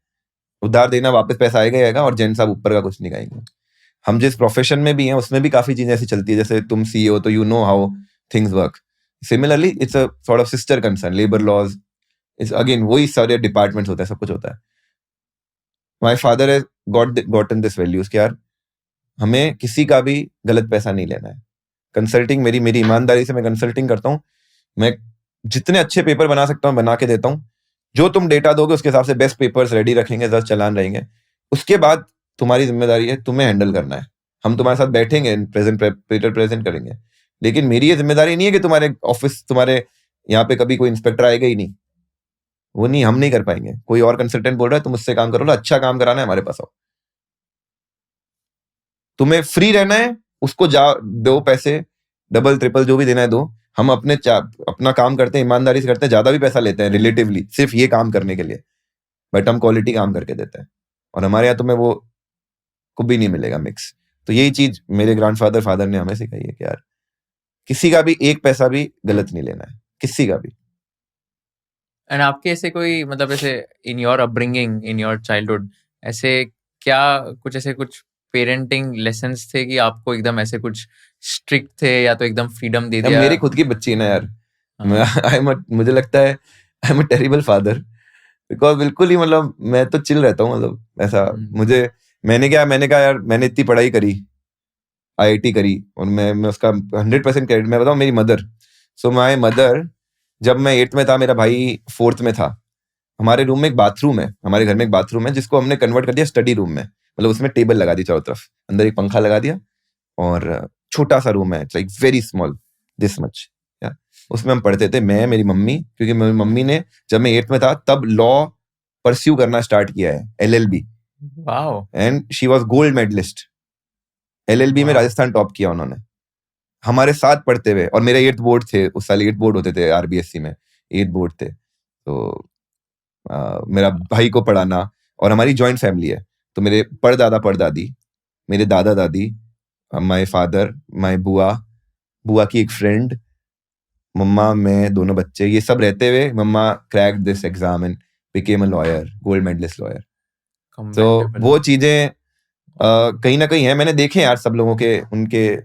उधार देना, वापस पैसा आएगा ही आएगा, और जैन साहब ऊपर का कुछ नहीं खाएंगे. हम जिस प्रोफेशन में भी हैं उसमें भी काफी चीजें ऐसी चलती है. जैसे तुम सीईओ तो you know how things work. Similarly it's a sort of sister concern. Labour laws is again वही सारे डिपार्टमेंट्स होते हैं, सब कुछ होता है. My father has gotten this values कि यार हमें किसी का भी गलत पैसा नहीं लेना है. कंसल्टिंग मेरी ईमानदारी से मैं कंसल्टिंग करता हूँ. मैं जितने अच्छे पेपर बना सकता हूँ बना के देता हूँ. जो तुम डेटा दोगे उसके हिसाब से बेस्ट पेपर्स रेडी रखेंगे, 10 चालान रहेंगे. उसके बाद तुम्हारी जिम्मेदारी है, तुम्हें हैंडल करना है. हम तुम्हारे साथ बैठेंगे, प्रेजेंट करेंगे, लेकिन मेरी ये जिम्मेदारी नहीं है कि तुम्हारे ऑफिस, तुम्हारे यहाँ पे कभी कोई इंस्पेक्टर आएगा ही नहीं. वो नहीं, हम नहीं कर पाएंगे. कोई और कंसल्टेंट बोल रहा है तुम उससे काम करो, अच्छा काम कराना है, हमारे पास आओ. तुम्हें फ्री रहना है, उसको दो पैसे, डबल ट्रिपल जो भी देना है दो, हम अपना काम करते हैं, ईमानदारी से करते हैं, ज्यादा भी पैसा लेते हैं रिलेटिवली सिर्फ ये काम करने के लिए, बट हम क्वालिटी काम करके देते हैं, और हमारे यहाँ तुम्हें वो को भी नहीं मिलेगा मिक्स। तो यही चीज मेरे फादर ने हमें सिखाई है कि यार किसी का भी एक पैसा भी गलत नहीं लेना है, किसी का भी। एंड आपके ऐसे कोई मतलब ऐसे in your upbringing in your childhood ऐसे क्या कुछ पेरेंटिंग लेसन्स थे कि आपको एकदम ऐसे कुछ स्ट्रिक्ट थे या तो एकदम फ्रीडम दे अब दिया? मेरी खुद की बच्ची है ना यार, हाँ। मुझे लगता है I am a terrible father, because बिल्कुल ही मतलब मैं तो चिल रहता हूँ, मतलब ऐसा मैंने कहा यार मैंने इतनी पढ़ाई करी, IIT करी, और मैं उसका 100% क्रेडिट मैं बताऊँ मेरी मदर। सो माय मदर, जब मैं 8th में था, मेरा भाई 4th में था, हमारे रूम में एक बाथरूम है, हमारे घर में एक बाथरूम है जिसको हमने कन्वर्ट कर दिया स्टडी रूम में, मतलब उसमें टेबल लगा दी चारों तरफ, अंदर एक पंखा लगा दिया, और छोटा सा रूम है, like very small, this much, उसमें हम पढ़ते थे, मैं, मेरी मम्मी, क्योंकि मेरी मम्मी ने जब मैं 8th में था तब लॉ परस्यू करना स्टार्ट किया है, LLB, wow, and she was gold medalist LLB में, राजस्थान टॉप किया उन्होंने हमारे साथ पढ़ते हुए, और मेरे 8th बोर्ड थे उस साल, 8th बोर्ड होते थे RBSC में, 8 बोर्ड थे, तो मेरा भाई को पढ़ाना, और हमारी जॉइंट फैमिली है, तो मेरे परदादा परदादी, मेरे दादा दादी, माय फादर, माय बुआ की एक फ्रेंड, मम्मा, मैं, दोनों बच्चे, ये सब रहते हुए मम्मा cracked this exam and became a lawyer, gold medalist lawyer. तो वो चीजें कहीं ना कहीं है, मैंने देखे यार सब लोगों के उनके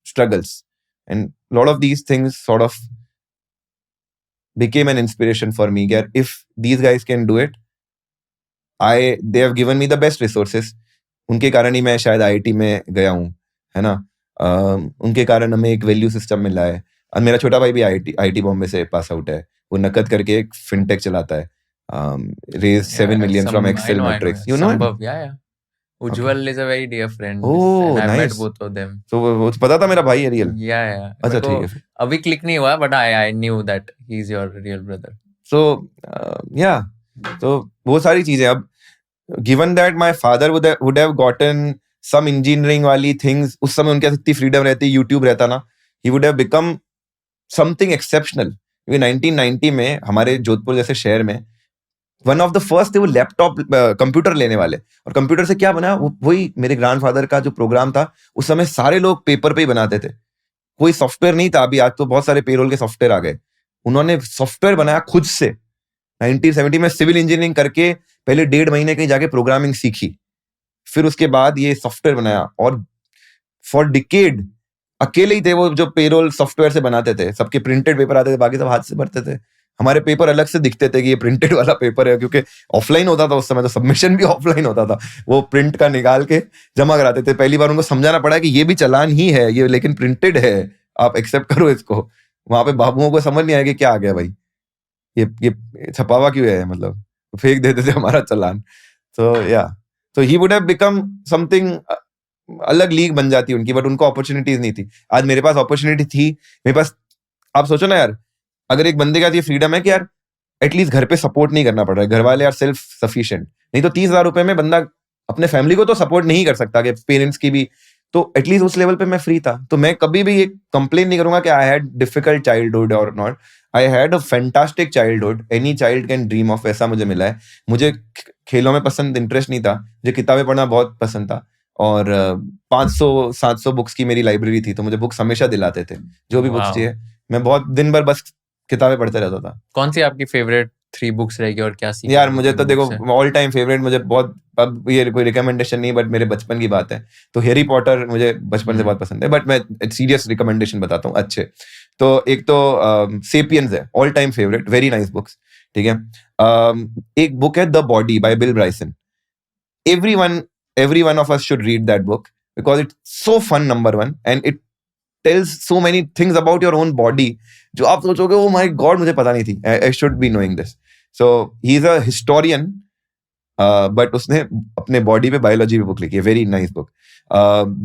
struggles, and lot of these things sort of became an inspiration for me that if these guys can do it, they have given me the best resources, उनके कारण ही मैं शायद IIT में गया हूँ, है ना, उनके कारण हमें एक वैल्यू सिस्टम मिला है, और मेरा छोटा भाई भी IIT बॉम्बे से पास आउट है, वो नकद करके एक फिनटेक चलाता है, raised 7 million from Excel metrics, you know him? Ujjwal is a very dear friend. Oh, and I've met nice. both of them. तो वो पता था मेरा भाई है रियल? Yeah. अच्छा ठीक है। अभी क्लिक नहीं हुआ, but I knew that he's your real brother. So yeah, तो वो सारी चीजें, अब given that my father would have gotten some engineering वाली things, उस समय उनके पास इतनी फ्रीडम रहती, YouTube रहता ना, he would have become something exceptional. क्योंकि 1990 में हमारे जोधपुर जैसे शहर में वन ऑफ द फर्स्ट थे वो लैपटॉप कंप्यूटर लेने वाले, और कंप्यूटर से क्या बना, वही मेरे ग्रैंडफादर का जो प्रोग्राम था, उस समय सारे लोग पेपर पे ही बनाते थे, कोई सॉफ्टवेयर नहीं था, अभी आज तो बहुत सारे पेरोल के सॉफ्टवेयर आ गए, उन्होंने सॉफ्टवेयर बनाया खुद से 1970 में, सिविल इंजीनियरिंग करके पहले 1.5 महीने कहीं जाके प्रोग्रामिंग सीखी, फिर उसके बाद ये सॉफ्टवेयर बनाया, और फॉर डिकेड अकेले ही थे वो जो पेरोल सॉफ्टवेयर से बनाते थे, सबके प्रिंटेड पेपर आते थे, बाकी सब हाथ से भरते थे, हमारे पेपर अलग से दिखते थे कि ये प्रिंटेड वाला पेपर है, क्योंकि ऑफलाइन होता था उस समय, तो सबमिशन भी ऑफलाइन होता था, वो प्रिंट का निकाल के जमा कराते थे, पहली बार उनको समझाना पड़ा कि ये भी चालान ही है, ये लेकिन प्रिंटेड है, आप एक्सेप्ट करो इसको। वहां पे बाबुओं को समझ नहीं आया कि क्या आ गया भाई, ये छपावा क्यों है, मतलब फेंक देते थे हमारा चालान। तो he would have become something, अलग लीग बन जाती उनकी, बट उनको अपॉर्चुनिटीज नहीं थी। आज मेरे पास अपॉर्चुनिटी थी, मेरे पास, आप सोचो ना यार, अगर एक बंदे का ये फ्रीडम है कि यार एटलीस्ट घर पे सपोर्ट नहीं करना पड़ रहा है, घर वाले यार सेल्फ सफिशिएंट, नहीं तो 30,000 रुपए में बंदा अपने फैमिली को तो सपोर्ट नहीं कर सकता, कि पेरेंट्स की भी, तो एटलीस्ट उस लेवल पे मैं फ्री था। तो मैं कभी भी ये कंप्लेन नहीं करूंगा कि आई हैड डिफिकल्ट चाइल्डहुड और not, I had a fantastic childhood, any child can dream of, ऐसा मुझे मिला है। मुझे खेलों में पसंद इंटरेस्ट नहीं था, मुझे किताबें पढ़ना बहुत पसंद था, और 500-700 बुक्स की मेरी लाइब्रेरी थी, तो मुझे बुक्स हमेशा दिलाते थे, जो भी बुक्स चाहिए, मैं बहुत दिन भर बस किताबें पढ़ते रहता था। कौन सी आपकी फेवरेट 3 बुक्स रहेगी और क्या सीखा? यार मुझे तो देखो ऑल टाइम फेवरेट, मुझे बहुत, अब ये कोई रिकमेंडेशन नहीं, बट मेरे बचपन की बात है, तो हैरी पॉटर मुझे बचपन से बहुत पसंद है, बट मैं सीरियस रिकमेंडेशन बताता हूँ अच्छे। तो एक तो सेपियंस है, all time favourite, very nice books, ठीक है। एक बुक है the body by Bill Bryson, every one of us should read that book because it's so fun, number one, and it tells so many things about your own body जो आप सोचोगे oh my god मुझे पता नहीं थी, I should be knowing this. So he is a historian, but उसने अपने बॉडी पे बायोलॉजी पे बुक लिखी है, very nice book.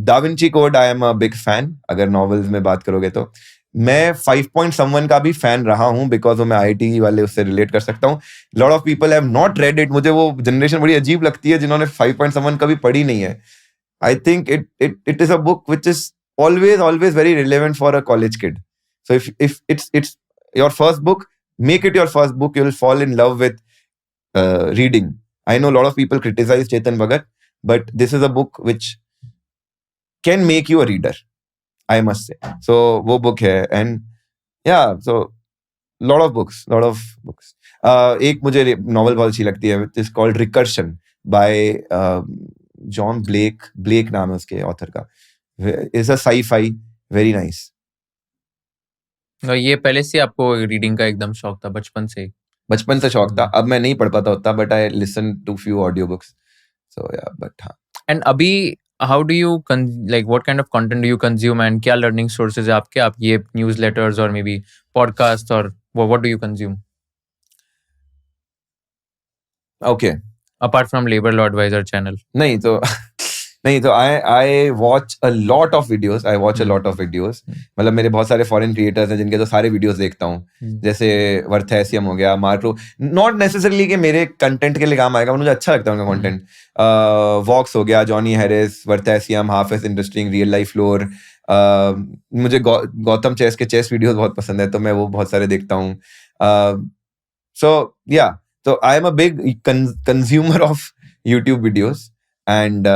Da Vinci code I am a big fan, अगर नॉवेल्स में बात करोगे तो मैं 5 Point Someone का भी फैन रहा हूँ, बिकॉज मैं IIT वाले उससे रिलेट कर सकता हूँ। Lot of people have not read it, मुझे वो जनरेशन बड़ी अजीब लगती है जिन्होंने 5 Point Someone कभी पढ़ी नहीं है। I think it is a book which is always very relevant for a college kid. So if it's your first book, make it your first book. You'll fall in love with reading. I know a lot of people criticize Chetan Bhagat, but this is a book which can make you a reader, I must say. So वो book है, and yeah, so lot of books. एक मुझे novel बहुत अच्छी लगती है, which is called Recursion by John Blake नाम है उसके author का. It's a sci-fi, very nice. और ये पहले से आपको रीडिंग का एकदम शौक था बचपन से? बचपन से शौक था. अब मैं नहीं पढ़ पाता होता, but I listen to few audiobooks. So yeah, but हाँ. And अभी how do you like what kind of content do you consume and क्या learning sources है आपके? आप ये newsletters or maybe podcast or what do you consume? Okay. Apart from Labor Law Advisor channel. नहीं तो I watch a lot of videos. मतलब मेरे बहुत सारे फॉरेन क्रिएटर्स हैं जिनके तो सारे वीडियोस देखता हूँ. जैसे वर्थेसियम हो गया, मार्को. नॉट नेसेसरली कि मेरे कंटेंट के लिए काम आएगा, मुझे अच्छा लगता है उनका कंटेंट. वॉक्स हो गया, Johnny Harris, Veritasium, Half as Interesting, Real Life Lore. मुझे गौतम चेस के चेस वीडियोस बहुत पसंद है, तो मैं वो बहुत सारे देखता हूँ. So I am a big consumer of YouTube videos. And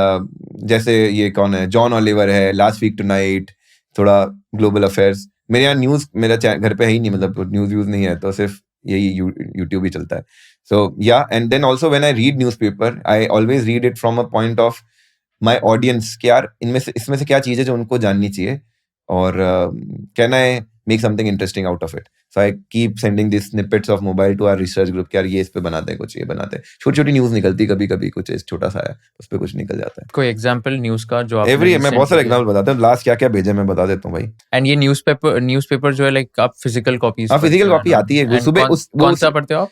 जैसे ये कौन है, जॉन ओलिवर है, लास्ट वीक टुनाइट, थोड़ा ग्लोबल अफेयर्स. मेरे यहाँ न्यूज़ मेरा घर पे है ही नहीं, मतलब न्यूज़ नहीं है, तो सिर्फ यही यूट्यूब ही चलता है. So yeah and then also when I read newspaper, I always read it from a point of my audience कि यार इसमें से क्या चीज़ है जो उनको जाननी चाहिए, और can I make something interesting out of it. So I keep sending these snippets of mobile to our research group कि यार ये इस पे बनाते हैं, कुछ ये बनाते हैं. छोटी न्यूज़ निकलती, कभी कुछ छोटा सा है, उस पे कुछ निकल जाता है. कोई एग्जांपल न्यूज़ का जो आप मैं बहुत सारे एग्जांपल बताता हूँ. लास्ट क्या भेजा मैं बता देता हूँ भाई. एंड ये न्यूज़पेपर जो है, लाइक आप फिजिकल कॉपीज? हाँ, फिजिकल कॉपी आती है सुबह. कौन सा पढ़ते हो आप?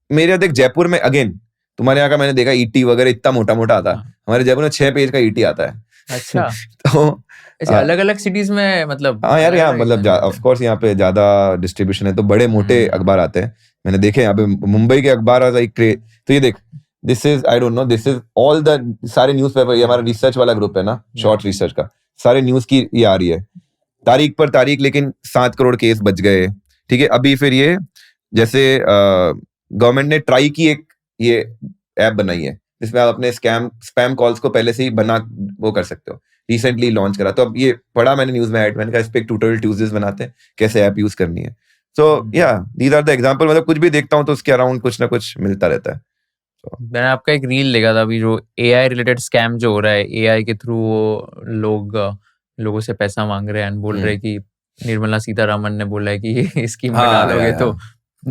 मेरे यहाँ देख, जयपुर में अगेन, तुम्हारे यहाँ का मैंने देखा ईटी वगैरह इतना मोटा आता है. हमारे जयपुर में 6 पेज का ईटी आता है. अच्छा. तो ऐसे अलग-अलग सिटीज में, मतलब हाँ यार, यहाँ मतलब ऑफ कोर्स यहाँ पे ज्यादा डिस्ट्रीब्यूशन है, तो बड़े मोटे अखबार आते हैं. मैंने देखे यहाँ पे मुंबई के अखबार. तो ये देख, this is, I don't no, this is all the सारे न्यूज़पेपर. ये हमारा रिसर्च वाला ग्रुप है ना, शॉर्ट रिसर्च का, सारे न्यूज की ये आ रही है तारीख पर तारीख. लेकिन 7 करोड़ केस बच गए. ठीक है. अभी फिर ये जैसे गवर्नमेंट ने ट्राई की एक ये ऐप बनाई है जिसमें आप अपने स्पैम कॉल्स को पहले से ही वो कर सकते हो. रिसेंटली लॉन्च करा, तो अब ये पढ़ा मैंने न्यूज में, मैंने कहा इस पे एक ट्यूटोरियल ट्यूजडेज बनाते हैं, कैसे ऐप यूज करनी है. सो या दीज आर द एग्जांपल. मतलब कुछ भी देखता हूँ तो उसके अराउंड कुछ ना कुछ मिलता रहता है. मैंने आपका एक रील देखा था अभी, जो एआई रिलेटेड स्कैम जो हो रहा है, एआई के थ्रू वो लोगों से पैसा मांग रहे हैं, बोल रहे हैं कि निर्मला सीतारामन ने बोला है कि ये स्कीम में डालोगे तो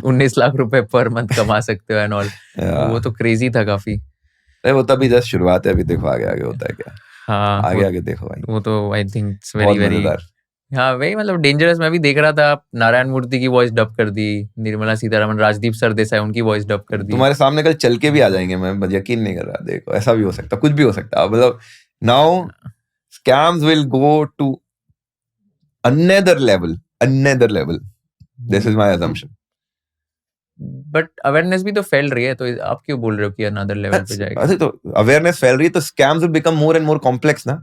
19 लाख रुपए पर मंथ कमा सकते हो एंड ऑल. वो तो क्रेजी था काफी. वो तो अभी जस्ट शुरुआत है, अभी देखो आगे होता है क्या. हाँ, आगे देखो भाई. वो तो आई थिंक इट्स वेरी हाँ वही, मतलब डेंजरस. मैं भी देख रहा था, नारायण मूर्ति की वॉइस डब कर दी, निर्मला सीतारामन, राजदीप सरदेसाई उनकी वॉइस डब कर दी. तुम्हारे सामने कल चल के भी आ जाएंगे, मैं यकीन नहीं कर रहा. देखो, ऐसा भी हो सकता, कुछ भी हो सकता. मतलब now scams will go to another level. This is my assumption. But awareness भी तो फैल रही है, तो आप क्यों बोल रहे हो कि अनदर लेवल पे जाएगा? अरे तो अवेयरनेस फैल रही है तो scams will become more and more complex ना.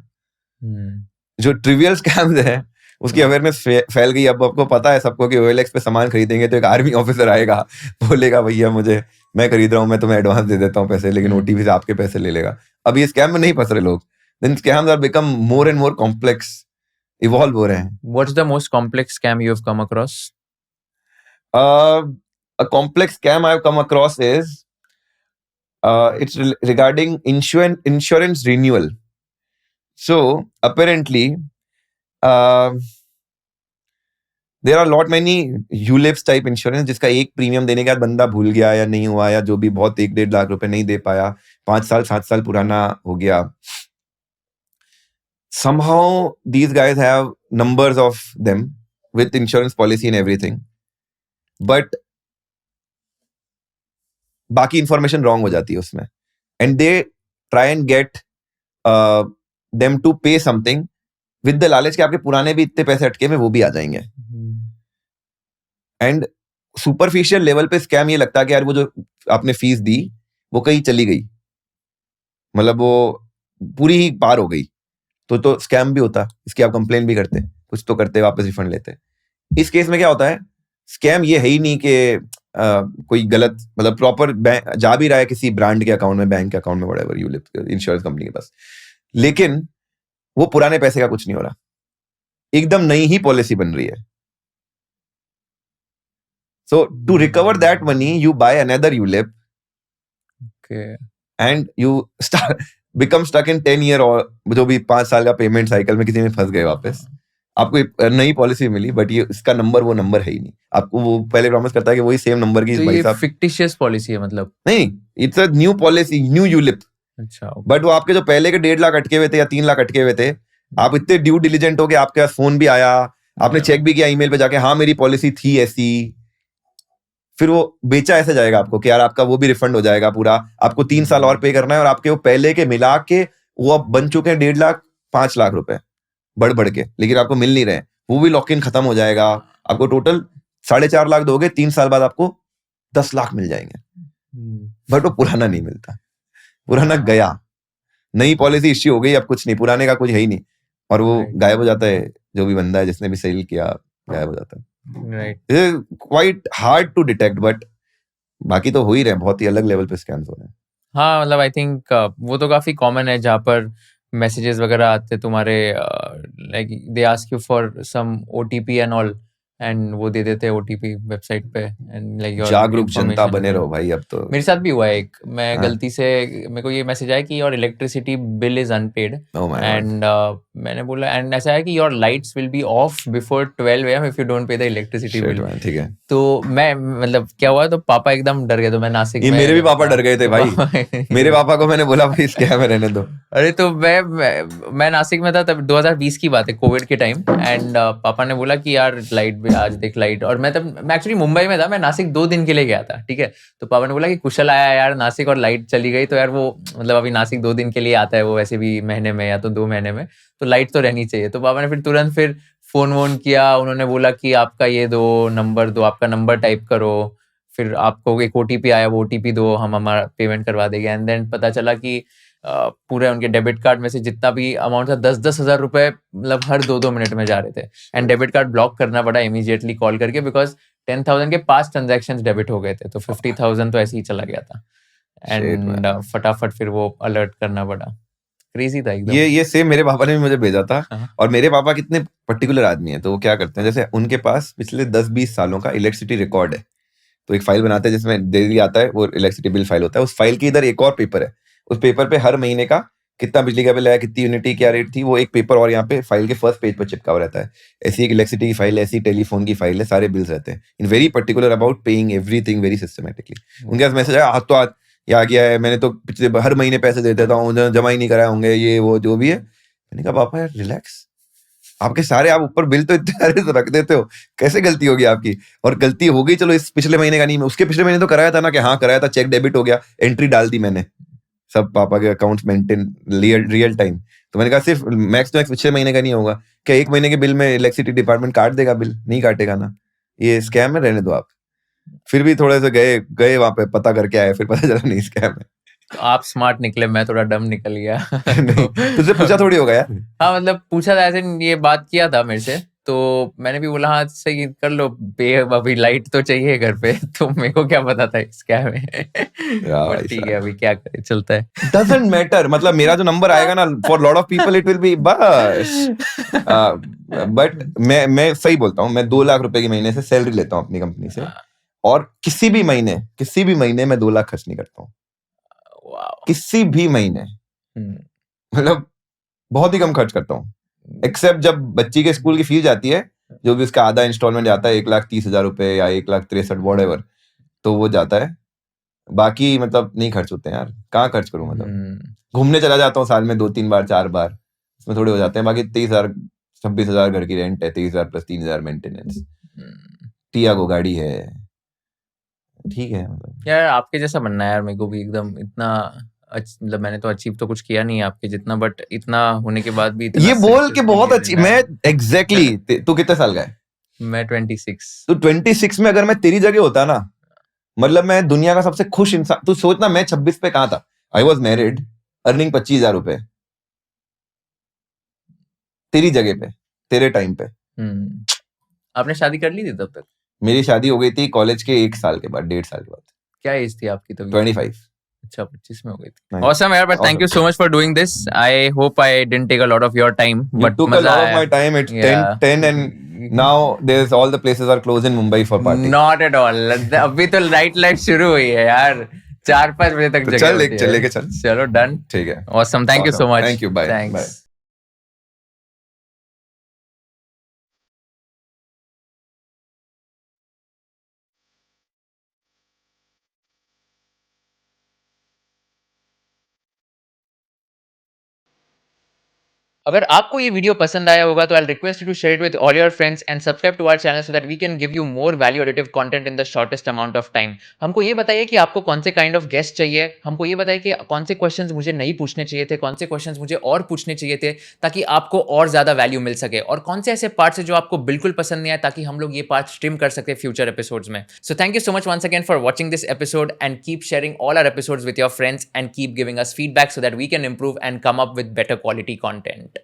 जो ट्रिवियल स्कैम्स है उसकी अवेयरनेस फैल गई. अब आपको पता है सबको कि OLX पे सामान खरीदेंगे तो एक आर्मी ऑफिसर आएगा, बोलेगा भैया मैं खरीद रहा हूँ, मैं तुम्हें एडवांस दे देता हूँ पैसे, लेकिन OTP से आपके पैसे ले लेगा. अब ये स्कैम में नहीं फंस रहे लोग. Then scams are become more and more complex, evolve हो रहे हैं. What's the most complex scam you have come across? A complex scam I've come across is it's regarding insurance renewal. So apparently there are lot many ULIPs type insurance जिसका एक प्रीमियम देने के बाद बंदा भूल गया या नहीं हुआ, या जो भी बहुत 1-1.5 लाख रुपए नहीं दे पाया, 5 साल 7 साल पुराना हो गया. Somehow these guys have numbers of them with insurance policy and everything, but बाकी इंफॉर्मेशन रॉन्ग हो जाती है उसमें, and they try and get them to pay something with the लालच कि आपके पुराने भी इतने पैसे अटके में वो भी आ जाएंगे. एंड सुपरफिशियल लेवल पे स्कैम ये लगता है कि यार वो जो आपने फीस दी वो कहीं चली गई, मतलब वो पूरी ही पार हो गई, तो स्कैम भी होता, इसकी आप कंप्लेन भी करते, कुछ तो करते, वापस रिफंड लेते। इस केस में क्या होता है, स्कैम ये है ही नहीं कि कोई गलत, मतलब प्रॉपर जा भी रहा है किसी ब्रांड के अकाउंट में, बैंक के अकाउंट में, whatever you live, insurance company के पास, लेकिन वो पुराने पैसे का कुछ नहीं हो रहा, एकदम नई ही पॉलिसी बन रही है। So to recover that money, you buy another ULIP, Okay. and you become stuck in 10 year, और जो भी 5 साल का पेमेंट साइकिल में किसी में फंस गए वापस। आपको एक नई पॉलिसी मिली, बट ये इसका नंबर वो नंबर है ही नहीं। आपको वो पहले प्रॉमिस करता है कि वही सेम नंबर की, तो भाई ये साहब फिक्टिशियस पॉलिसी है मतलब? नहीं, it's a new policy, new ULIP. अच्छा, बट वो आपके जो पहले के 1.5 लाख अटके हुए थे या 3 लाख अटके हुए थे, आप इतने ड्यू डिलिजेंट हो गए, आपके पास फोन भी आया, आपने चेक भी किया ईमेल पे जाके, हाँ मेरी पॉलिसी थी ऐसी, फिर वो बेचा ऐसे जाएगा आपको कि यार आपका वो भी रिफंड हो जाएगा पूरा, आपको 3 साल और पे करना है, और आपके वो पहले के मिला के वो अब बन चुके हैं 1.5 लाख 5 लाख रुपए बढ़ के, लेकिन आपको मिल नहीं रहे, वो भी लॉक इन खत्म हो जाएगा। आपको टोटल 4.5 लाख दोगे, 3 साल बाद आपको 10 लाख मिल जाएंगे, बट वो पुराना नहीं मिलता, पुराना गया, नई पॉलिसी इश्यू हो गई, अब कुछ नहीं, पुराने का कुछ है ही नहीं, और वो गायब हो जाता है, जो भी बंदा है जिसने भी सेल किया गायब हो जाता है। Right. Quite hard to detect, but बाकी तो हो ही रहे हैं, बहुत ही अलग लेवल पे स्कैम्स हो रहे हैं। हाँ मतलब आई थिंक वो तो काफी कॉमन है, जहाँ पर मैसेजेस वगैरह आते तुम्हारे, like they ask you for some OTP and all, and वो दे देते हैं OTP वेबसाइट पे, एंड लाइक योर जागरूक जनता बने रहो भाई। अब तो मेरे साथ भी हुआ है एक, मैं हाँ। गलती से, मेरे को ये मैसेज आया कि your electricity bill is unpaid, Oh my God. And मैंने बोला, एंड ऐसा है कि your lights will be off before 12 AM if you don't pay the electricity Shit bill. man, ठीक है। तो मैं मतलब क्या हुआ, तो पापा एकदम डर गए, तो मैं नासिक ये में, मेरे भी पापा डर गए थे भाई। मेरे पापा को मैंने बोला भाई स्कैम है, रहने दो। अरे तो मैं नासिक में था तब, 2020 की बात है, कोविड के टाइम, एंड पापा ने बोला कि यार लाइट, आज देख लाइट, और मैं एक्चुअली मुंबई में था, मैं नासिक 2 दिन के लिए गया था, ठीक है। तो पापा ने बोला कि कुशल आया यार नासिक और लाइट चली गई, तो यार वो मतलब अभी नासिक 2 दिन के लिए आता है वो, वैसे भी महीने में या तो 2 महीने में, तो लाइट तो रहनी चाहिए। तो पापा ने फिर तुरंत फिर फोन वोन किया, उन्होंने बोला कि आपका ये दो नंबर दो, आपका नंबर टाइप करो, फिर आपको एक OTP आया, वो OTP दो, हम हमारा पेमेंट करवा देंगे। एंड देन पता चला कि पूरे उनके डेबिट कार्ड में से जितना भी अमाउंट था, 10-10 हजार रुपए मतलब हर 2-2 मिनट में जा रहे थे, एंड डेबिट कार्ड ब्लॉक करना पड़ा इमीडिएटली कॉल करके, बिकॉज 10,000 के 5 ट्रांजेक्शन डेबिट हो गए थे, तो 50,000 तो ऐसे ही चला गया था, एंड फटाफट फिर वो अलर्ट करना पड़ा। क्रेजी था एकदम। ये सेम मेरे पापा ने भी मुझे भेजा था। हाँ। और मेरे पापा कितने पर्टिकुलर आदमी है, तो वो क्या करते हैं, जैसे उनके पास पिछले 10-20 सालों का इलेक्ट्रिसिटी रिकॉर्ड है, तो एक फाइल बनाते हैं जिसमें डेली आता है, वो इलेक्ट्रिसिटी बिल फाइल होता है। उस फाइल के इधर एक और पेपर है, उस पेपर पे हर महीने का कितना बिजली का बिल आया, कितनी यूनिटी, क्या रेट थी, वो एक पेपर और यहाँ पे फाइल के फर्स्ट पेज पर चिपका हुआ रहता है। ऐसी एक इलेक्ट्रिसिटी की फाइल, ऐसी टेलीफोन की फाइल है, सारे बिल्स रहते हैं, in very particular about paying everything very systematically. उनके पास मैसेज आया, आज तो आज ये आ गया है, मैंने तो पिछले हर महीने पैसे दे देता हूँ, जमा ही नहीं कराए होंगे, ये वो जो भी है। मैंने कहा पापा यार रिलैक्स, आपके सारे आप ऊपर बिल तो इतने सारे रख देते हो, कैसे गलती होगी आपकी? और गलती हो गई, चलो इस पिछले महीने का नहीं, उसके पिछले महीने तो कराया था ना, कि हाँ कराया था, चेक डेबिट हो गया, एंट्री डाल दी मैंने, सब पापा के अकाउंट्स मेंटेन रियल टाइम। तो मैंने कहा सिर्फ मैक्स टू मैक्स पिछले महीने का नहीं होगा क्या? 1 महीने के बिल में इलेक्ट्रिसिटी डिपार्टमेंट काट देगा बिल? नहीं काटेगा ना, ये स्कैम है, रहने दो आप। फिर भी थोड़े से गए वहां पे, पता करके आए, फिर पता चला नहीं स्कैम है। तो आप स्मार्ट निकले, मैं थोड़ा डम निकल गया। नहीं, तुझसे पूछा थोड़ी होगा यार। हाँ मतलब पूछा था, ऐसे ये बात किया था मेरे से, तो मैंने भी बोला हाँ सही कर लो, अभी लाइट तो चाहिए घर पे, तो मेरे को क्या पता था इसका में। बट ठीक है, अभी क्या करे, चलता है। डजंट मैटर, मतलब मेरा जो नंबर आएगा ना, for lot of people it will be बस। बट मैं सही बोलता हूँ, मैं 2 लाख रुपए की महीने से सैलरी लेता हूँ अपनी कंपनी से, और किसी भी महीने मैं 2 लाख खर्च नहीं करता हूँ, किसी भी महीने, मतलब बहुत ही कम खर्च करता हूँ, एक्सेप्ट जब बच्ची के स्कूल की फीस जाती है, जो भी उसका आधा इंस्टॉलमेंट जाता है, 1,30,000 रुपए या 1,63,000 व्हाटएवर, तो वो जाता है। बाकी मतलब नहीं खर्च होते हैं यार, कहाँ खर्च करूं? मतलब घूमने चला जाता हूँ साल में 2-3 बार 4 बार, इसमें थोड़े हो जाते हैं। बाकी 23,000-26,000 घर की रेंट है, 23,000 प्लस 3,000 मेंटेनेंस, टियागो गाड़ी है, ठीक है। मतलब यार आपके जैसा बनना है यार, मेरे को भी एकदम इतना मतलब मैंने तो अचीव तो कुछ किया नहीं आपके जितना, बट इतना होने के बाद भी ये बोल के बहुत अच्छी, मैं एग्जैक्टली तू कितने साल का है? मैं 26। तो 26 में अगर मैं तेरी जगह होता ना, मतलब मैं दुनिया का सबसे खुश इंसान। तू सोचना मैं 26 पे कहां था, आई वॉज मैरिड, अर्निंग 25,000 रुपए, तेरी जगह पे, तेरे टाइम पे। आपने शादी कर ली थी तब तक? मेरी शादी हो गई थी कॉलेज के 1 साल के बाद, 1.5 साल के बाद। क्या एज थी आपकी तभी? 25। अच्छा 25 में हो गई थी। Nice. Awesome यार, but thank you Awesome. so much for doing this. I hope I didn't take a lot of your time, You but took a मजा lot of आया। my time. It's Yeah. 10 and now there's all the places are closed in Mumbai for party. Not at all. अभी तो नाइट लाइफ शुरू हुई है यार, 4-5 बजे तक तो जगह चल होती है। लेके चल। चलो डन। ठीक है। Awesome. Thank you so Awesome. much. Thank you. Bye. Thanks. Bye. अगर आपको ये वीडियो पसंद आया होगा तो I request you to share it with all your friends and subscribe to our channel so that we can give you more value additive content in the shortest amount of time. हमको ये बताइए कि आपको कौन से काइंड ऑफ गेस्ट चाहिए, हमको ये बताइए कि कौन से क्वेश्चंस मुझे नहीं पूछने चाहिए थे, कौन से क्वेश्चंस मुझे और पूछने चाहिए थे ताकि आपको और ज़्यादा वैल्यू मिल सके, और कौन से ऐसे पार्ट्स है जो आपको बिल्कुल पसंद नहीं आए ताकि हम लोग ये पार्ट स्ट्रीम कर सके फ्यूचर एपिसोड्स में। So thank you so much once again for watching this episode and keep sharing all our episodes with your friends and keep giving us feedback so that we can improve and come up with better quality content.